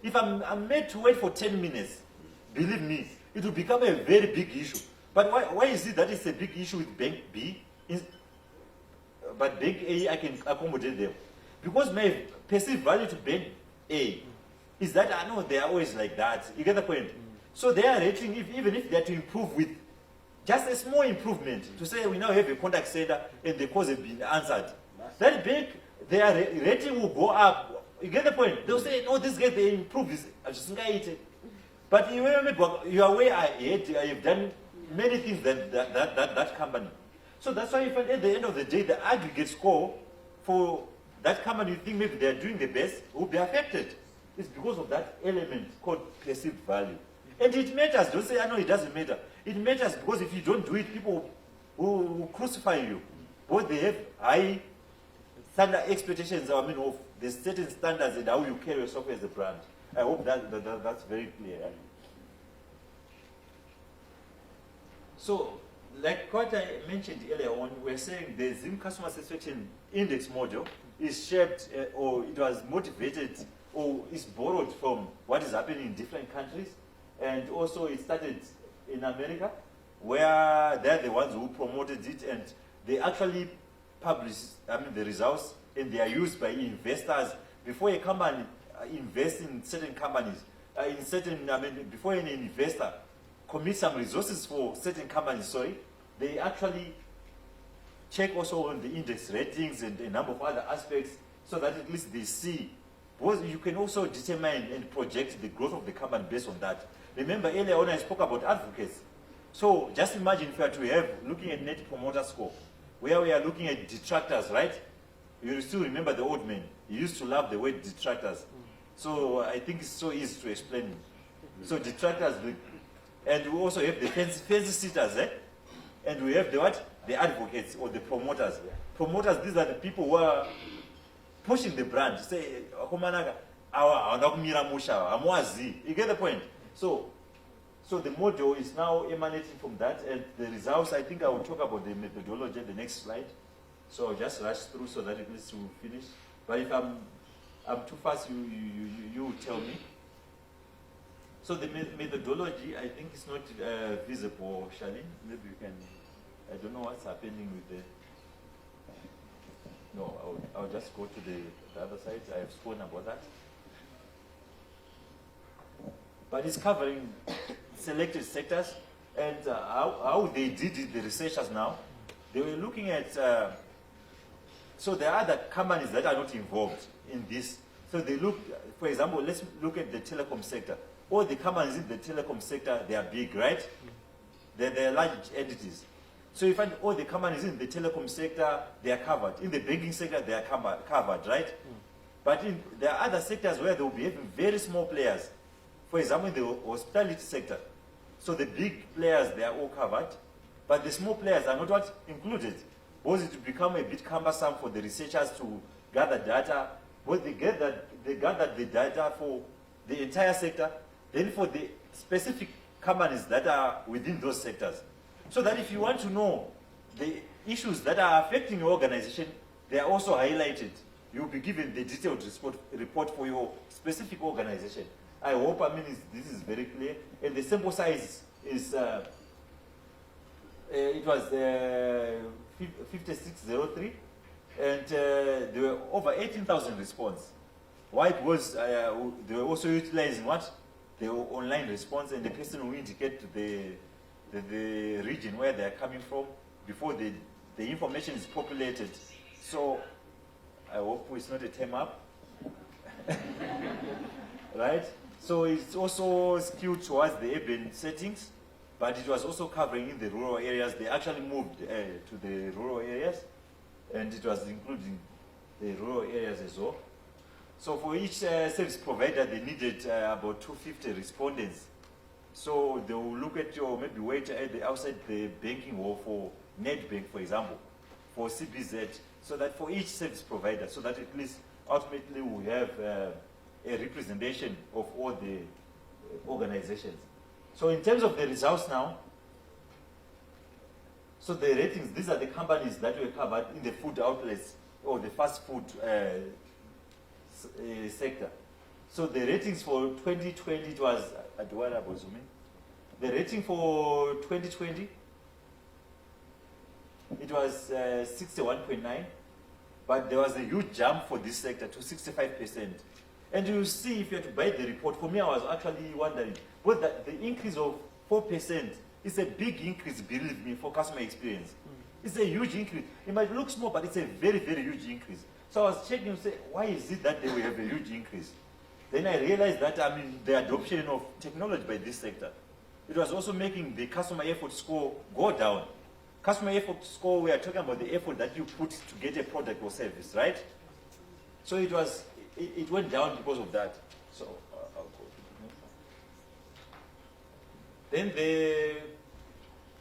if I'm made to wait for 10 minutes, believe me, it will become a very big issue. But why is it that it's a big issue with Bank B? But Bank A, I can accommodate them. Because my perceived value to Bank A is that I know they are always like that. You get the point? So they are rating, even if they are to improve with just a small improvement, to say we now have a contact center and the calls have been answered. That bank, their rating will go up. You get the point? They'll say, no, this guy, they improve this. But you are way ahead. I have done many things than that company. So that's why at the end of the day, the aggregate score for that company, you think maybe they're doing the best, will be affected. It's because of that element called perceived value. And it matters. Don't say, I know it doesn't matter. It matters because if you don't do it, people will crucify you. Because they have high standard expectations, of the certain standards and how you carry yourself as a brand. I hope that's very clear. So, like what I mentioned earlier on, we're saying the Zim Customer Satisfaction Index model is shaped or it was motivated or is borrowed from what is happening in different countries. And also it started in America, where they're the ones who promoted it, and they actually publish the results, and they are used by investors. Before a company invests in certain companies, before an investor commit some resources for certain companies, they actually check also on the index ratings and a number of other aspects, so that at least they see. Because you can also determine and project the growth of the company based on that. Remember earlier on I spoke about advocates. So just imagine if you are to have looking at net promoter score, where we are looking at detractors, right? You still remember the old man. He used to love the word detractors. So I think it's so easy to explain. So detractors, and we also have the fancy sitters, and we have the what? The advocates or the promoters. Promoters, these are the people who are pushing the brand. Say, You get the point? So the model is now emanating from that, and the results, I think I will talk about the methodology in the next slide. So I'll just rush through so that at least we'll finish. But if I'm too fast, you tell me. So the methodology, I think, is not visible, Charlene. Maybe you can. I don't know what's happening with the. No, I'll just go to the other side. I have spoken about that. But it's covering selected sectors, and how they did it, the researchers now, they were looking at. So there are other companies that are not involved in this. So they look, for example, let's look at the telecom sector. All the companies in the telecom sector, they are big, right? They're large entities. So you find all the companies in the telecom sector, they are covered. In the banking sector, they are covered, right? But there are other sectors where they will be having very small players. For example, in the hospitality sector. So the big players, they are all covered. But the small players are not what included. Because it will become a bit cumbersome for the researchers to gather data. But they gathered the data for the entire sector, then for the specific companies that are within those sectors. So that if you want to know the issues that are affecting your organization, they are also highlighted. You'll be given the detailed report for your specific organization. I hope, this is very clear. And the sample size is, it was 5603, and there were over 18,000 responses. Why? Because they were also utilizing what? The online response, and the person will indicate the region where they are coming from before the information is populated. So I hope it's not a time up. Right? So it's also skewed towards the urban settings, but it was also covering in the rural areas. They actually moved to the rural areas, and it was including the rural areas as well. So for each service provider, they needed about 250 respondents. So they will look at your maybe wait at the outside the banking hall for Nedbank, for example, for CBZ, so that for each service provider, so that at least ultimately we have a representation of all the organizations. So in terms of the results now, so the ratings, these are the companies that were covered in the food outlets or the fast food sector. So the ratings for 2020, it was at what I was assuming. The rating for 2020, it was 61.9, but there was a huge jump for this sector to 65%. And you see, if you have to buy the report, for me, I was actually wondering, well, the increase of 4% is a big increase, believe me, for customer experience. It's a huge increase. It might look small, but it's a very, very huge increase. So I was checking and say, why is it that they will have a huge increase? Then I realized that, the adoption of technology by this sector, it was also making the customer effort score go down. Customer effort score, we are talking about the effort that you put to get a product or service, right? So it went down because of that. So I'll go to the next one. Then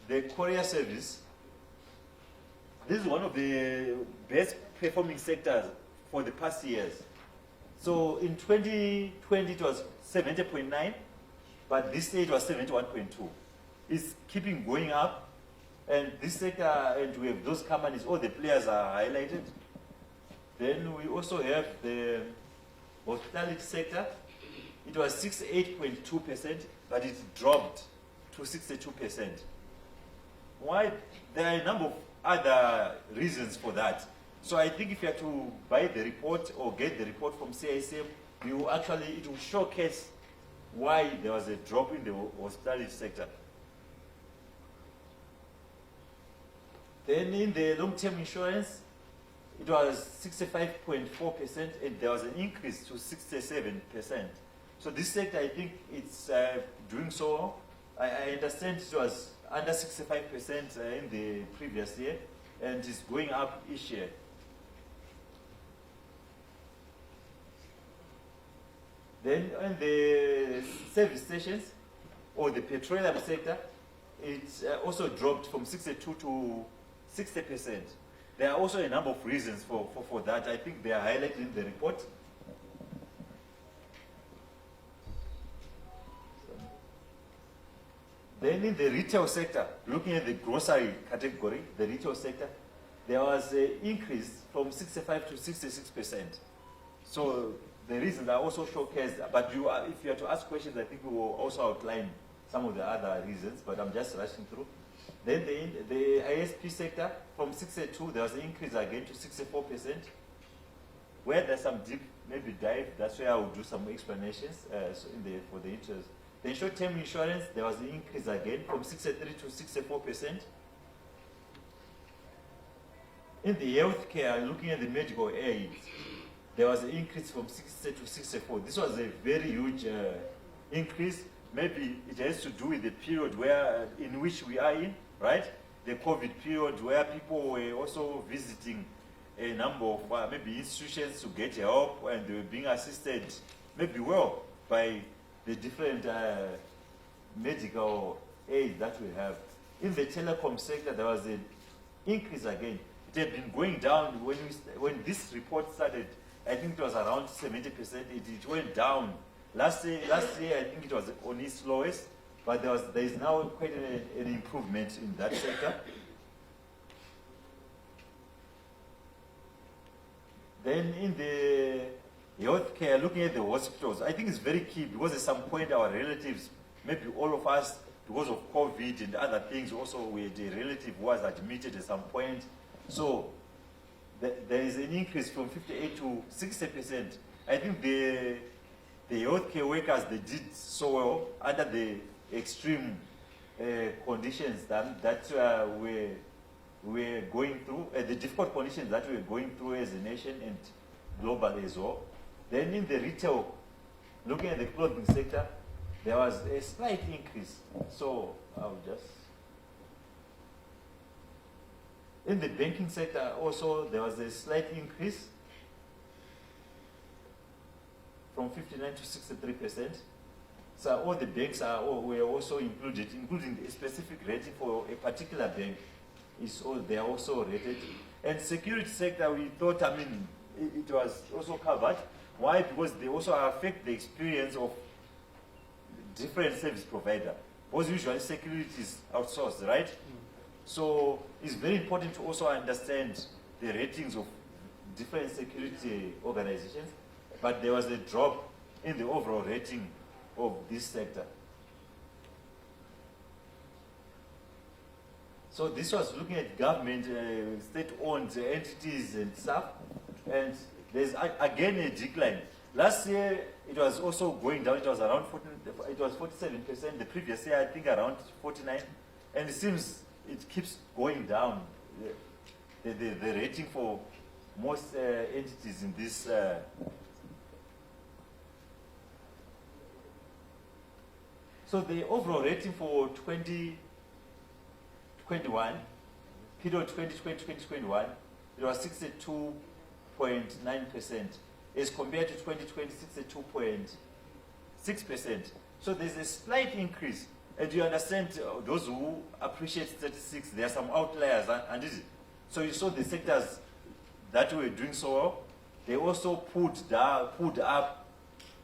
the courier service. This is one of the best performing sectors for the past years. So in 2020 it was 70.9, but this year it was 71.2. It's keeping going up, and this sector, and we have those companies, all the players are highlighted. Then we also have the hospitality sector. It was 68.2%, but it dropped to 62%. Why? There are a number of other reasons for that. So I think if you have to buy the report or get the report from CISM, it will showcase why there was a drop in the hospitality sector. Then in the long-term insurance, it was 65.4%, and there was an increase to 67%. So this sector, I think it's doing so well. I understand it was under 65% in the previous year, and it's going up each year. Then in the service stations, or the petroleum sector, it's also dropped from 62 to 60%. There are also a number of reasons for that. I think they are highlighted in the report. Then in the retail sector, looking at the grocery category, the retail sector, there was an increase from 65 to 66%. So the reasons are also showcased, but if you are to ask questions, I think we will also outline some of the other reasons, but I'm just rushing through. Then the ISP sector, from 62, there was an increase again to 64%. Where there's some deep, maybe dive, that's where I will do some explanations for the interest. The short-term insurance, there was an increase again from 63 to 64%. In the healthcare, looking at the medical aid, there was an increase from 60 to 64. This was a very huge increase. Maybe it has to do with the period in which we are in, right? The COVID period where people were also visiting a number of maybe institutions to get help, and they were being assisted maybe well by the different medical aid that we have. In the telecom sector, there was an increase again. It had been going down when this report started. I think it was around 70%. It went down. Last year, I think it was on its lowest, but there is now quite an improvement in that sector. Then in the healthcare, looking at the hospitals, I think it's very key because at some point our relatives, maybe all of us, because of COVID and other things, also we had a relative who was admitted at some point. So there is an increase from 58 to 60%. I think the healthcare workers, they did so well under the extreme conditions that we're going through, the difficult conditions that we're going through as a nation and globally as well. Then in the retail, looking at the clothing sector, there was a slight increase. So I'll just... In the banking sector also, there was a slight increase from 59 to 63%. So all the banks were also included, including a specific rating for a particular bank. They are also rated. And security sector, we thought, it was also covered. Why? Because they also affect the experience of different service provider. Because usually security is outsourced, right? So it's very important to also understand the ratings of different security organizations. But there was a drop in the overall rating of this sector. So this was looking at government, state-owned entities and stuff. And there's again a decline. Last year, it was also going down. It was around 47%. The previous year, I think around 49%. And it seems it keeps going down. The rating for most entities in this. So the overall rating for 2021, period 2020-2021, it was 62.9%, as compared to 2020, 62.6%. So there's a slight increase. And you understand, those who appreciate statistics, there are some outliers, and so you saw the sectors that were doing so well, they also pulled up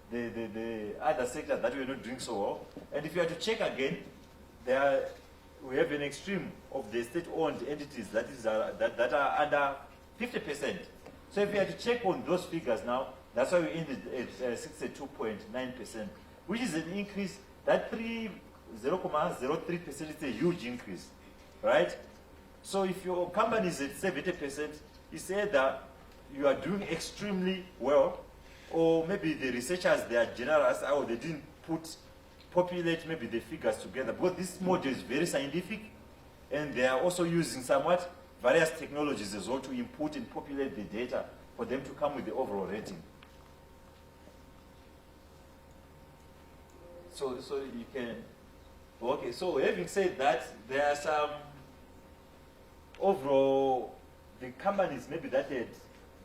the other sectors that were not doing so well. And if you are to check again, we have an extreme of the state-owned entities that are under 50%. So if you are to check on those figures now, that's why we ended at 62.9%, which is an increase. That 0.03% is a huge increase, right? So if your company is at 70%, it's either you are doing extremely well, or maybe the researchers, they are generous, or they didn't populate maybe the figures together. Because this model is very scientific, and they are also using somewhat various technologies as well to input and populate the data for them to come with the overall rating. So you can, okay, so having said that, there are some overall, the companies maybe that had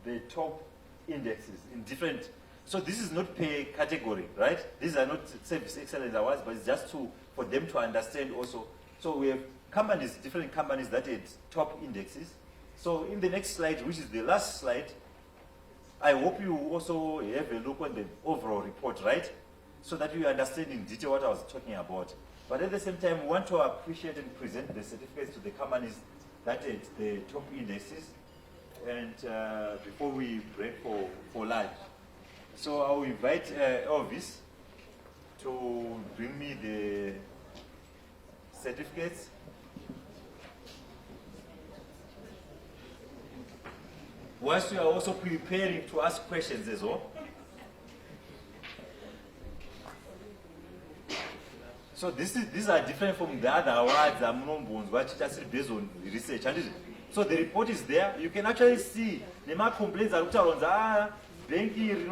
the top indexes in different, so this is not per category, right? These are not service excellence awards, but it's just for them to understand also. So we have companies, different companies that had top indexes. So in the next slide, which is the last slide, I hope you also have a look on the overall report, right? So that you understand in detail what I was talking about. But at the same time, we want to appreciate and present the certificates to the companies that at the top indexes, and before we break for lunch. So I'll invite Elvis to bring me the certificates. Whilst you are also preparing to ask questions as well. So these are different from the other awards, which are still based on research. So the report is there. You can actually see the mark complaints are banking,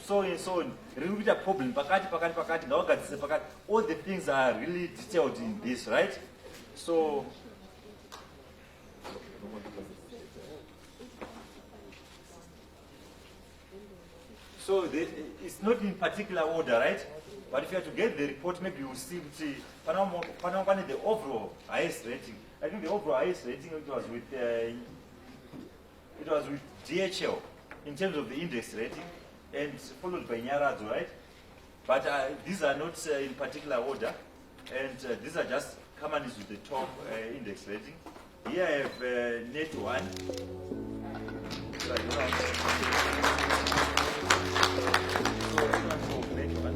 so and so on. A problem. All the things are really detailed in this, right? So it's not in particular order, right? But if you have to get the report, maybe you will see the overall highest rating. I think the overall highest rating it was with DHL in terms of the index rating, and followed by Nyaradzo, right? But these are not in particular order, and these are just companies with the top index rating. Here I have Net One. So, Net One.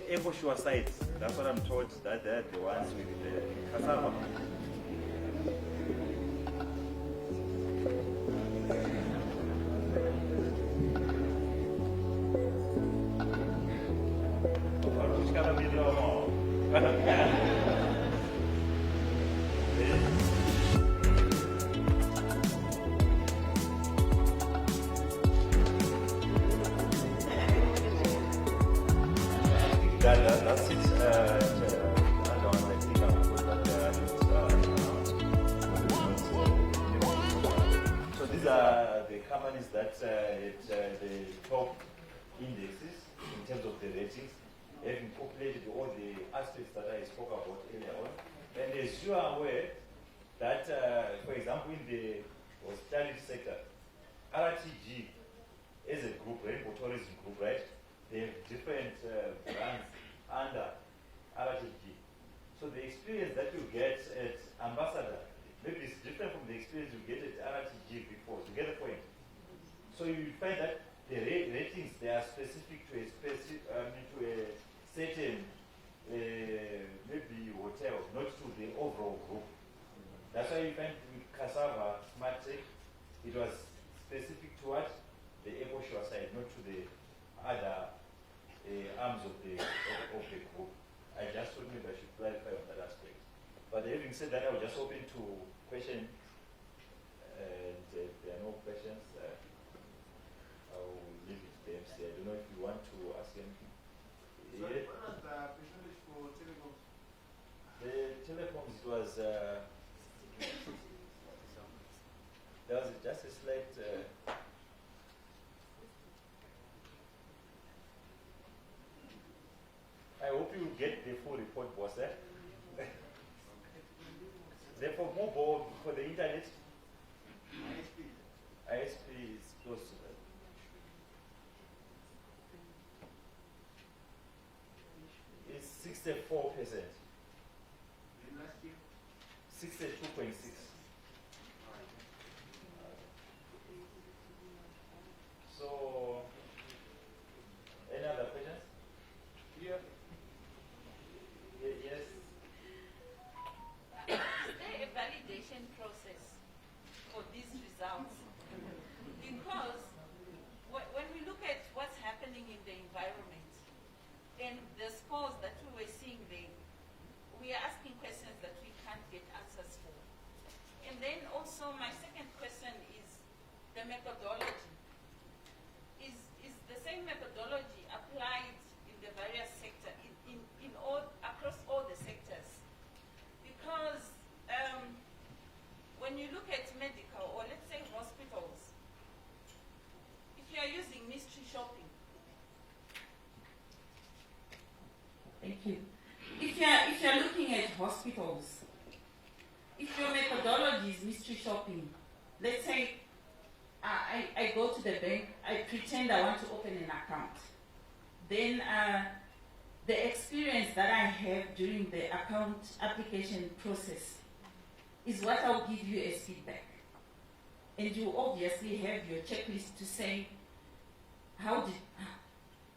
Eco-Shore sites, that's what I'm told, that they're the ones with the cassava. That's it. I think I'll put that so these are the companies that at the top indexes in terms of the ratings, having populated all the aspects that I spoke about earlier on. And as you are aware, that, for example, in the hospitality sector, RTG is a group, Rainbow Tourism Group, right? They have different brands under RTG. So the experience that you get at Ambassador, maybe it's different from the experience you get at RTG before, to get a point. So you find that the ratings, they are specific to a certain maybe hotel, not to the overall group. That's why you find with Cassava Smart Tech, it was specific to what? The EcoShore side, not to the other arms of the group. I just thought maybe I should clarify on that aspect. But having said that, I was just open to questions, and if there are no questions, I will leave it to the MC. I don't know if you want to ask anything. So what was the percentage for telecoms? The telecoms, it was there was just a slight I hope you get the full report, boss. Therefore, mobile for the internet, ISP is close to that. It's 64%. Last year? 62.6. So, any other questions? Yeah. Yes. Is there a validation process for these results? Because when we look at what's happening in the environment and the scores that we were seeing there, we are asking questions that we can't get answers for. And then also my second question is the methodology. Is the same methodology applied in the various sectors, in all, across all the sectors? Because when you look at medical, or let's say hospitals, if you are using mystery shopping, Thank you. If you're looking at hospitals, if your methodology is mystery shopping, let's say I go to the bank, I pretend I want to open an account. Then the experience that I have during the account application process is what I'll give you as feedback. And you obviously have your checklist to say,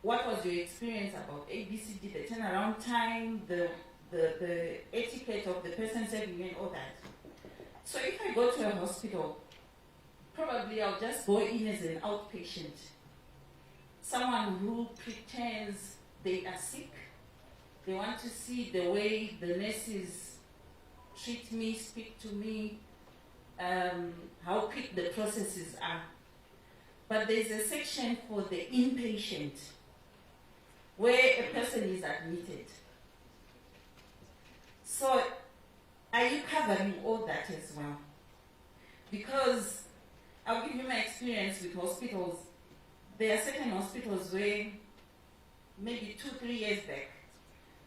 what was your experience about ABCD, the turnaround time, the etiquette of the person serving you and all that. So if I go to a hospital, probably I'll just go in as an outpatient. Someone who pretends they are sick. They want to see the way the nurses treat me, speak to me, how quick the processes are. But there's a section for the inpatient, where a person is admitted. So, are you covering all that as well? Because I'll give you my experience with hospitals. There are certain hospitals where maybe 2-3 years back,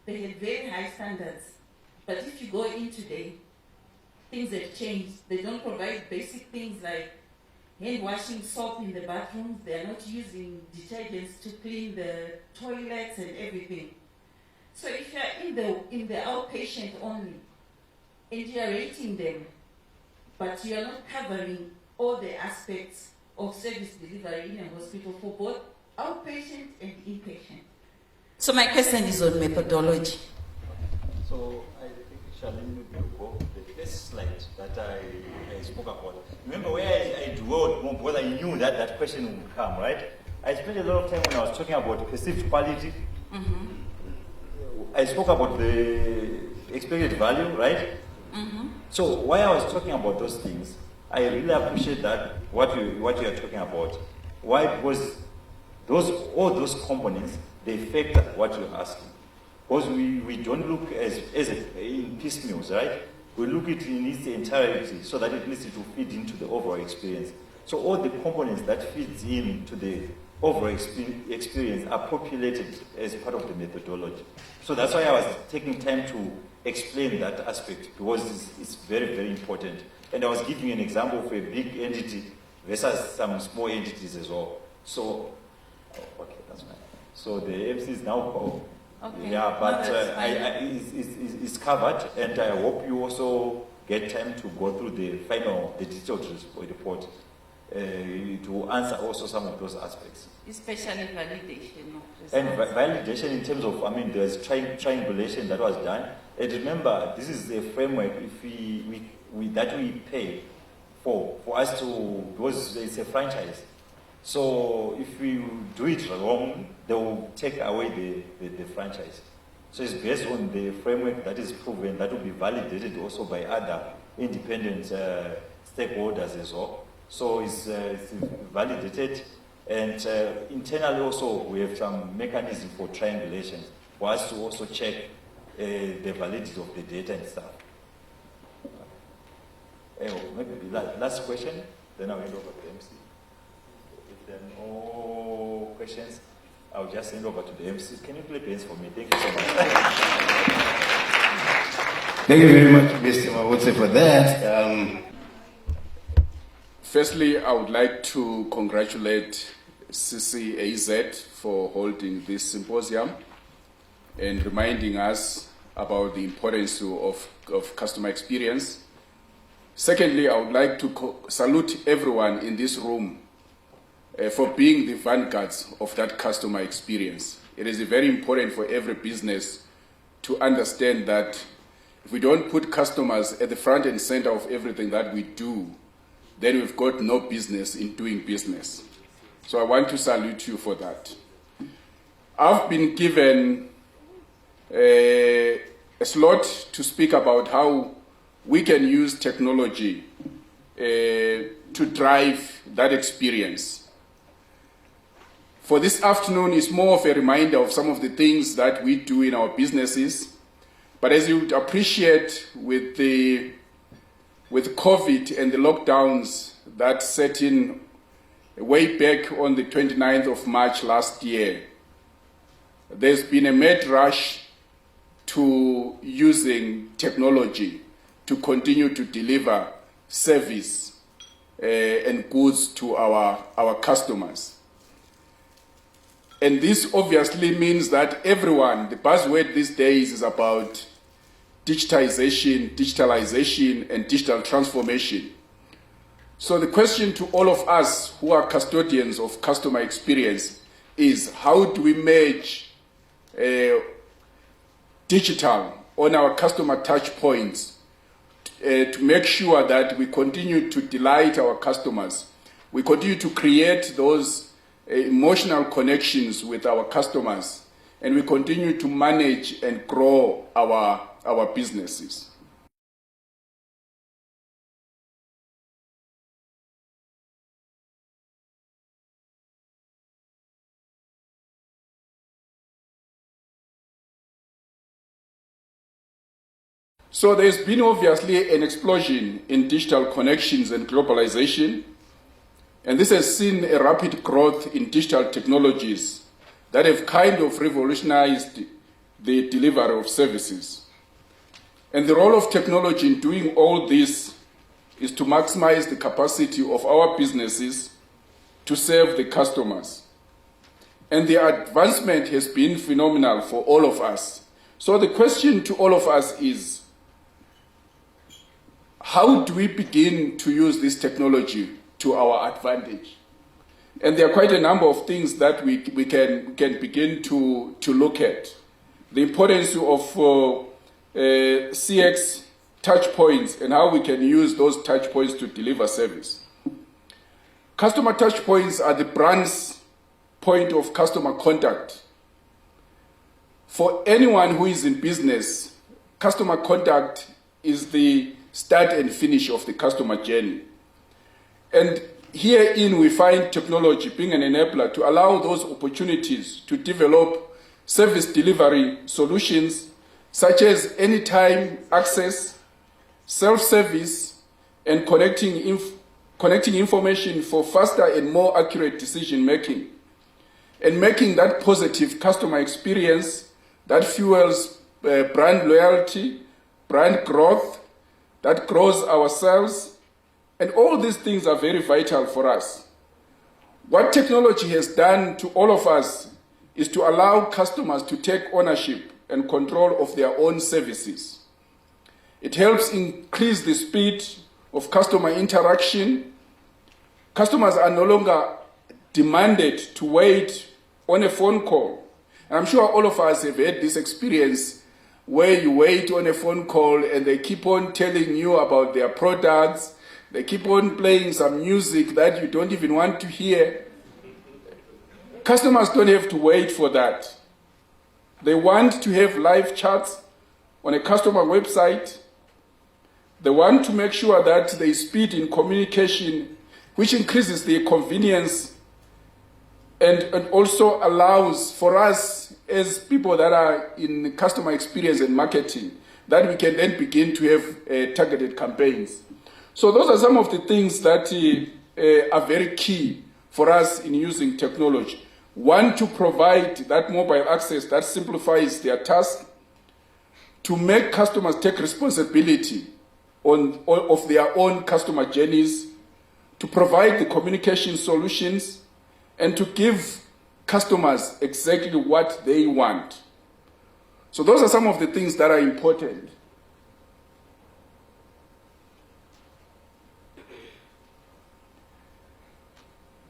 they had very high standards. But if you go in today, things have changed. They don't provide basic things like hand washing, soap in the bathrooms. They are not using detergents to clean the toilets and everything. So if you're in the outpatient only, and you're rating them, but you're not covering all the aspects of service delivery in a hospital for both outpatient and inpatient. So my question is on methodology. So I think Charlene will go the first slide that I spoke about. Remember where I dwelled more because I knew that question would come, right? I spent a lot of time when I was talking about perceived quality. Mm-hmm. I spoke about the expected value, right? Mm-hmm. So while I was talking about those things, I really appreciate that what you are talking about. Why? Because all those components, they affect what you're asking. Because we don't look as in piecemeals, right? We look at it in its entirety so that it needs to feed into the overall experience. So all the components that feeds into the overall experience are populated as part of the methodology. So that's why I was taking time to explain that aspect, because it's very, very important. And I was giving an example of a big entity versus some small entities as well. So, okay, that's fine. So the MC is now called. Okay. Yeah, but No, that's fine. it's covered, and I hope you also get time to go through the detailed report to answer also some of those aspects. Especially validation of results. And validation in terms of, there's triangulation that was done. And remember, this is a framework if that we pay for us to, because it's a franchise. So if we do it wrong, they will take away the franchise. So it's based on the framework that is proven, that will be validated also by other independent stakeholders as well. So it's validated, and internally also we have some mechanism for triangulation for us to also check the validity of the data and stuff. Maybe last question, then I'll hand over to the MC. If there are no questions, I'll just hand over to the MC. Can you clap hands for me? Thank you so much. Thank you very much, Mr. Mawutse, for that. Firstly, I would like to congratulate CCAZ for holding this symposium and reminding us about the importance of customer experience. Secondly, I would like to salute everyone in this room for being the vanguards of that customer experience. It is very important for every business to understand that if we don't put customers at the front and center of everything that we do, then we've got no business in doing business. So I want to salute you for that. I've been given a slot to speak about how we can use technology to drive that experience. For this afternoon, it's more of a reminder of some of the things that we do in our businesses. But as you would appreciate with COVID and the lockdowns that set in way back on the 29th of March last year, there's been a mad rush to using technology to continue to deliver service and goods to our customers. And this obviously means that everyone, the buzzword these days is about digitization, digitalization, and digital transformation. So the question to all of us who are custodians of customer experience is, how do we merge digital on our customer touch points to make sure that we continue to delight our customers, we continue to create those emotional connections with our customers, and we continue to manage and grow our businesses. So there's been obviously an explosion in digital connections and globalization, and this has seen a rapid growth in digital technologies that have kind of revolutionized the delivery of services. And the role of technology in doing all this is to maximize the capacity of our businesses to serve the customers. And the advancement has been phenomenal for all of us. So the question to all of us is, how do we begin to use this technology to our advantage? And there are quite a number of things that we can begin to look at. The importance of CX touch points and how we can use those touch points to deliver service. Customer touch points are the brand's point of customer contact. For anyone who is in business, customer contact is the start and finish of the customer journey. And herein we find technology being an enabler to allow those opportunities to develop service delivery solutions such as anytime access, self-service, and connecting information for faster and more accurate decision making. and making that positive customer experience that fuels brand loyalty, brand growth, that grows our sales, and all these things are very vital for us. What technology has done to all of us is to allow customers to take ownership and control of their own services. It helps increase the speed of customer interaction. Customers are no longer demanded to wait on a phone call. And I'm sure all of us have had this experience where you wait on a phone call and they keep on telling you about their products. They keep on playing some music that you don't even want to hear. Customers don't have to wait for that. They want to have live chats on a customer website. They want to make sure that there is speed in communication, which increases their convenience and also allows for us as people that are in customer experience and marketing that we can then begin to have targeted campaigns. So those are some of the things that are very key for us in using technology. One, to provide that mobile access that simplifies their task, to make customers take responsibility of their own customer journeys, to provide the communication solutions, and to give customers exactly what they want. So those are some of the things that are important.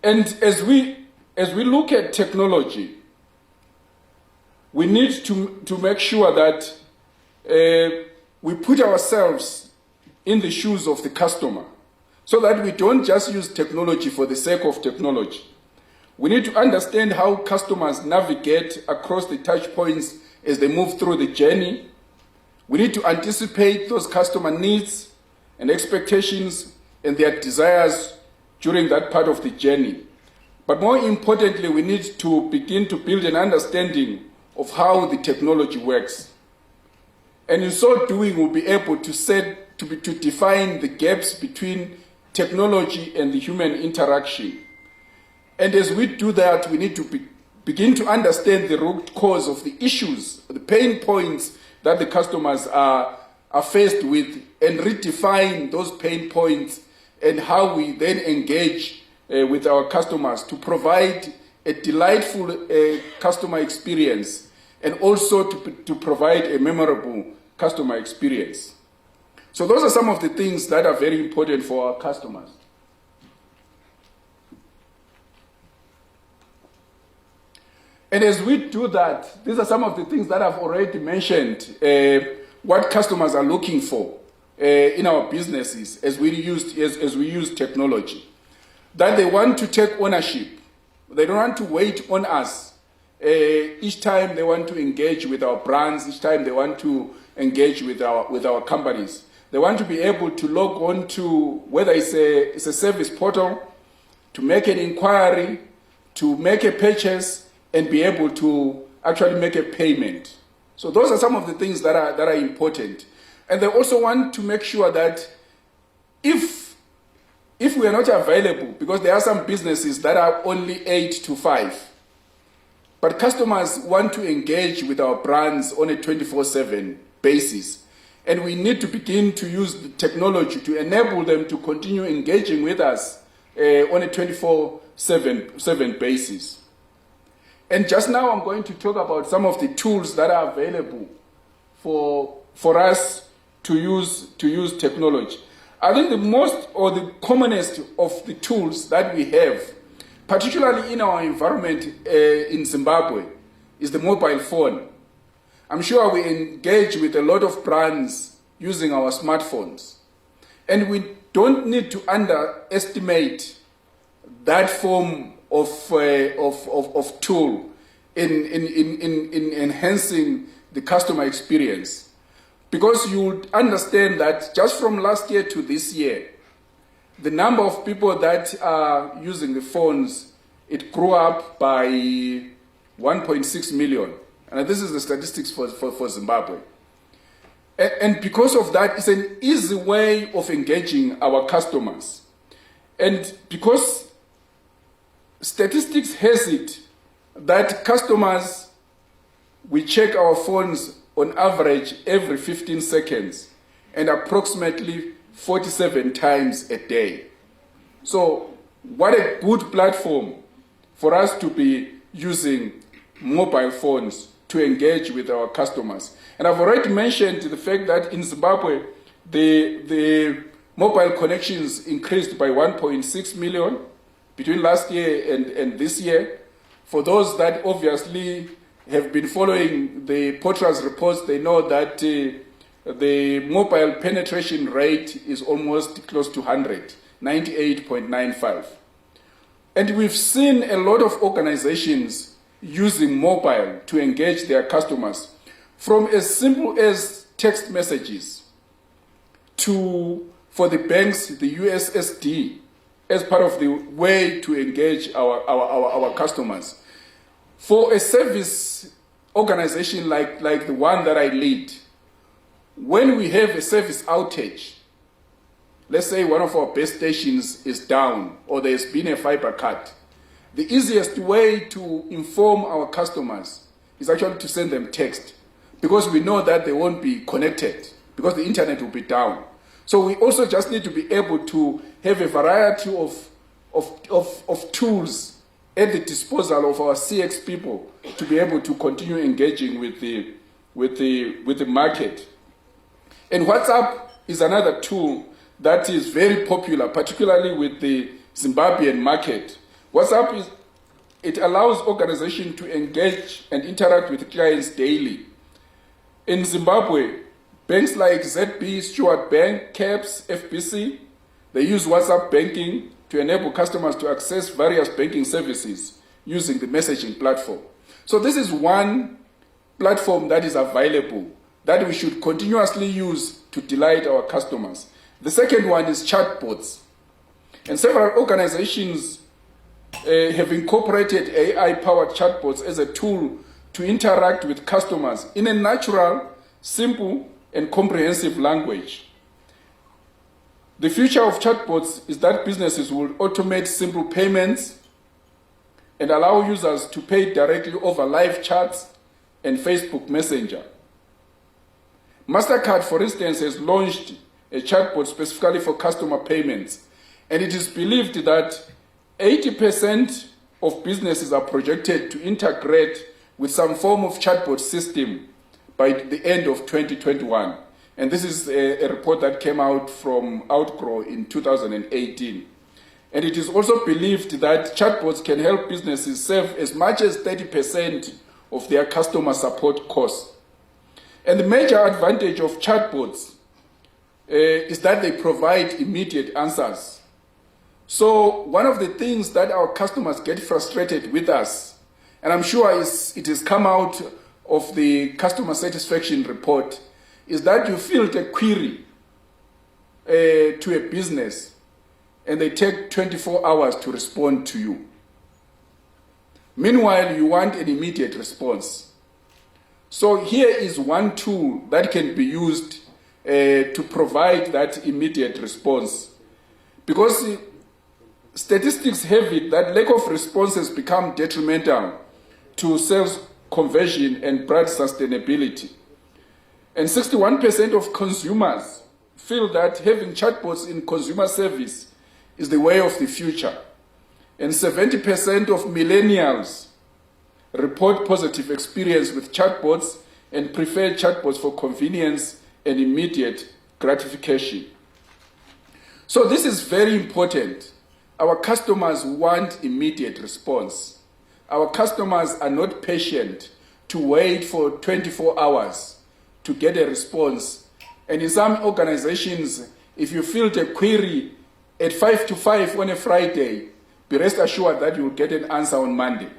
And as we look at technology, we need to make sure that we put ourselves in the shoes of the customer so that we don't just use technology for the sake of technology. We need to understand how customers navigate across the touch points as they move through the journey. We need to anticipate those customer needs and expectations and their desires during that part of the journey. But more importantly, we need to begin to build an understanding of how the technology works. And in so doing, we'll be able to define the gaps between technology and the human interaction. And as we do that, we need to begin to understand the root cause of the issues, the pain points that the customers are faced with, and redefine those pain points and how we then engage with our customers to provide a delightful customer experience and also to provide a memorable customer experience. So those are some of the things that are very important for our customers. And as we do that, these are some of the things that I've already mentioned, what customers are looking for in our businesses as we use technology. That they want to take ownership. They don't want to wait on us. Each time they want to engage with our brands, each time they want to engage with our companies. They want to be able to log on to, whether it's a service portal, to make an inquiry, to make a purchase, and be able to actually make a payment. So those are some of the things that are important. And they also want to make sure that if we are not available, because there are some businesses that are only 8 to 5, but customers want to engage with our brands on a 24/7 basis. And we need to begin to use the technology to enable them to continue engaging with us on a 24/7 basis. And just now I'm going to talk about some of the tools that are available for us to use technology. I think the most or the commonest of the tools that we have, particularly in our environment in Zimbabwe, is the mobile phone. I'm sure we engage with a lot of brands using our smartphones. And we don't need to underestimate that form of tool in enhancing the customer experience. Because you would understand that just from last year to this year, the number of people that are using the phones, it grew up by 1.6 million. And this is the statistics for Zimbabwe. And because of that, it's an easy way of engaging our customers. And because statistics has it that customers, we check our phones on average every 15 seconds and approximately 47 times a day. So what a good platform for us to be using mobile phones to engage with our customers. And I've already mentioned the fact that in Zimbabwe, the mobile connections increased by 1.6 million between last year and this year. For those that obviously have been following the Potras reports, they know that the mobile penetration rate is almost close to 100, 98.95. And we've seen a lot of organizations using mobile to engage their customers, from as simple as text messages to, for the banks, the USSD, as part of the way to engage our customers. For a service organization like the one that I lead, when we have a service outage, let's say one of our base stations is down or there's been a fiber cut, the easiest way to inform our customers is actually to send them text, because we know that they won't be connected because the internet will be down. So we also just need to be able to have a variety of tools at the disposal of our CX people to be able to continue engaging with the market. And WhatsApp is another tool that is very popular, particularly with the Zimbabwean market. WhatsApp it allows organizations to engage and interact with clients daily. In Zimbabwe, banks like ZB, Stewart Bank, CAPS, FBC, they use WhatsApp banking to enable customers to access various banking services using the messaging platform. So this is one platform that is available that we should continuously use to delight our customers. The second one is chatbots. And several organizations have incorporated AI-powered chatbots as a tool to interact with customers in a natural, simple, and comprehensive language. The future of chatbots is that businesses will automate simple payments and allow users to pay directly over live chats and Facebook Messenger. MasterCard, for instance, has launched a chatbot specifically for customer payments, and it is believed that 80% of businesses are projected to integrate with some form of chatbot system by the end of 2021. And this is a report that came out from Outgrow in 2018. And it is also believed that chatbots can help businesses save as much as 30% of their customer support costs. And the major advantage of chatbots is that they provide immediate answers. So one of the things that our customers get frustrated with us, and I'm sure it has come out of the customer satisfaction report, is that you field a query to a business and they take 24 hours to respond to you. Meanwhile, you want an immediate response. So here is one tool that can be used to provide that immediate response. Because statistics have it that lack of responses become detrimental to sales conversion and brand sustainability. And 61% of consumers feel that having chatbots in consumer service is the way of the future. And 70% of millennials report positive experience with chatbots and prefer chatbots for convenience and immediate gratification. So this is very important. Our customers want immediate response. Our customers are not patient to wait for 24 hours to get a response. And in some organizations, if you field a query at 5 to 5 on a Friday, be rest assured that you will get an answer on Monday.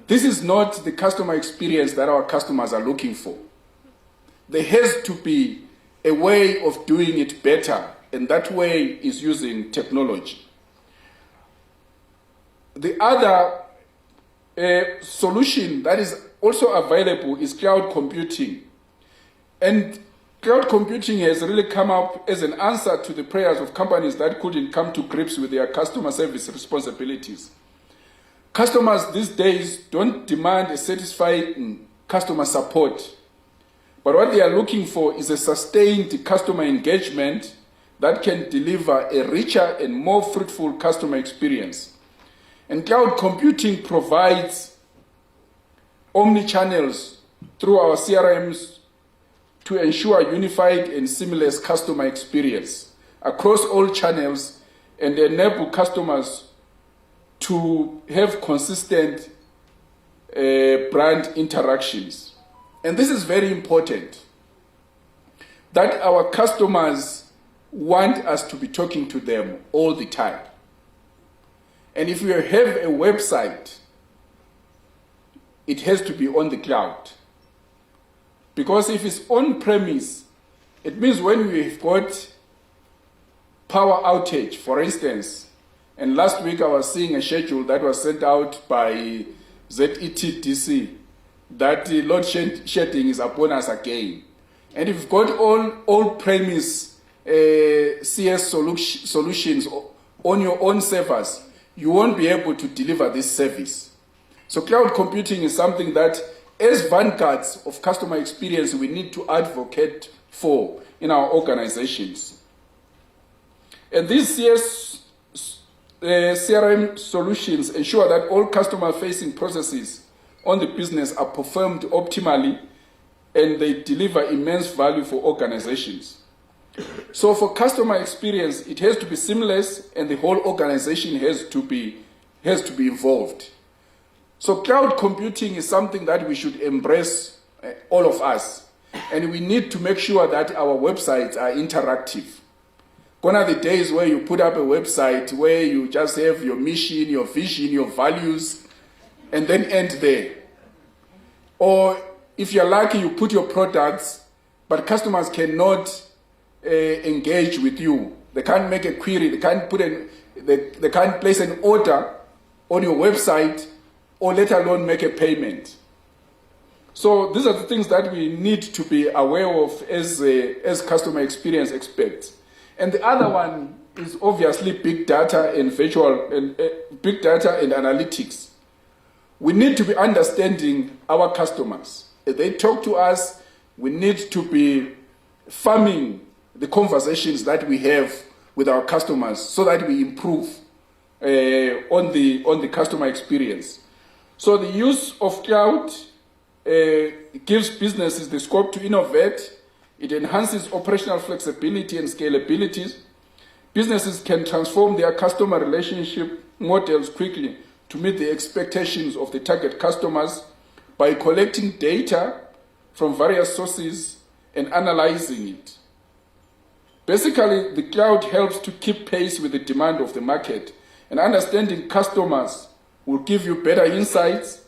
This is not the customer experience that our customers are looking for. There has to be a way of doing it better, and that way is using technology. The other solution that is also available is cloud computing. And cloud computing has really come up as an answer to the prayers of companies that couldn't come to grips with their customer service responsibilities. Customers these days don't demand a satisfying customer support, but what they are looking for is a sustained customer engagement that can deliver a richer and more fruitful customer experience. And cloud computing provides omni-channels through our CRMs to ensure unified and seamless customer experience across all channels and enable customers to have consistent brand interactions. And this is very important, that our customers want us to be talking to them all the time. And if you have a website, it has to be on the cloud. Because if it's on-premise, it means when we've got power outage, for instance, and last week I was seeing a schedule that was sent out by ZETDC that the load shedding is upon us again. And if you've got all premise CS solutions on your own servers, you won't be able to deliver this service. So cloud computing is something that, as vanguards of customer experience, we need to advocate for in our organizations. And these CRM solutions ensure that all customer-facing processes on the business are performed optimally and they deliver immense value for organizations. So for customer experience, it has to be seamless and the whole organization has to be involved. So cloud computing is something that we should embrace, all of us. And we need to make sure that our websites are interactive. Gone are the days where you put up a website where you just have your mission, your vision, your values, and then end there. Or if you're lucky, you put your products, but customers cannot engage with you. They can't make a query. They can't they can't place an order on your website, or let alone make a payment. So these are the things that we need to be aware of as customer experience experts. And the other one is obviously big data and big data and analytics. We need to be understanding our customers. If they talk to us, we need to be farming the conversations that we have with our customers so that we improve on the customer experience. So the use of cloud gives businesses the scope to innovate. It enhances operational flexibility and scalability. Businesses can transform their customer relationship models quickly to meet the expectations of the target customers by collecting data from various sources and analyzing it. Basically, the cloud helps to keep pace with the demand of the market, and understanding customers will give you better insights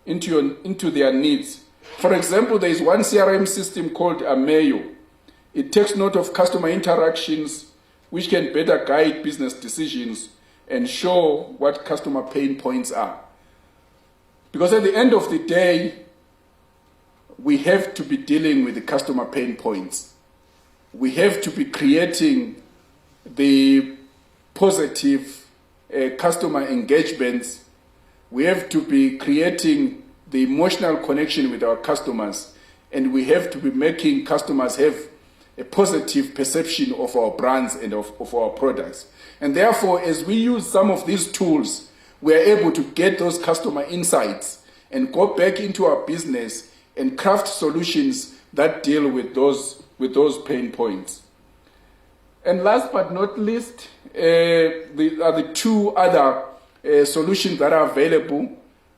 into their needs. For example, there is one CRM system called Ameyo. It takes note of customer interactions, which can better guide business decisions and show what customer pain points are. Because at the end of the day, we have to be dealing with the customer pain points. We have to be creating the positive customer engagements. We have to be creating the emotional connection with our customers, and we have to be making customers have a positive perception of our brands and of our products. And therefore, as we use some of these tools, we are able to get those customer insights and go back into our business and craft solutions that deal with those pain points. And last but not least, the two other solutions that are available.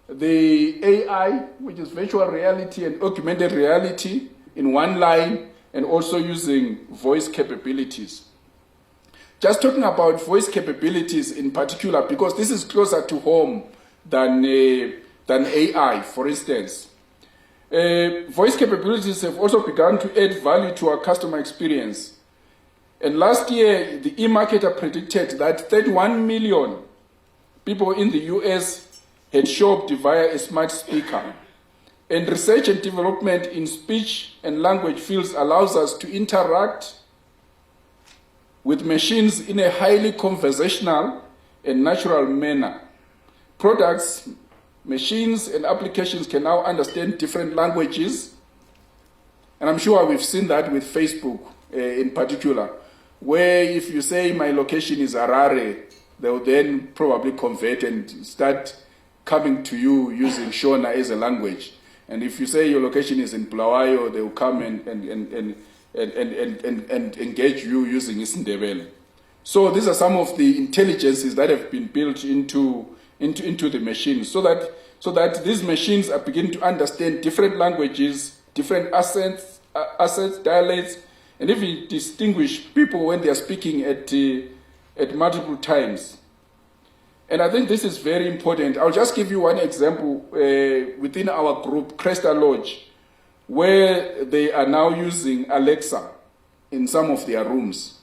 The AI, which is virtual reality and augmented reality in one line, and also using voice capabilities. Just talking about voice capabilities in particular, because this is closer to home than AI, for instance. Voice capabilities have also begun to add value to our customer experience. And last year, the eMarketer predicted that 31 million people in the US had shopped via a smart speaker. And research and development in speech and language fields allows us to interact with machines in a highly conversational and natural manner. products, machines, and applications can now understand different languages. And I'm sure we've seen that with Facebook in particular, where if you say my location is Harare, they'll then probably convert and start coming to you using Shona as a language. And if you say your location is in Bulawayo, they'll come and engage you using Isindebele. So these are some of the intelligences that have been built into the machines, so that these machines are beginning to understand different languages, different accents, dialects, and even distinguish people when they are speaking at multiple times. And I think this is very important. I'll just give you one example within our group, Cresta Lodge, where they are now using Alexa in some of their rooms.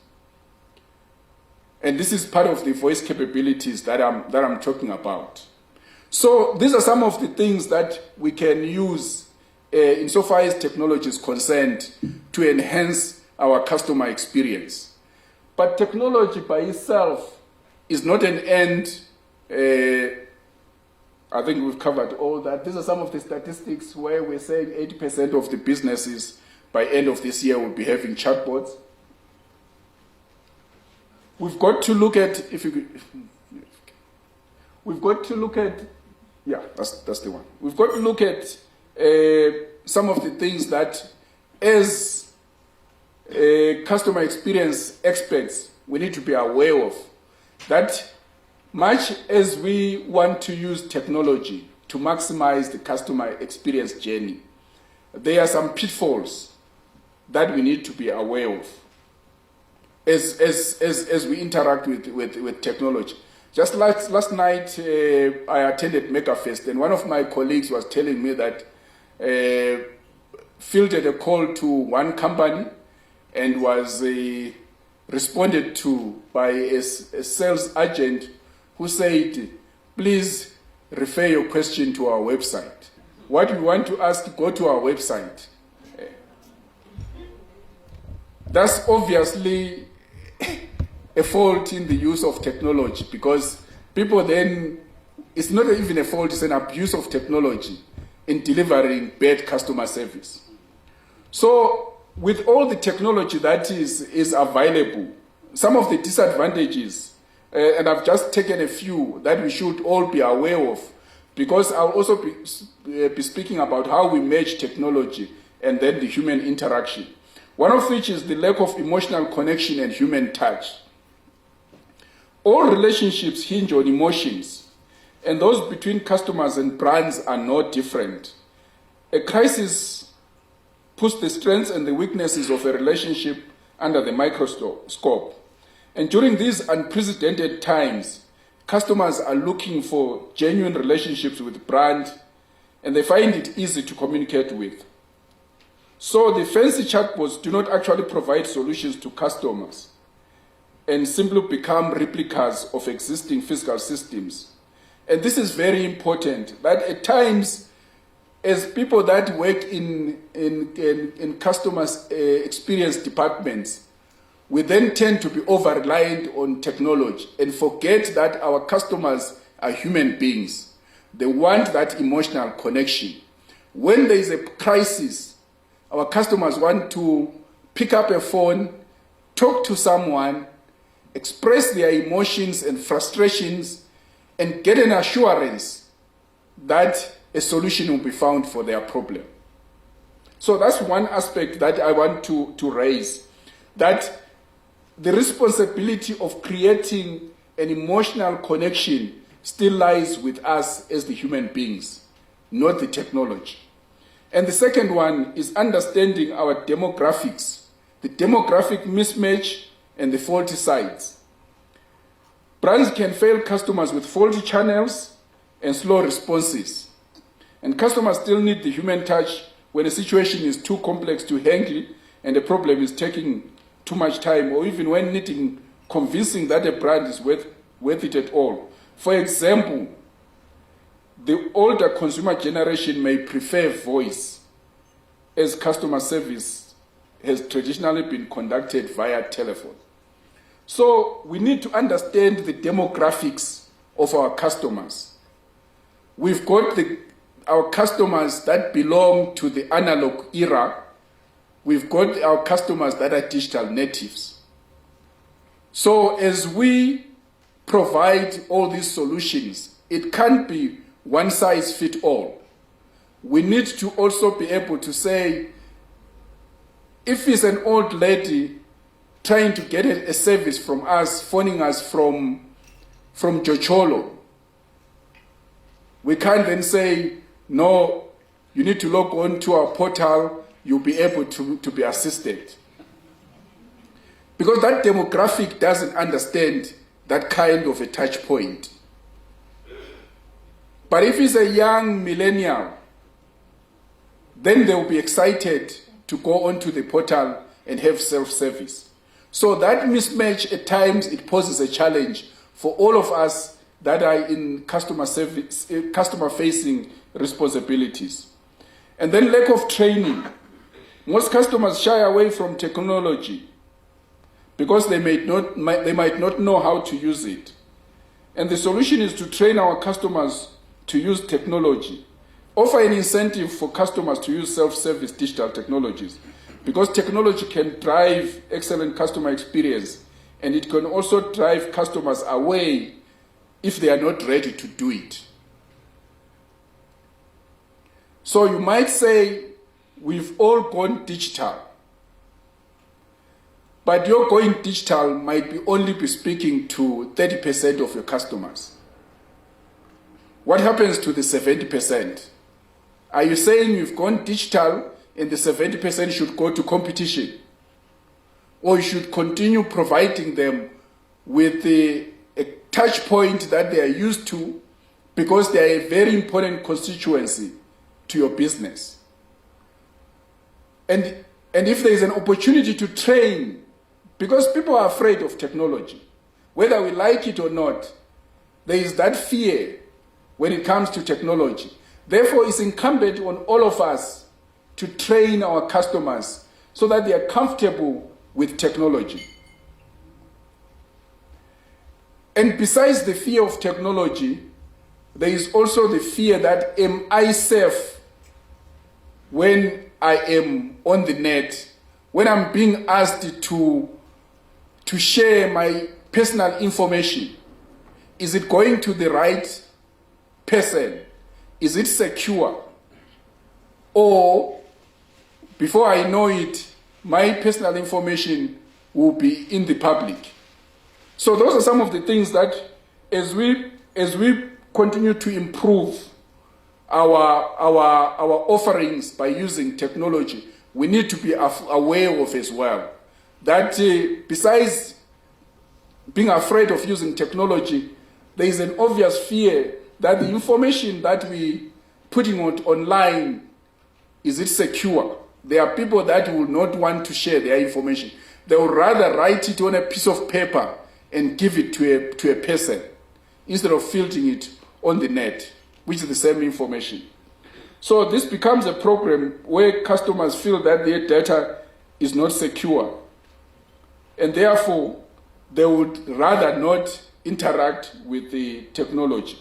And this is part of the voice capabilities that I'm talking about. So these are some of the things that we can use insofar as technology is concerned to enhance our customer experience. But technology by itself is not an end. I think we've covered all that. These are some of the statistics where we're saying 80% of the businesses by end of this year will be having chatbots. We've got to look at, yeah, that's the one. We've got to look at some of the things that as customer experience experts, we need to be aware of. That much as we want to use technology to maximize the customer experience journey, there are some pitfalls that we need to be aware of as we interact with technology. Just last night, I attended MegaFest, and one of my colleagues was telling me that fielded a call to one company and was responded to by a sales agent who said, please refer your question to our website. What we want to ask, go to our website. That's obviously a fault in the use of technology, because people then, it's not even a fault, it's an abuse of technology in delivering bad customer service. So with all the technology that is available, some of the disadvantages, and I've just taken a few that we should all be aware of, because I'll also be speaking about how we merge technology and then the human interaction. One of which is the lack of emotional connection and human touch. All relationships hinge on emotions, and those between customers and brands are no different. A crisis puts the strengths and the weaknesses of a relationship under the microscope. And during these unprecedented times, customers are looking for genuine relationships with brands, and they find it easy to communicate with. So the fancy chatbots do not actually provide solutions to customers and simply become replicas of existing physical systems. And this is very important, that at times, as people that work in customers' experience departments, we then tend to be over-reliant on technology and forget that our customers are human beings. They want that emotional connection. When there is a crisis, our customers want to pick up a phone, talk to someone, express their emotions and frustrations, and get an assurance that a solution will be found for their problem. So that's one aspect that I want to raise, that the responsibility of creating an emotional connection still lies with us as the human beings, not the technology. And the second one is understanding our demographics, the demographic mismatch and the faulty sides. Brands can fail customers with faulty channels and slow responses. And customers still need the human touch when a situation is too complex to handle and the problem is taking too much time, or even when needing convincing that a brand is worth it at all. For example, the older consumer generation may prefer voice, as customer service has traditionally been conducted via telephone. So we need to understand the demographics of our customers we've got our customers that belong to the analog era. We've got our customers that are digital natives. So as we provide all these solutions, it can't be one size fit all. We need to also be able to say, if it's an old lady trying to get a service from us, phoning us from Jocholo, we can't then say, no, you need to log on to our portal, you'll be able to be assisted. Because that demographic doesn't understand that kind of a touch point. But if it's a young millennial, then they will be excited to go onto the portal and have self-service. So that mismatch at times, it poses a challenge for all of us that are in customer-facing responsibilities. And then lack of training. Most customers shy away from technology because they might not know how to use it. And the solution is to train our customers to use technology. Offer an incentive for customers to use self-service digital technologies, because technology can drive excellent customer experience, and it can also drive customers away if they are not ready to do it. So you might say, we've all gone digital, but your going digital might only be speaking to 30% of your customers. What happens to the 70%? Are you saying you've gone digital and the 70% should go to competition? Or you should continue providing them with a touch point that they are used to because they are a very important constituency to your business? And if there is an opportunity to train, because people are afraid of technology, whether we like it or not, there is that fear when it comes to technology. Therefore, it's incumbent on all of us to train our customers so that they are comfortable with technology. And besides the fear of technology, there is also the fear that, am I safe when I am on the net, when I'm being asked to share my personal information? Is it going to the right person? Is it secure? Or, before I know it, my personal information will be in the public. So those are some of the things that, as we continue to improve our offerings by using technology, we need to be aware of as well. That besides being afraid of using technology, there is an obvious fear that the information that we putting online, is it secure? There are people that will not want to share their information. They would rather write it on a piece of paper and give it to a person instead of filtering it on the net, which is the same information. So this becomes a problem where customers feel that their data is not secure, and therefore they would rather not interact with the technology.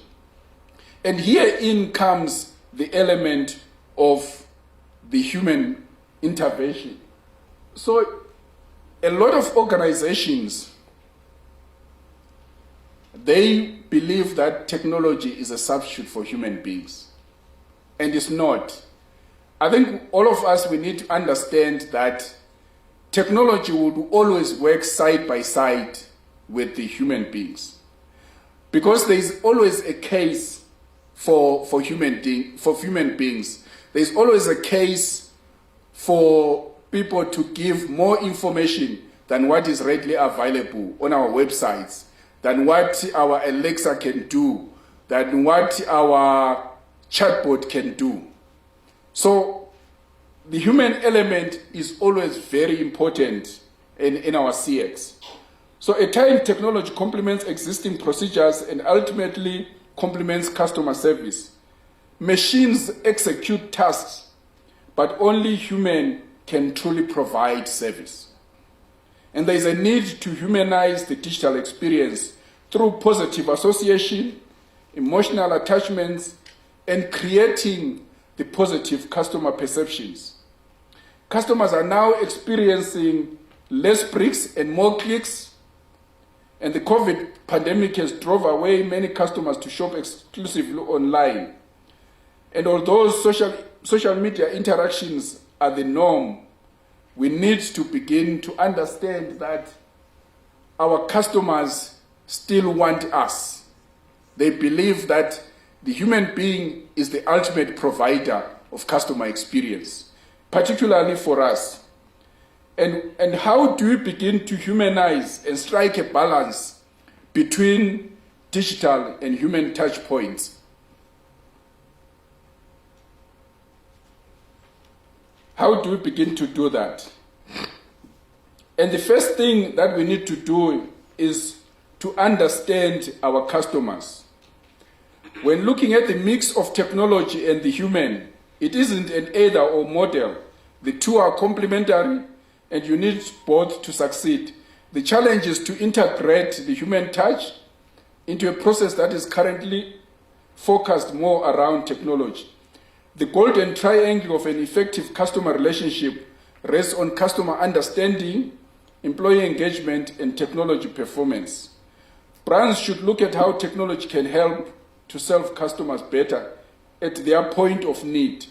And herein comes the element of the human intervention. So a lot of organizations, they believe that technology is a substitute for human beings. And it's not. I think all of us, we need to understand that technology will always work side by side with the human beings. Because there is always a case for human beings. There is always a case for people to give more information than what is readily available on our websites, than what our Alexa can do, than what our chatbot can do. So the human element is always very important in our CX. So at times, technology complements existing procedures and ultimately complements customer service. Machines execute tasks, but only human can truly provide service. And there is a need to humanize the digital experience through positive association, emotional attachments, and creating the positive customer perceptions. Customers are now experiencing less bricks and more clicks, and the COVID pandemic has drove away many customers to shop exclusively online. And although social media interactions are the norm, we need to begin to understand that our customers still want us. They believe that the human being is the ultimate provider of customer experience, particularly for us. And how do we begin to humanize and strike a balance between digital and human touch points? How do we begin to do that? And the first thing that we need to do is to understand our customers. When looking at the mix of technology and the human, it isn't an either or model. The two are complementary and you need both to succeed. The challenge is to integrate the human touch into a process that is currently focused more around technology. The golden triangle of an effective customer relationship rests on customer understanding, employee engagement, and technology performance. Brands should look at how technology can help to serve customers better at their point of need.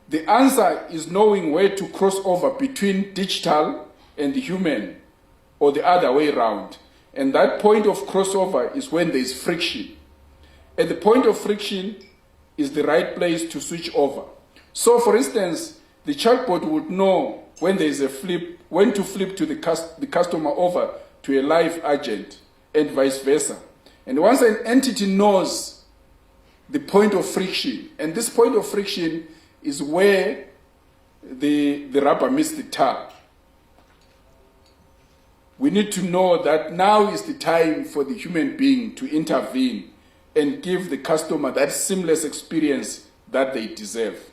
The answer is knowing where to cross over between digital and the human, or the other way around. And that point of crossover is when there is friction. At the point of friction is the right place to switch over. So, for instance, the chatbot would know when there is a flip, when to flip to the customer over to a live agent, and vice versa. And once an entity knows the point of friction, and this point of friction is where the rubber meets the tar. We need to know that now is the time for the human being to intervene and give the customer that seamless experience that they deserve.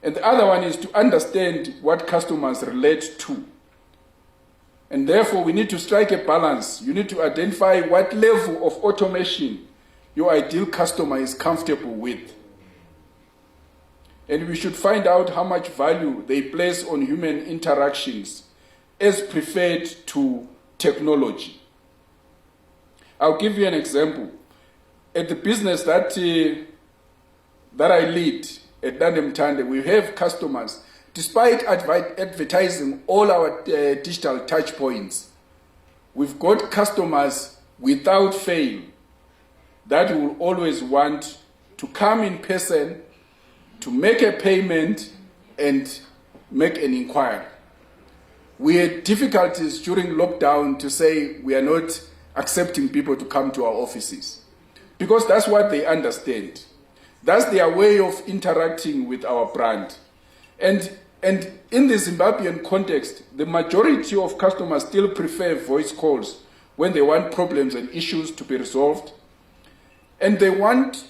And the other one is to understand what customers relate to. And therefore, we need to strike a balance. You need to identify what level of automation your ideal customer is comfortable with. And we should find out how much value they place on human interactions as preferred to technology. I'll give you an example. At the business that I lead at Nandem Tande, we have customers, despite advertising all our digital touch points, we've got customers without fail that will always want to come in person, to make a payment and make an inquiry. We had difficulties during lockdown to say we are not accepting people to come to our offices, because that's what they understand. That's their way of interacting with our brand. And in the Zimbabwean context, the majority of customers still prefer voice calls when they want problems and issues to be resolved. And they want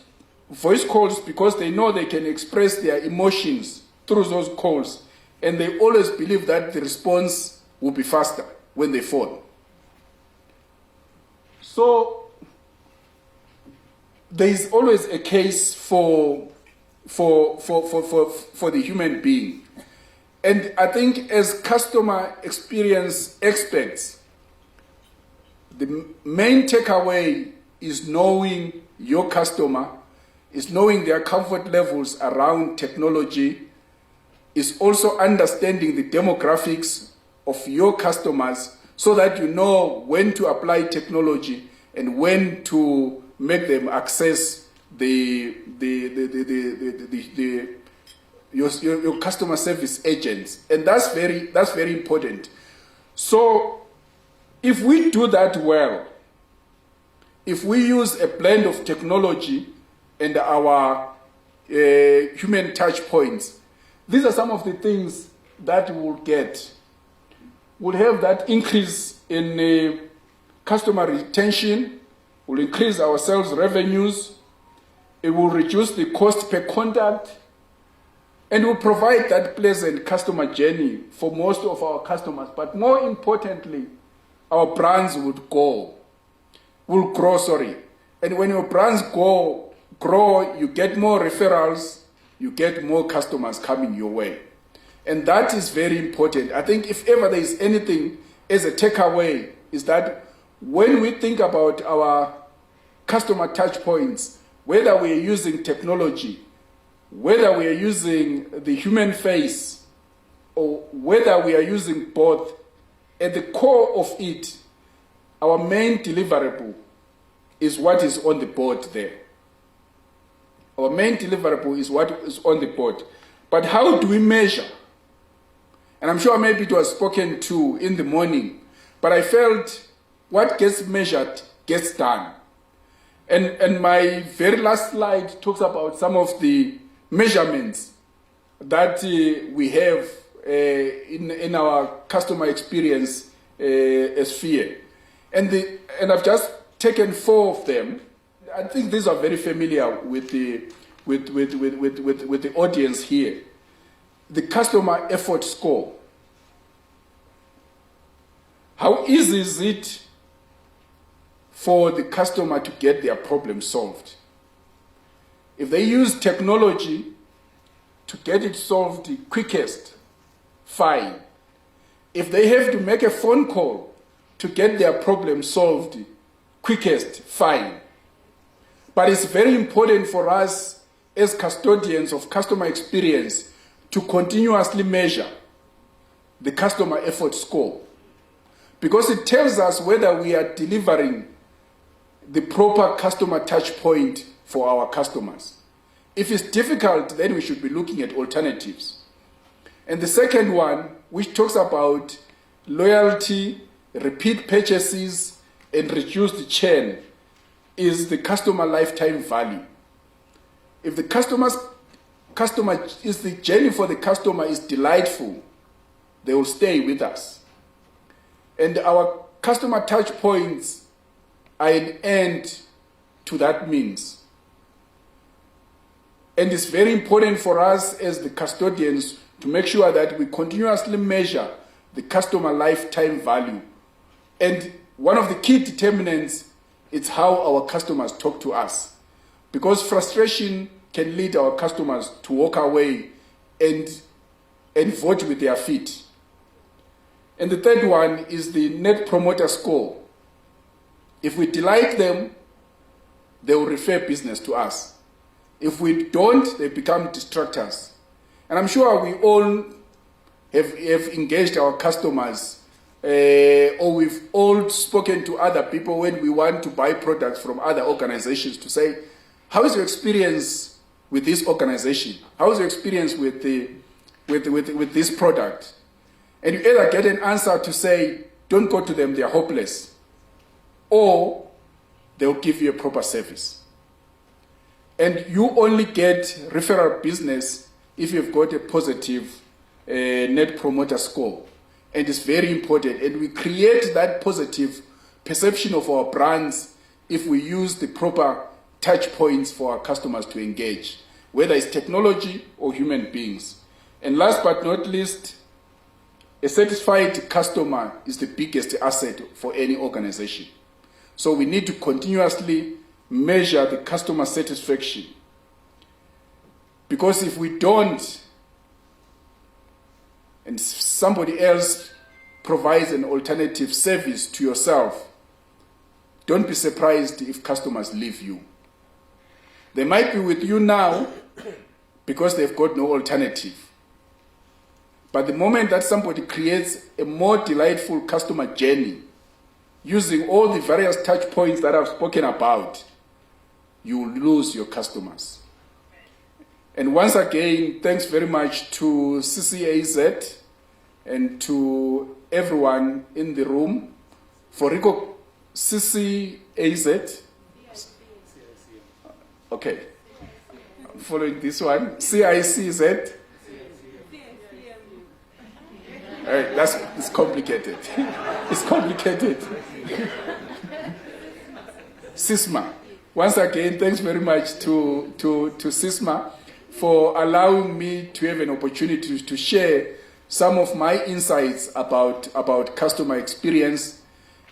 voice calls because they know they can express their emotions through those calls. And they always believe that the response will be faster when they phone. So there is always a case for the human being. And I think as customer experience experts, the main takeaway is knowing your customer, is knowing their comfort levels around technology, is also understanding the demographics of your customers so that you know when to apply technology and when to make them access your customer service agents. And that's very important. So if we do that well, if we use a blend of technology and our human touch points, these are some of the things that we'll get. We'll have that increase in customer retention, will increase our sales revenues, it will reduce the cost per contact, and will provide that pleasant customer journey for most of our customers. But more importantly, our brands will grow. And when your brands grow, grow, you get more referrals, you get more customers coming your way. And that is very important. I think if ever there is anything as a takeaway, is that when we think about our customer touch points, whether we are using technology, whether we are using the human face, or whether we are using both, at the core of it, our main deliverable is what is on the board there. Our main deliverable is what is on the board. But how do we measure? And I'm sure maybe it was spoken to in the morning, but I felt what gets measured gets done. And my very last slide talks about some of the measurements that we have in our customer experience sphere. And I've just taken 4 of them. I think these are very familiar with the audience here. The customer effort score. How easy is it for the customer to get their problem solved? If they use technology to get it solved the quickest, fine. If they have to make a phone call to get their problem solved quickest, fine. But it's very important for us as custodians of customer experience to continuously measure the customer effort score, because it tells us whether we are delivering the proper customer touch point for our customers. If it's difficult, then we should be looking at alternatives. And the second one, which talks about loyalty, repeat purchases, and reduced churn, is the customer lifetime value. If the the journey for the customer is delightful, they will stay with us. And our customer touch points are an end to that means. And it's very important for us as the custodians to make sure that we continuously measure the customer lifetime value. And one of the key determinants is how our customers talk to us. Because frustration can lead our customers to walk away and vote with their feet. And the third one is the Net Promoter Score. If we delight them, they will refer business to us. If we don't, they become distractors. And I'm sure we all have engaged our customers, or we've all spoken to other people when we want to buy products from other organizations to say, how is your experience with this organization? How is your experience with this product? And you either get an answer to say, don't go to them, they're hopeless, or they'll give you a proper service. And you only get referral business if you've got a positive Net Promoter Score. And it's very important. And we create that positive perception of our brands if we use the proper touch points for our customers to engage, whether it's technology or human beings. And last but not least, a satisfied customer is the biggest asset for any organization. So we need to continuously measure the customer satisfaction. Because if we don't, and somebody else provides an alternative service to yourself, don't be surprised if customers leave you. They might be with you now because they've got no alternative. But the moment that somebody creates a more delightful customer journey, using all the various touch points that I've spoken about, you will lose your customers. And once again, thanks very much to CCAZ and to everyone in the room for CCAZ. Okay, I'm following this one. CICZ. It's complicated. It's complicated. SISMA. Once again, thanks very much to SISMA for allowing me to have an opportunity to share some of my insights about customer experience,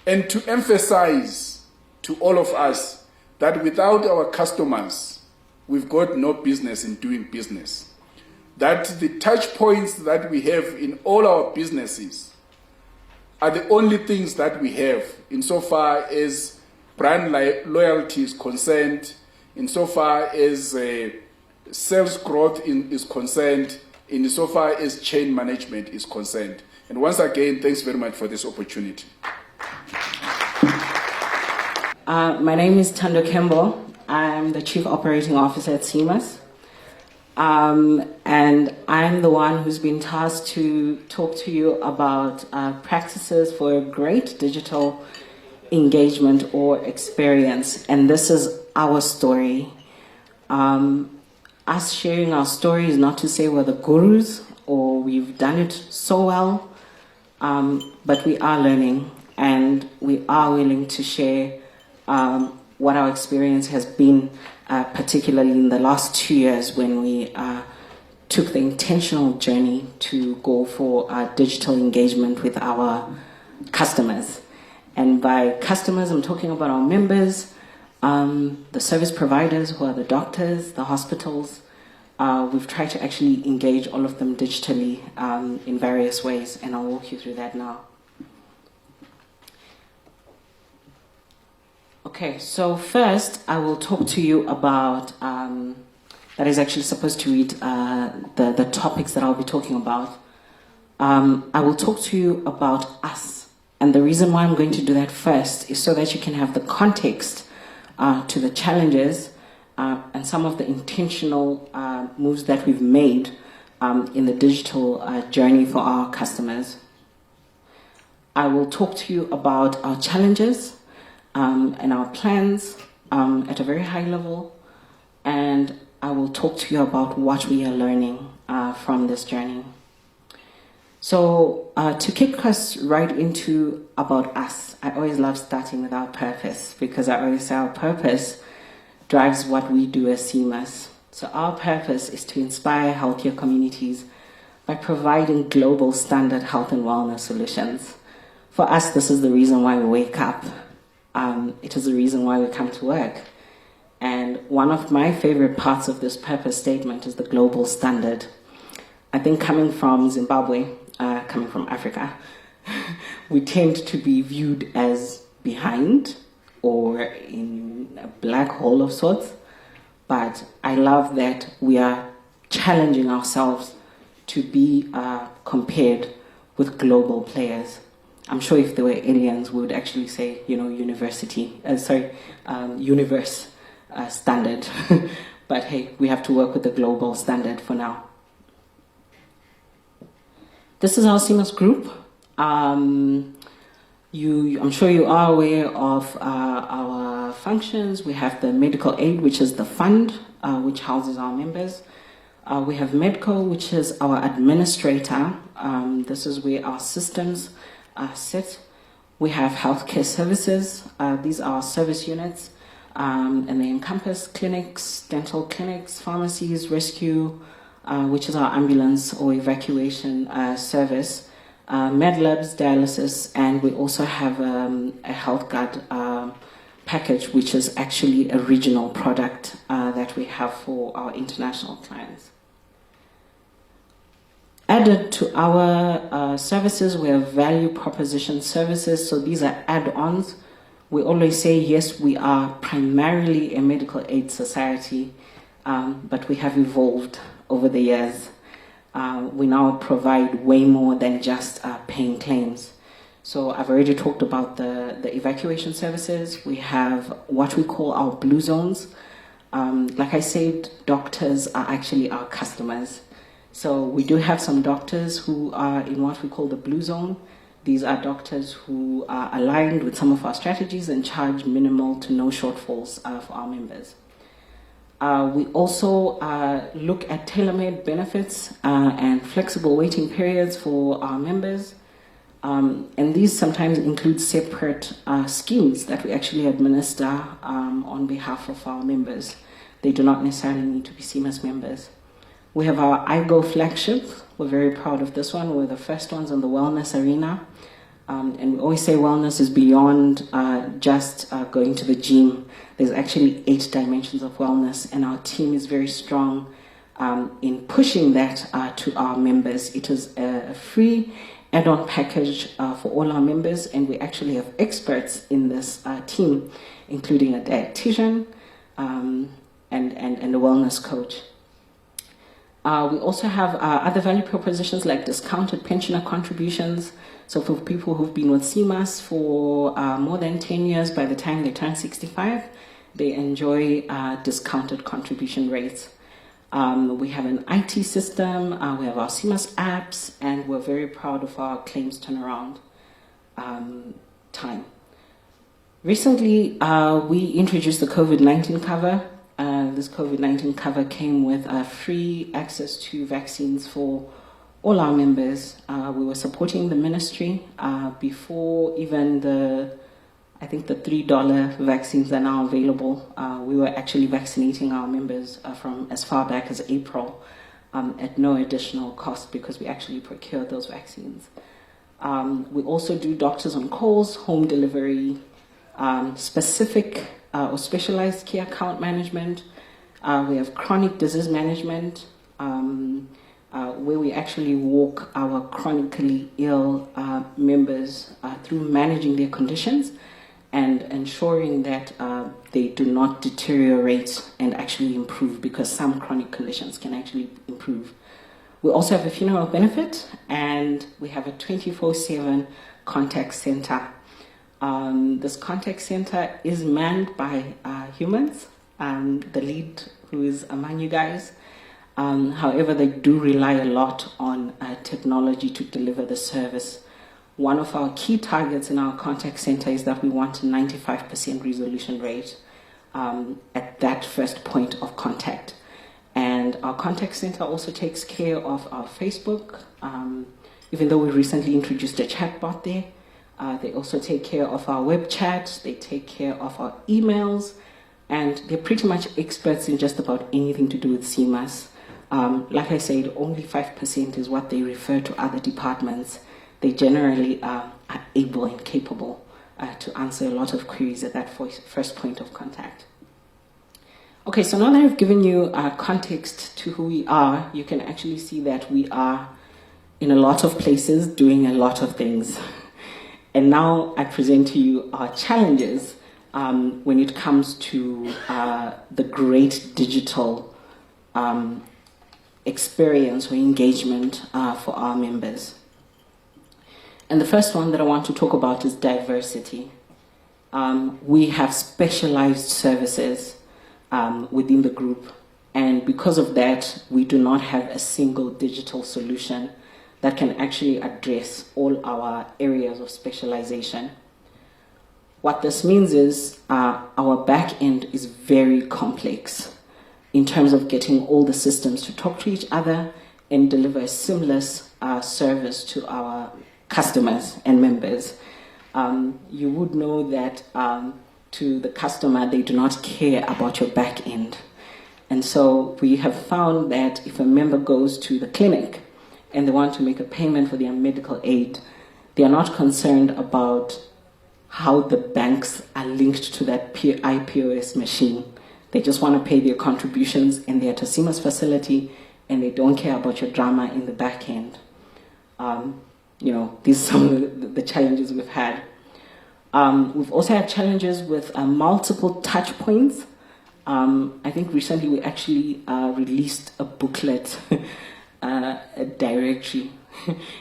and to emphasize to all of us that without our customers, we've got no business in doing business. That the touch points that we have in all our businesses are the only things that we have insofar as brand loyalty is concerned, insofar as sales growth is concerned, insofar as chain management is concerned. And once again, thanks very much for this opportunity. My name is Tando Kembo. I'm the Chief Operating Officer at CMAS. And I'm the one who's been tasked to talk to you about practices for a great digital engagement or experience. And this is our story. Us sharing our story is not to say we're the gurus or we've done it so well, but we are learning and we are willing to share what our experience has been, particularly in the last 2 years when we took the intentional journey to go for digital engagement with our customers. And by customers, I'm talking about our members, the service providers who are the doctors, the hospitals. We've tried to actually engage all of them digitally in various ways, and I'll walk you through that now. Okay, so first I will talk to you about, that is actually supposed to read the topics that I'll be talking about. I will talk to you about us. And the reason why I'm going to do that first is so that you can have the context to the challenges and some of the intentional moves that we've made in the digital journey for our customers. I will talk to you about our challenges and our plans at a very high level, and I will talk to you about what we are learning from this journey. So to kick us right into about us, I always love starting with our purpose, because I always say our purpose drives what we do as CMAS. So our purpose is to inspire healthier communities by providing global standard health and wellness solutions. For us, this is the reason why we wake up. It is the reason why we come to work. And one of my favorite parts of this purpose statement is the global standard. I think coming from Zimbabwe, coming from Africa, we tend to be viewed as behind or in a black hole of sorts. But I love that we are challenging ourselves to be compared with global players. I'm sure if there were aliens, we would actually say, universe standard. But hey, we have to work with the global standard for now. This is our CMAS group. I'm sure you are aware of our functions. We have the medical aid, which is the fund, which houses our members. We have Medco, which is our administrator. This is where our systems sit. We have healthcare services. These are our service units, and they encompass clinics, dental clinics, pharmacies, rescue, which is our ambulance or evacuation service, med labs, dialysis, and we also have a health guard package, which is actually a regional product that we have for our international clients. Added to our services, we have value proposition services. So these are add-ons. We always say, yes, we are primarily a medical aid society, but we have evolved over the years. We now provide way more than just paying claims. So I've already talked about the evacuation services. We have what we call our blue zones. Like I said, doctors are actually our customers. So we do have some doctors who are in what we call the blue zone. These are doctors who are aligned with some of our strategies and charge minimal to no shortfalls for our members. We also look at tailor-made benefits and flexible waiting periods for our members. And these sometimes include separate schemes that we actually administer on behalf of our members. They do not necessarily need to be CMAS members. We have our iGo flagship. We're very proud of this one. We're the first ones in the wellness arena. And we always say wellness is beyond just going to the gym. There's actually 8 dimensions of wellness, and our team is very strong in pushing that to our members. It is a free add-on package for all our members, and we actually have experts in this team, including a dietitian and a wellness coach. We also have other value propositions like discounted pensioner contributions. So for people who've been with CMAS for more than 10 years, by the time they turn 65, they enjoy discounted contribution rates. We have an IT system, we have our CMAS apps, and we're very proud of our claims turnaround time. Recently, we introduced the COVID-19 cover. This COVID-19 cover came with free access to vaccines for all our members. We were supporting the ministry before even the $3 vaccines are now available. We were actually vaccinating our members from as far back as April at no additional cost because we actually procured those vaccines. We also do doctors on calls, home delivery, specific or specialized key account management. We have chronic disease management, where we actually walk our chronically ill members through managing their conditions and ensuring that they do not deteriorate and actually improve, because some chronic conditions can actually improve. We also have a funeral benefit, and we have a 24/7 contact center. This contact center is manned by humans, the lead who is among you guys. However, they do rely a lot on technology to deliver the service. One of our key targets in our contact center is that we want a 95% resolution rate at that first point of contact. And our contact center also takes care of our Facebook, even though we recently introduced a chatbot there. They also take care of our web chat, they take care of our emails, and they're pretty much experts in just about anything to do with CMAS. Like I said, only 5% is what they refer to other departments. They generally are able and capable to answer a lot of queries at that first point of contact. Okay, so now that I've given you context to who we are, you can actually see that we are in a lot of places doing a lot of things. And now I present to you our challenges when it comes to the great digital experience or engagement for our members. And the first one that I want to talk about is diversity. We have specialized services within the group, and because of that, we do not have a single digital solution that can actually address all our areas of specialization. What this means is our back end is very complex in terms of getting all the systems to talk to each other and deliver a seamless service to our customers and members. You would know that to the customer, they do not care about your back end. And so we have found that if a member goes to the clinic and they want to make a payment for their medical aid, they are not concerned about how the banks are linked to that IPOS machine. They just want to pay their contributions, and they're at a CMAS facility, and they don't care about your drama in the back end. These are some of the challenges we've had. We've also had challenges with multiple touch points. I think recently we actually released a booklet, a directory.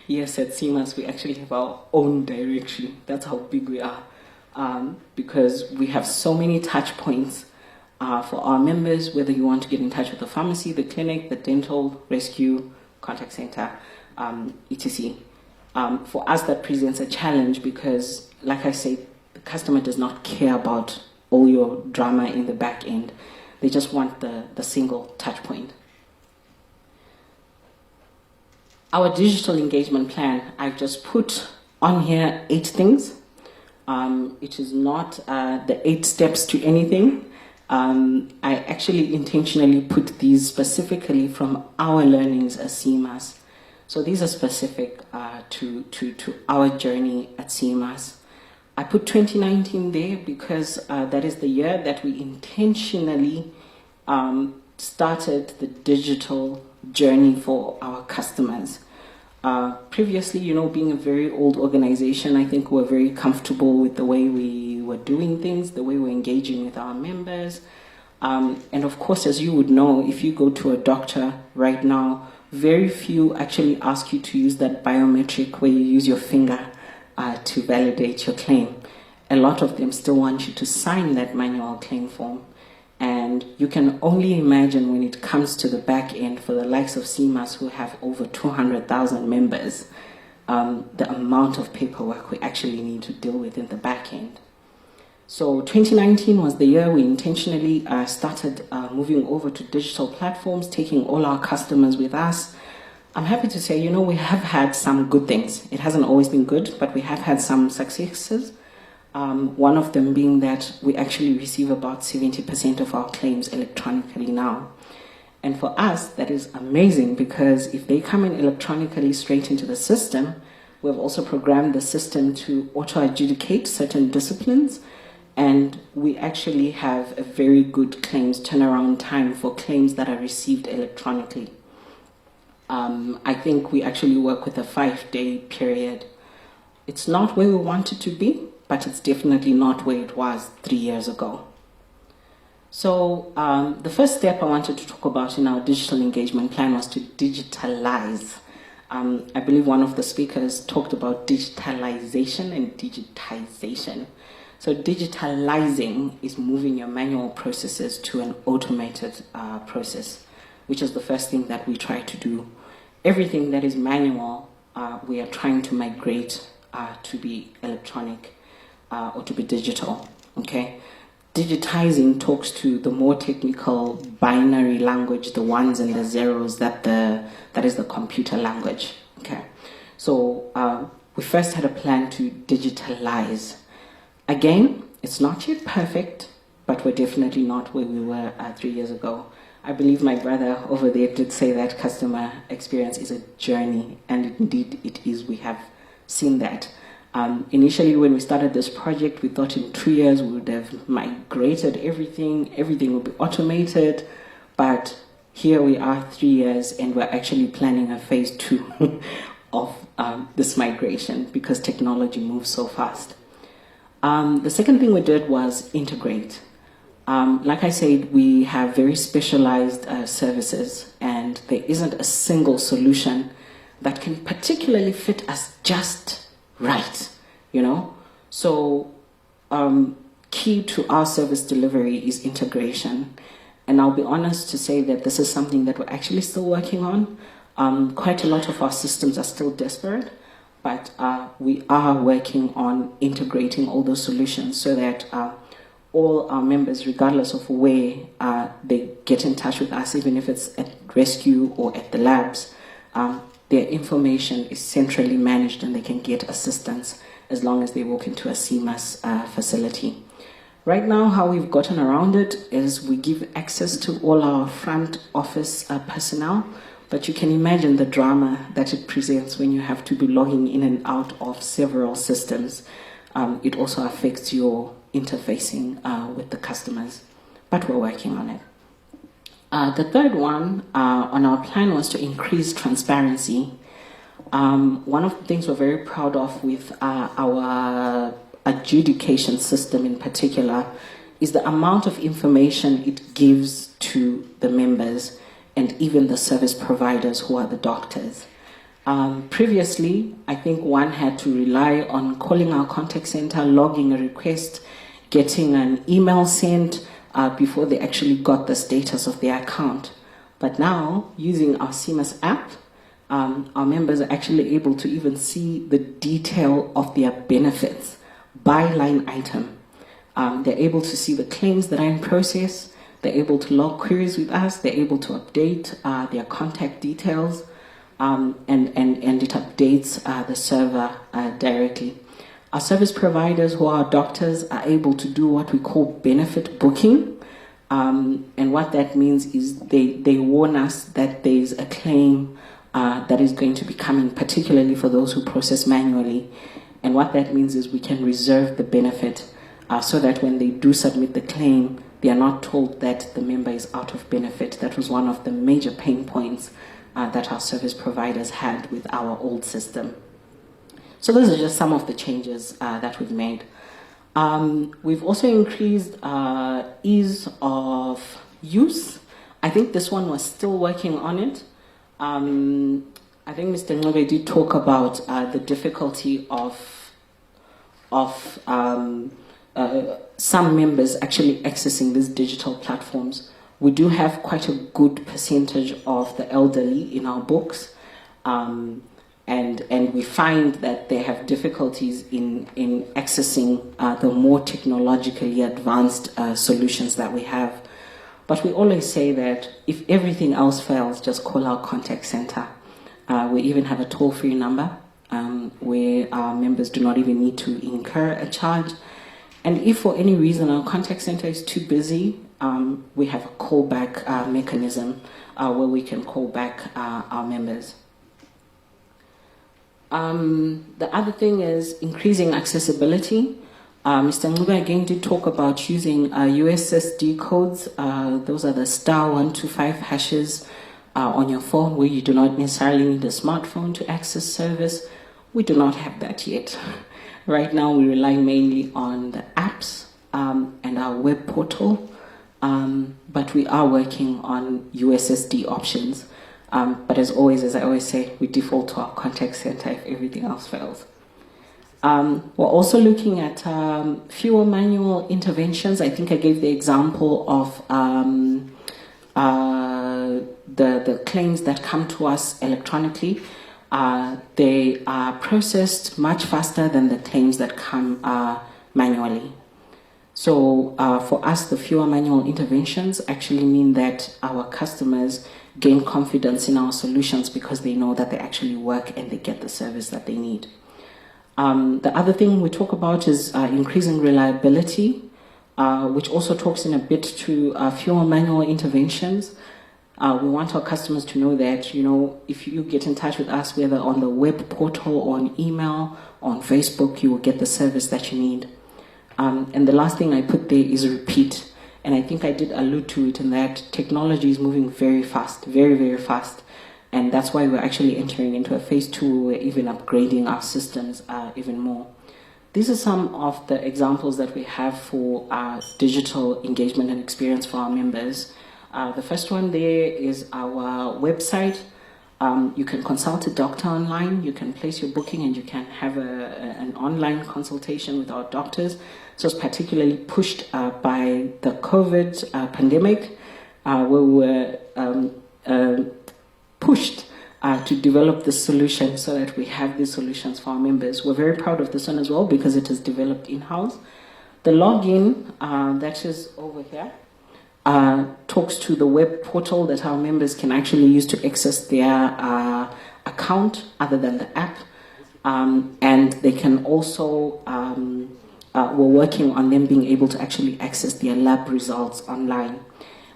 Yes, at CMAS we actually have our own directory. That's how big we are, because we have so many touch points for our members, whether you want to get in touch with the pharmacy, the clinic, the dental, rescue, contact center, etc. For us, that presents a challenge because, like I said, the customer does not care about all your drama in the back end. They just want the single touch point. Our digital engagement plan, I've just put on here 8 things. It is not the 8 steps to anything. I actually intentionally put these specifically from our learnings as CMAS. So these are specific to our journey at CMAS. I put 2019 there because that is the year that we intentionally started the digital journey for our customers. Previously, being a very old organization, I think we're very comfortable with the way we were doing things, the way we're engaging with our members. And of course, as you would know, if you go to a doctor right now, very few actually ask you to use that biometric where you use your finger to validate your claim. A lot of them still want you to sign that manual claim form. And you can only imagine when it comes to the back end for the likes of CMAS, who have over 200,000 members, the amount of paperwork we actually need to deal with in the back end. So 2019 was the year we intentionally started moving over to digital platforms, taking all our customers with us. I'm happy to say, we have had some good things. It hasn't always been good, but we have had some successes. One of them being that we actually receive about 70% of our claims electronically now. And for us, that is amazing because if they come in electronically straight into the system, we've also programmed the system to auto-adjudicate certain disciplines. And we actually have a very good claims turnaround time for claims that are received electronically. I think we actually work with a 5-day period. It's not where we want it to be, but it's definitely not where it was 3 years ago. So the first step I wanted to talk about in our digital engagement plan was to digitalize. I believe one of the speakers talked about digitalization and digitization. So digitalizing is moving your manual processes to an automated process, which is the first thing that we try to do. Everything that is manual, we are trying to migrate to be electronic or to be digital, okay? Digitizing talks to the more technical binary language, the ones and the zeros, that is the computer language, okay? So we first had a plan to digitalize. Again, it's not yet perfect, but we're definitely not where we were 3 years ago. I believe my brother over there did say that customer experience is a journey, and indeed it is. We have seen that. Initially, when we started this project, we thought in 2 years we would have migrated everything would be automated, but here we are 3 years, and we're actually planning a phase 2 of this migration because technology moves so fast. The second thing we did was integrate. Like I said, we have very specialized services, and there isn't a single solution that can particularly fit us just right, So key to our service delivery is integration. And I'll be honest to say that this is something that we're actually still working on. Quite a lot of our systems are still disparate, but we are working on integrating all those solutions so that all our members, regardless of where they get in touch with us, even if it's at rescue or at the labs, their information is centrally managed and they can get assistance as long as they walk into a CMAS facility. Right now, how we've gotten around it is we give access to all our front office personnel, but you can imagine the drama that it presents when you have to be logging in and out of several systems. It also affects your interfacing with the customers, but we're working on it. The third one on our plan was to increase transparency. One of the things we're very proud of with our adjudication system in particular is the amount of information it gives to the members and even the service providers who are the doctors. Previously, I think one had to rely on calling our contact center, logging a request, getting an email sent before they actually got the status of their account. But now, using our CMAS app, our members are actually able to even see the detail of their benefits by line item. They're able to see the claims that are in process. They're able to log queries with us. They're able to update their contact details, and it updates the server directly. Our service providers, who are doctors, are able to do what we call benefit booking. And what that means is they warn us that there's a claim that is going to be coming, particularly for those who process manually. And what that means is we can reserve the benefit so that when they do submit the claim, they are not told that the member is out of benefit. That was one of the major pain points that our service providers had with our old system. So those are just some of the changes that we've made. We've also increased ease of use. I think this one was still working on it. I think Mr. Ngobe did talk about the difficulty of some members actually accessing these digital platforms. We do have quite a good percentage of the elderly in our books, and we find that they have difficulties in accessing the more technologically advanced solutions that we have. But we always say that if everything else fails, just call our contact center. We even have a toll-free number where our members do not even need to incur a charge. And if for any reason our contact center is too busy, we have a callback mechanism where we can call back our members. The other thing is increasing accessibility. Mr. Ngube again did talk about using USSD codes. Those are the *125 hashes on your phone where you do not necessarily need a smartphone to access service. We do not have that yet. Right now we rely mainly on the apps and our web portal, but we are working on USSD options. But as always, as I always say, we default to our contact center if everything else fails. We're also looking at fewer manual interventions. I think I gave the example of the claims that come to us electronically. They are processed much faster than the claims that come manually. So for us, the fewer manual interventions actually mean that our customers gain confidence in our solutions because they know that they actually work and they get the service that they need. The other thing we talk about is increasing reliability, which also talks in a bit to fewer manual interventions. We want our customers to know that, if you get in touch with us, whether on the web portal or on email, on Facebook, you will get the service that you need. And the last thing I put there is repeat. And I think I did allude to it in that technology is moving very fast, very, very fast. And that's why we're actually entering into a phase 2 where we're even upgrading our systems even more. These are some of the examples that we have for digital engagement and experience for our members. The first one there is our website. You can consult a doctor online, you can place your booking, and you can have an online consultation with our doctors. So it's particularly pushed by the COVID pandemic, where we were pushed to develop this solution so that we have these solutions for our members. We're very proud of this one as well because it is developed in-house. The login, that is over here, talks to the web portal that our members can actually use to access their account other than the app. And they can also, we're working on them being able to actually access their lab results online.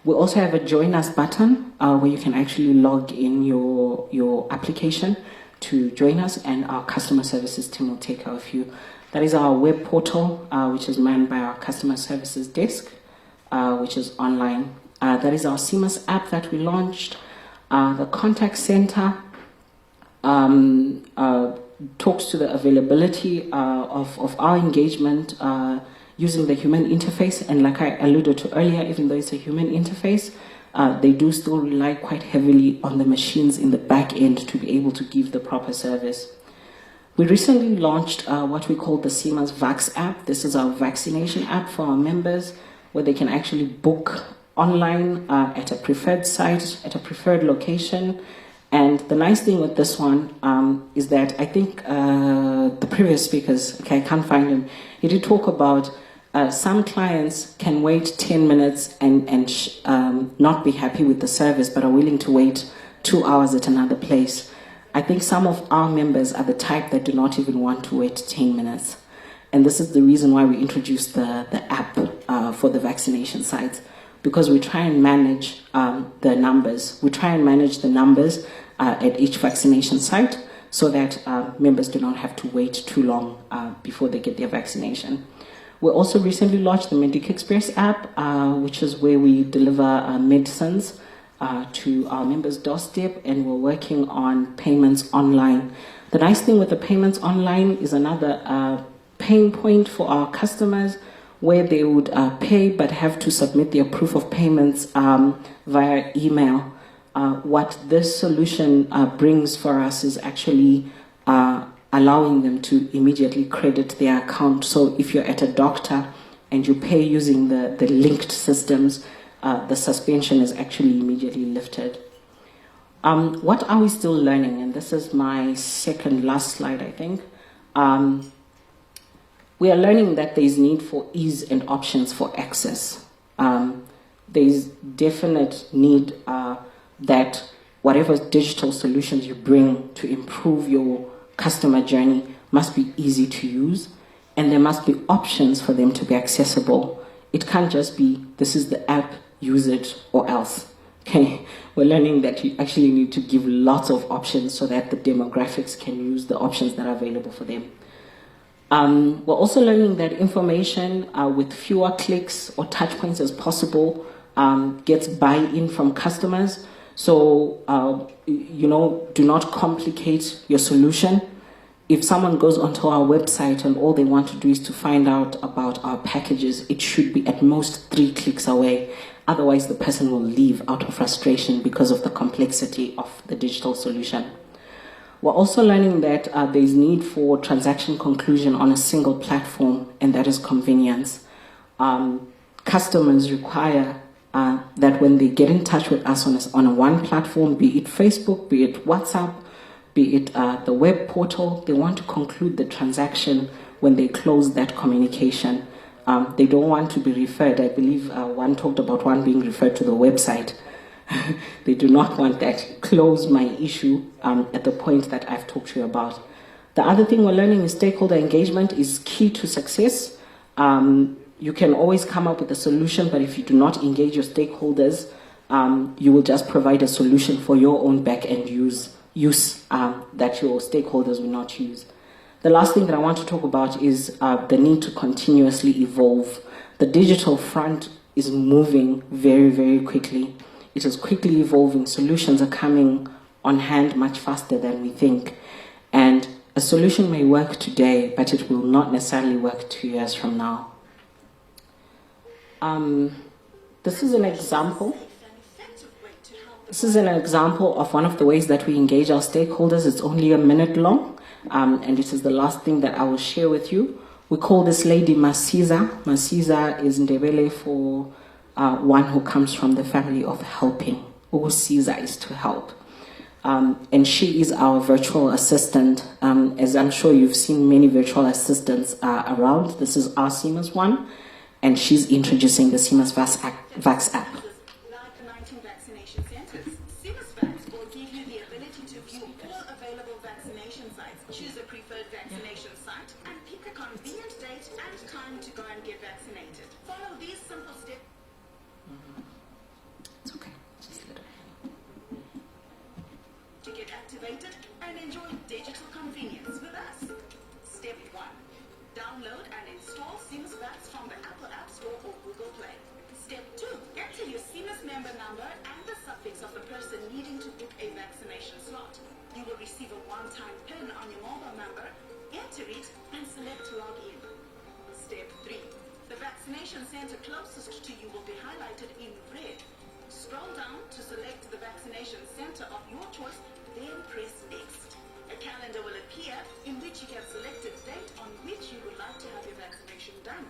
We also have a Join Us button where you can actually log in your application to join us, and our customer services team will take care of you. That is our web portal, which is manned by our customer services desk, which is online. That is our CMAS app that we launched. The contact center talks to the availability of our engagement using the human interface. And like I alluded to earlier, even though it's a human interface, they do still rely quite heavily on the machines in the back end to be able to give the proper service. We recently launched what we call the CMAS Vax app. This is our vaccination app for our members, where they can actually book online at a preferred site, at a preferred location. And the nice thing with this one is that I think the previous speakers, I can't find him, he did talk about some clients can wait 10 minutes and not be happy with the service, but are willing to wait 2 hours at another place. I think some of our members are the type that do not even want to wait 10 minutes. And this is the reason why we introduced the app for the vaccination sites. because we try and manage the numbers. We try and manage the numbers at each vaccination site so that members do not have to wait too long before they get their vaccination. We also recently launched the Medic Express app, which is where we deliver medicines to our members' doorstep, and we're working on payments online. The nice thing with the payments online is another pain point for our customers, where they would pay but have to submit their proof of payments via email. What this solution brings for us is actually allowing them to immediately credit their account. So if you're at a doctor and you pay using the linked systems, the suspension is actually immediately lifted. What are we still learning? And this is my second last slide, I think. We are learning that there is need for ease and options for access. There is definite need that whatever digital solutions you bring to improve your customer journey must be easy to use, and there must be options for them to be accessible. It can't just be, this is the app, use it or else. Okay, we're learning that you actually need to give lots of options so that the demographics can use the options that are available for them. We're also learning that information with fewer clicks or touch points as possible gets buy-in from customers. So, do not complicate your solution. If someone goes onto our website and all they want to do is to find out about our packages, it should be at most 3 clicks away. Otherwise, the person will leave out of frustration because of the complexity of the digital solution. We're also learning that there is need for transaction conclusion on a single platform, and that is convenience. Customers require that when they get in touch with us on a one platform, be it Facebook, be it WhatsApp, be it the web portal, they want to conclude the transaction when they close that communication. They don't want to be referred. I believe one talked about one being referred to the website. They do not want that. Close my issue at the point that I've talked to you about. The other thing we're learning is stakeholder engagement is key to success. You can always come up with a solution, but if you do not engage your stakeholders, you will just provide a solution for your own back-end use that your stakeholders will not use. The last thing that I want to talk about is the need to continuously evolve. The digital front is moving very, very quickly. It is quickly evolving. Solutions are coming on hand much faster than we think. And a solution may work today, but it will not necessarily work 2 years from now. This is an example. This is an example of one of the ways that we engage our stakeholders. It's only a minute long, and this is the last thing that I will share with you. We call this lady Masiza. Masiza is Ndebele for one who comes from the family of helping. Usiza is to help. And she is our virtual assistant. As I'm sure you've seen many virtual assistants around, this is our CMAS one, and she's introducing the CMAS Vax app. Choose a preferred vaccination site and pick a convenient date and time to go and get vaccinated. Follow these simple steps. It's okay. Just let it. To get activated and enjoy digital convenience with us. Step 1. Download and install CMAS Vax from the Apple App Store or Google Play. Step 2. Enter your CMAS member number and the suffix of the person needing to book a vaccination slot. You will receive a one-time PIN on your mobile number, enter it, and select log in. Step 3. The vaccination center closest to you will be highlighted in red. Scroll down to select the vaccination center of your choice, then press next. A calendar will appear in which you can select a date on which you would like to have your vaccination done.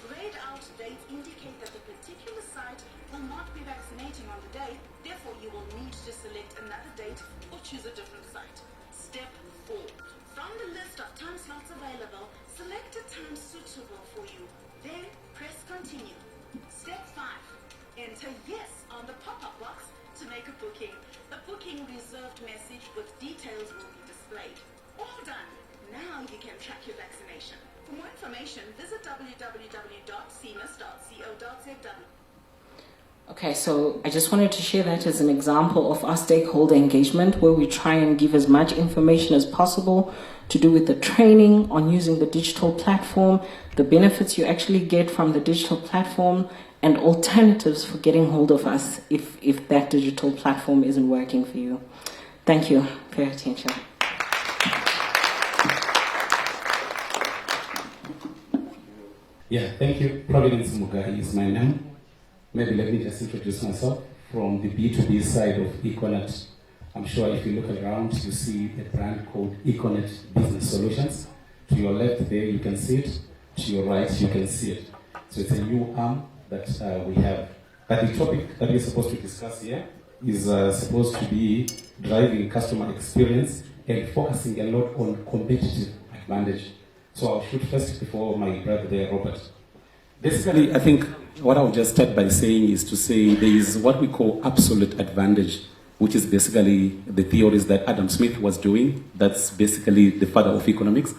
Grayed out dates indicate that the particular site will not be vaccinating on the day, therefore you will need to select another date or choose a different site. Step 4. From the list of time slots available, select a time suitable for you. Then press continue. Step 5. Enter yes on the pop-up box to make a booking. A booking reserved message with details will be displayed. All done. Now you can track your vaccination. For more information, visit www.cmas.co.za. Okay, so I just wanted to share that as an example of our stakeholder engagement, where we try and give as much information as possible to do with the training on using the digital platform, the benefits you actually get from the digital platform, and alternatives for getting hold of us if that digital platform isn't working for you. Thank you for your attention. Yeah, thank you. Providence Mugai is my name. Maybe let me just introduce myself from the B2B side of Econet. I'm sure if you look around, you see a brand called Econet Business Solutions. To your left there, you can see it. To your right, you can see it. So it's a new arm that we have. But the topic that we're supposed to discuss here is supposed to be driving customer experience and focusing a lot on competitive advantage. So I'll shoot first before my brother there, Robert. Basically, I think what I'll just start by saying is to say there is what we call absolute advantage, which is basically the theories that Adam Smith was doing. That's basically the father of economics.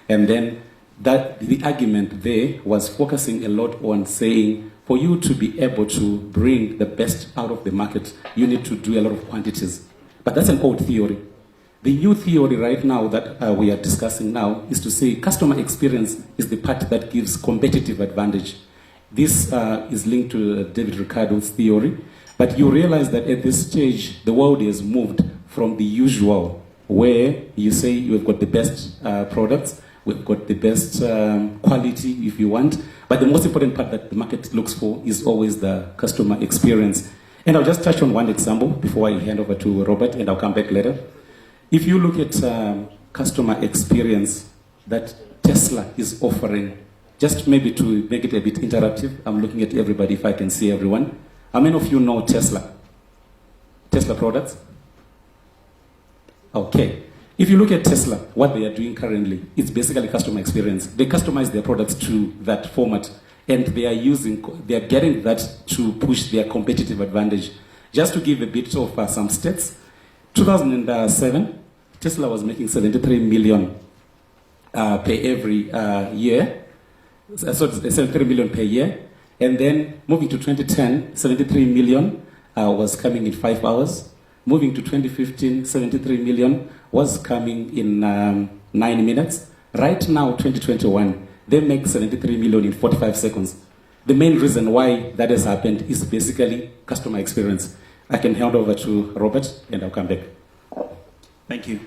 And then that the argument there was focusing a lot on saying, for you to be able to bring the best out of the market, you need to do a lot of quantities. But that's an old theory. The new theory right now that we are discussing now is to say customer experience is the part that gives competitive advantage. This is linked to David Ricardo's theory, but you realize that at this stage, the world has moved from the usual, where you say you've got the best products, we've got the best quality if you want, but the most important part that the market looks for is always the customer experience. And I'll just touch on one example before I hand over to Robert, and I'll come back later. If you look at customer experience that Tesla is offering, just maybe to make it a bit interactive, I'm looking at everybody if I can see everyone. How many of you know Tesla? Tesla products? Okay. If you look at Tesla, what they are doing currently, it's basically customer experience. They customize their products to that format, and they are getting that to push their competitive advantage. Just to give a bit of some stats, 2007, Tesla was making 73 million per every year. So 73 million per year. And then moving to 2010, 73 million was coming in 5 hours. Moving to 2015, 73 million was coming in 9 minutes. Right now, 2021, they make 73 million in 45 seconds. The main reason why that has happened is basically customer experience. I can hand over to Robert, and I'll come back. Thank you.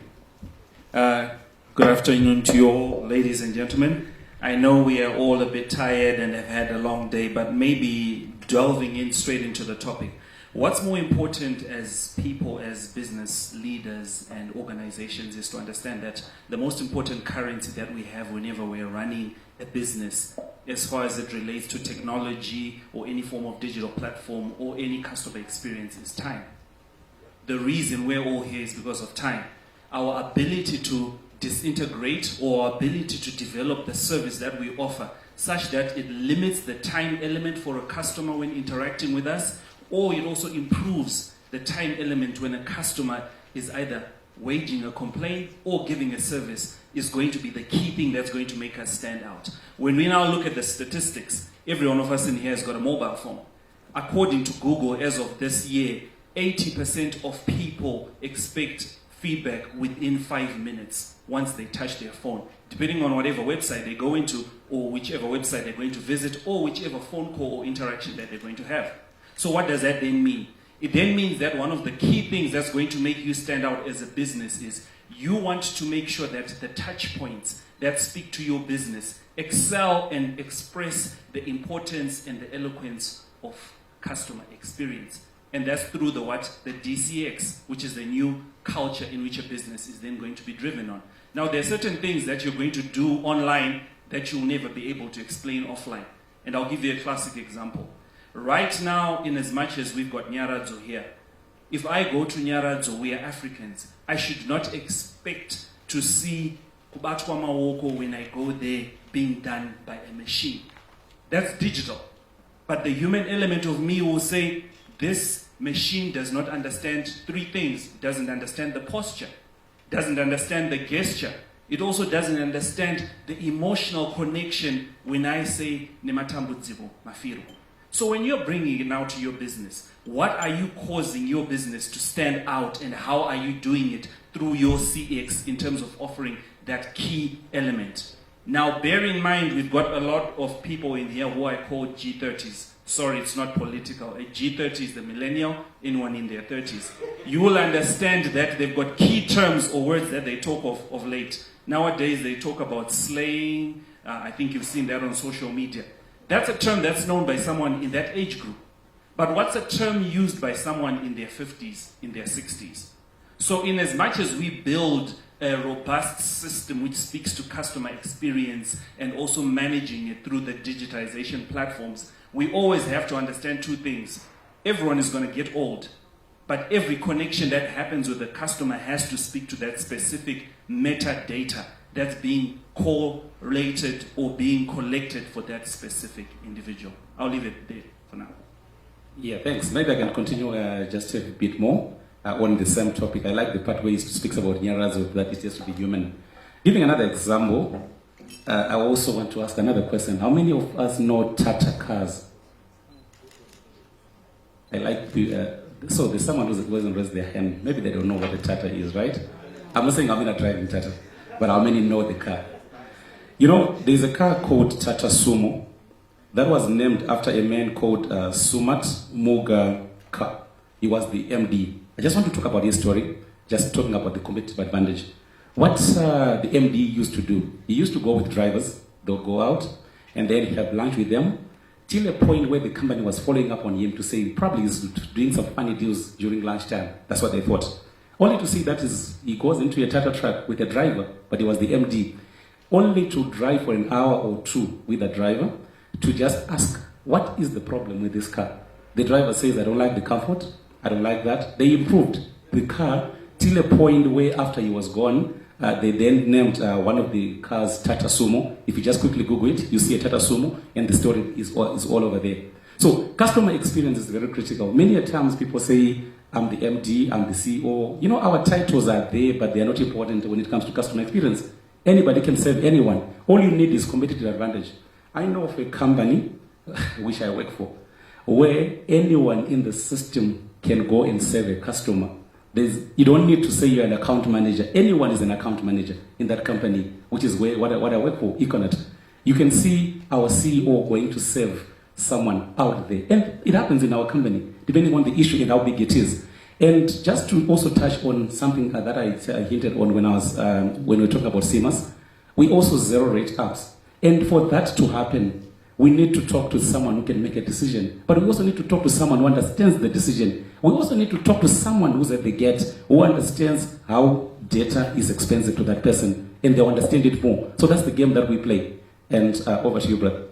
Good afternoon to you all, ladies and gentlemen. I know we are all a bit tired and have had a long day, but maybe delving in straight into the topic. What's more important as people, as business leaders and organizations, is to understand that the most important currency that we have whenever we're running a business, as far as it relates to technology or any form of digital platform or any customer experience, is time. The reason we're all here is because of time. Our ability to disintegrate or our ability to develop the service that we offer such that it limits the time element for a customer when interacting with us, or it also improves the time element when a customer is either waging a complaint or giving a service, is going to be the key thing that's going to make us stand out. When we now look at the statistics, every one of us in here has got a mobile phone. According to Google, as of this year, 80% of people expect feedback within 5 minutes once they touch their phone, depending on whatever website they go into or whichever website they're going to visit or whichever phone call or interaction that they're going to have. So what does that then mean? It then means that one of the key things that's going to make you stand out as a business is you want to make sure that the touch points that speak to your business excel and express the importance and the eloquence of customer experience. And that's through the DCX, which is the new culture in which a business is then going to be driven on. Now, there are certain things that you're going to do online that you'll never be able to explain offline. And I'll give you a classic example. Right now, in as much as we've got Nyaradzo here, if I go to Nyaradzo, we are Africans, I should not expect to see Kubatwa Mawoko when I go there being done by a machine. That's digital. But the human element of me will say, this machine does not understand 3 things. It doesn't understand the posture, doesn't understand the gesture. It also doesn't understand the emotional connection when I say Nematambudzibo Mafiru. So when you're bringing it now to your business, what are you causing your business to stand out, and how are you doing it through your CX in terms of offering that key element? Now, bear in mind, we've got a lot of people in here who I call G30s. Sorry, it's not political. A G30 is the millennial, anyone in their 30s. You will understand that they've got key terms or words that they talk of late. Nowadays, they talk about slaying. I think you've seen that on social media. That's a term that's known by someone in that age group. But what's a term used by someone in their 50s, in their 60s? So in as much as we build a robust system which speaks to customer experience and also managing it through the digitization platforms, we always have to understand two things. Everyone is going to get old, but every connection that happens with the customer has to speak to that specific metadata that's being correlated or being collected for that specific individual. I'll leave it there for now. Yeah, thanks. Maybe I can continue just a bit more on the same topic. I like the part where he speaks about Nyarazo, that it has to be human. Giving another example, I also want to ask another question. How many of us know Tata cars? I like the, so there's someone who hasn't raised their hand. Maybe they don't know what a Tata is, right? I'm not saying I'm not driving Tata, but how many know the car? You know, there's a car called Tata Sumo that was named after a man called Sumat Mugabe. He was the MD. I just want to talk about his story, just talking about the competitive advantage. What the MD used to do, he used to go with drivers, they'll go out, and then have lunch with them, till a point where the company was following up on him to say probably he's doing some funny deals during lunchtime. That's what they thought. Only to see that is he goes into a Tata truck with a driver, but he was the MD, only to drive for an hour or two with the driver to just ask, what is the problem with this car? The driver says, I don't like the comfort, I don't like that. They improved the car till a point where after he was gone, they then named one of the cars Tata Sumo. If you just quickly Google it, you see a Tata Sumo, and the story is all over there. So customer experience is very critical. Many a times people say, I'm the MD, I'm the CEO. You know, our titles are there, but they are not important when it comes to customer experience. Anybody can serve anyone. All you need is competitive advantage. I know of a company, which I work for, where anyone in the system can go and serve a customer. You don't need to say you're an account manager. Anyone is an account manager in that company, which is what I work for, Econet. You can see our CEO going to serve someone out there. And it happens in our company, depending on the issue and how big it is. And just to also touch on something that I hinted on when we were talking about CMAS, we also zero rate apps. And for that to happen, we need to talk to someone who can make a decision. But we also need to talk to someone who understands the decision. We also need to talk to someone who's at the gate, who understands how data is expensive to that person, and they'll understand it more. So that's the game that we play. And over to you, brother.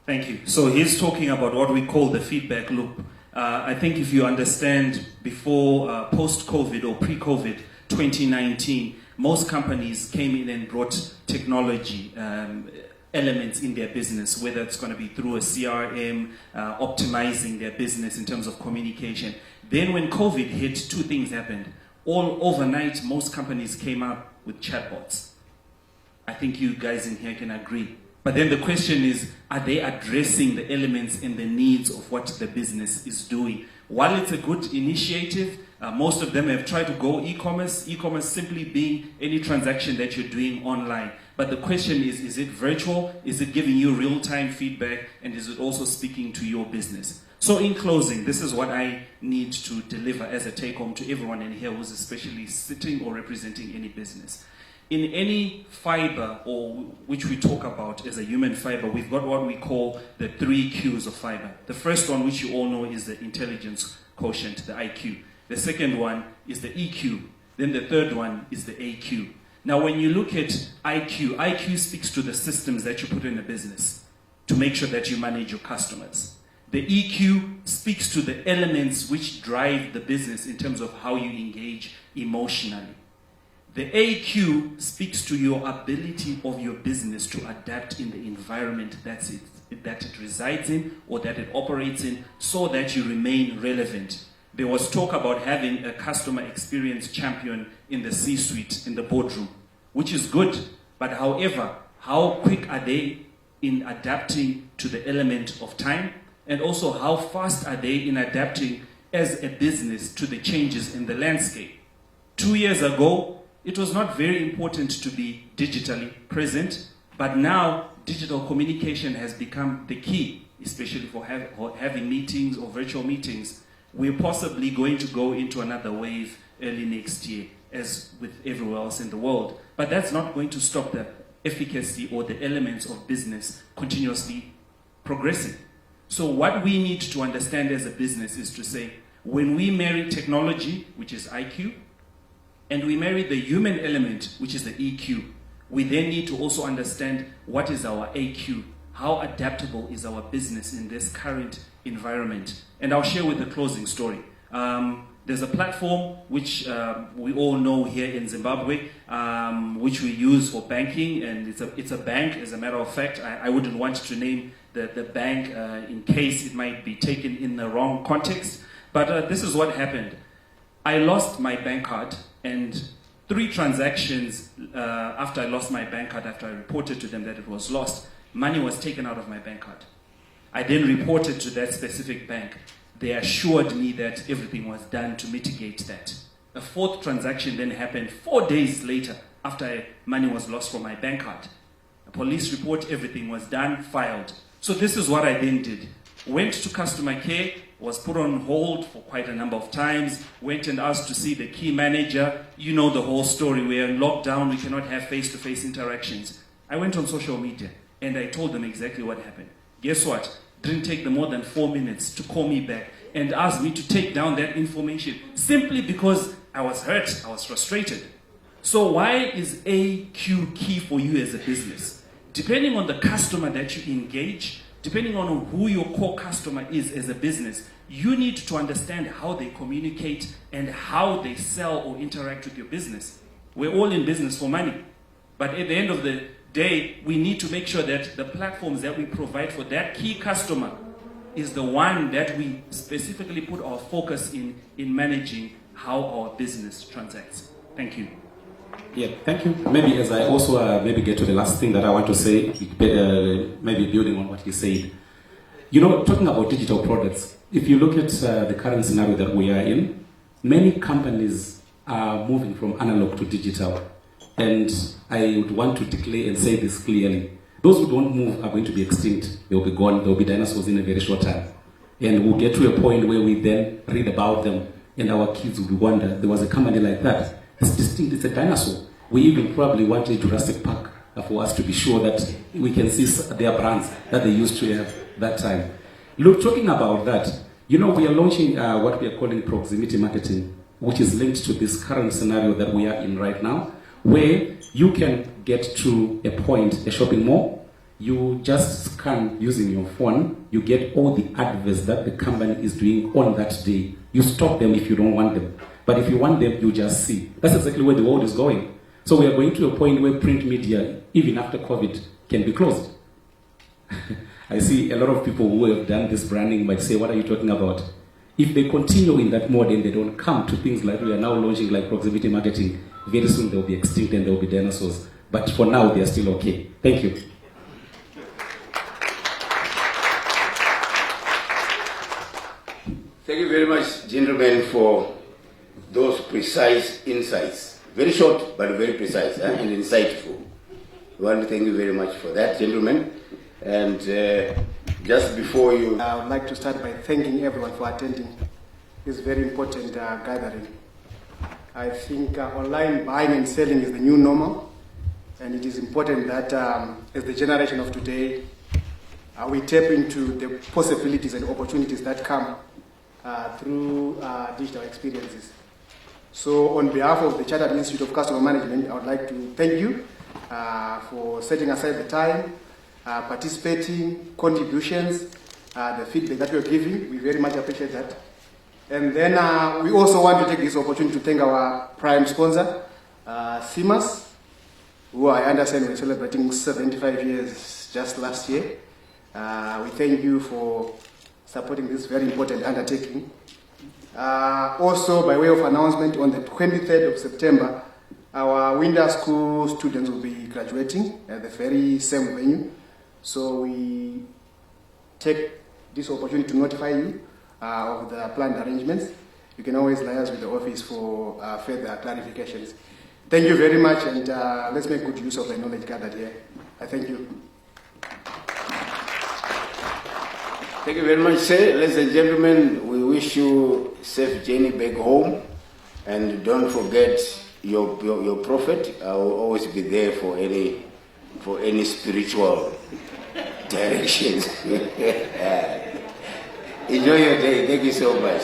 Thank you. So he's talking about what we call the feedback loop. I think if you understand before post-COVID or pre-COVID 2019, most companies came in and brought technology elements in their business, whether it's going to be through a CRM, optimizing their business in terms of communication. Then when COVID hit, two things happened. All overnight, most companies came up with chatbots. I think you guys in here can agree. But then the question is, are they addressing the elements and the needs of what the business is doing? While it's a good initiative, most of them have tried to go e-commerce simply being any transaction that you're doing online. But the question is it virtual? Is it giving you real-time feedback? And is it also speaking to your business? So in closing, this is what I need to deliver as a take-home to everyone in here who's especially sitting or representing any business. In any fiber, or which we talk about as a human fiber, we've got what we call the 3 Qs of fiber. The first one, which you all know, is the intelligence quotient, the IQ. The second one is the EQ. Then the third one is the AQ. Now, when you look at IQ speaks to the systems that you put in a business to make sure that you manage your customers. The EQ speaks to the elements which drive the business in terms of how you engage emotionally. The AQ speaks to your ability of your business to adapt in the environment that it resides in or that it operates in so that you remain relevant. There was talk about having a customer experience champion in the C-suite, in the boardroom, which is good. But however, how quick are they in adapting to the element of time? And also, how fast are they in adapting as a business to the changes in the landscape? 2 years ago, it was not very important to be digitally present, but now digital communication has become the key, especially for having meetings or virtual meetings. We're possibly going to go into another wave early next year, as with everywhere else in the world. But that's not going to stop the efficacy or the elements of business continuously progressing. So what we need to understand as a business is to say, when we marry technology, which is IQ, and we marry the human element, which is the EQ, we then need to also understand what is our AQ, how adaptable is our business in this current environment. And I'll share with the closing story. There's a platform which we all know here in Zimbabwe, which we use for banking, and it's a bank, as a matter of fact. I wouldn't want to name the bank in case it might be taken in the wrong context. But this is what happened. I lost my bank card, and 3 transactions after I lost my bank card, after I reported to them that it was lost, money was taken out of my bank card. I then reported to that specific bank. They assured me that everything was done to mitigate that. A 4th transaction then happened 4 days later after money was lost from my bank card. A police report, everything was done, filed. So this is what I then did. Went to customer care, was put on hold for quite a number of times, went and asked to see the key manager. You know the whole story. We're in lockdown, we cannot have face-to-face interactions. I went on social media and I told them exactly what happened. Guess what? Didn't take them more than 4 minutes to call me back and ask me to take down that information simply because I was hurt, I was frustrated. So why is AQ key for you as a business? Depending on the customer that you engage, depending on who your core customer is as a business, you need to understand how they communicate and how they sell or interact with your business. We're all in business for money. But at the end of the day, we need to make sure that the platforms that we provide for that key customer is the one that we specifically put our focus in managing how our business transacts. Thank you. Yeah, thank you. Maybe as I also maybe get to the last thing that I want to say, maybe building on what he said. You know, talking about digital products, if you look at the current scenario that we are in, many companies are moving from analog to digital. And I would want to declare and say this clearly. Those who don't move are going to be extinct. They'll be gone. They'll be dinosaurs in a very short time. And we'll get to a point where we then read about them and our kids will wonder, there was a company like that. It's distinct. It's a dinosaur. We even probably want a Jurassic Park for us to be sure that we can see their brands that they used to have that time. Look, talking about that, you know, we are launching what we are calling proximity marketing, which is linked to this current scenario that we are in right now, where you can get to a point, a shopping mall, you just scan using your phone, you get all the adverts that the company is doing on that day. You stop them if you don't want them. But if you want them, you just see. That's exactly where the world is going. So we are going to a point where print media, even after COVID, can be closed. I see a lot of people who have done this branding might say, what are you talking about? If they continue in that mode and they don't come to things like we are now launching, like proximity marketing, very soon they'll be extinct and they'll be dinosaurs. But for now, they are still okay. Thank you. Thank you very much, gentlemen, for those precise insights. Very short, but very precise and insightful. We want to thank you very much for that, gentlemen. And just before you... I would like to start by thanking everyone for attending this very important gathering. I think online buying and selling is the new normal, and it is important that as the generation of today, we tap into the possibilities and opportunities that come through digital experiences. So on behalf of the Chartered Institute of Customer Management, I would like to thank you for setting aside the time, participating, contributions, the feedback that you're giving. We very much appreciate that. And then we also want to take this opportunity to thank our prime sponsor, CIMAS, who I understand we're celebrating 75 years just last year. We thank you for supporting this very important undertaking. Also, by way of announcement, on the 23rd of September, our Winter School students will be graduating at the very same venue. So we take this opportunity to notify you of the planned arrangements. You can always liaise with the office for further clarifications. Thank you very much, and let's make good use of the knowledge gathered here. I thank you. Thank you very much, sir. Ladies and gentlemen, we wish you safe journey back home, and don't forget your prophet. I will always be there for any spiritual directions. Enjoy your day. Thank you so much.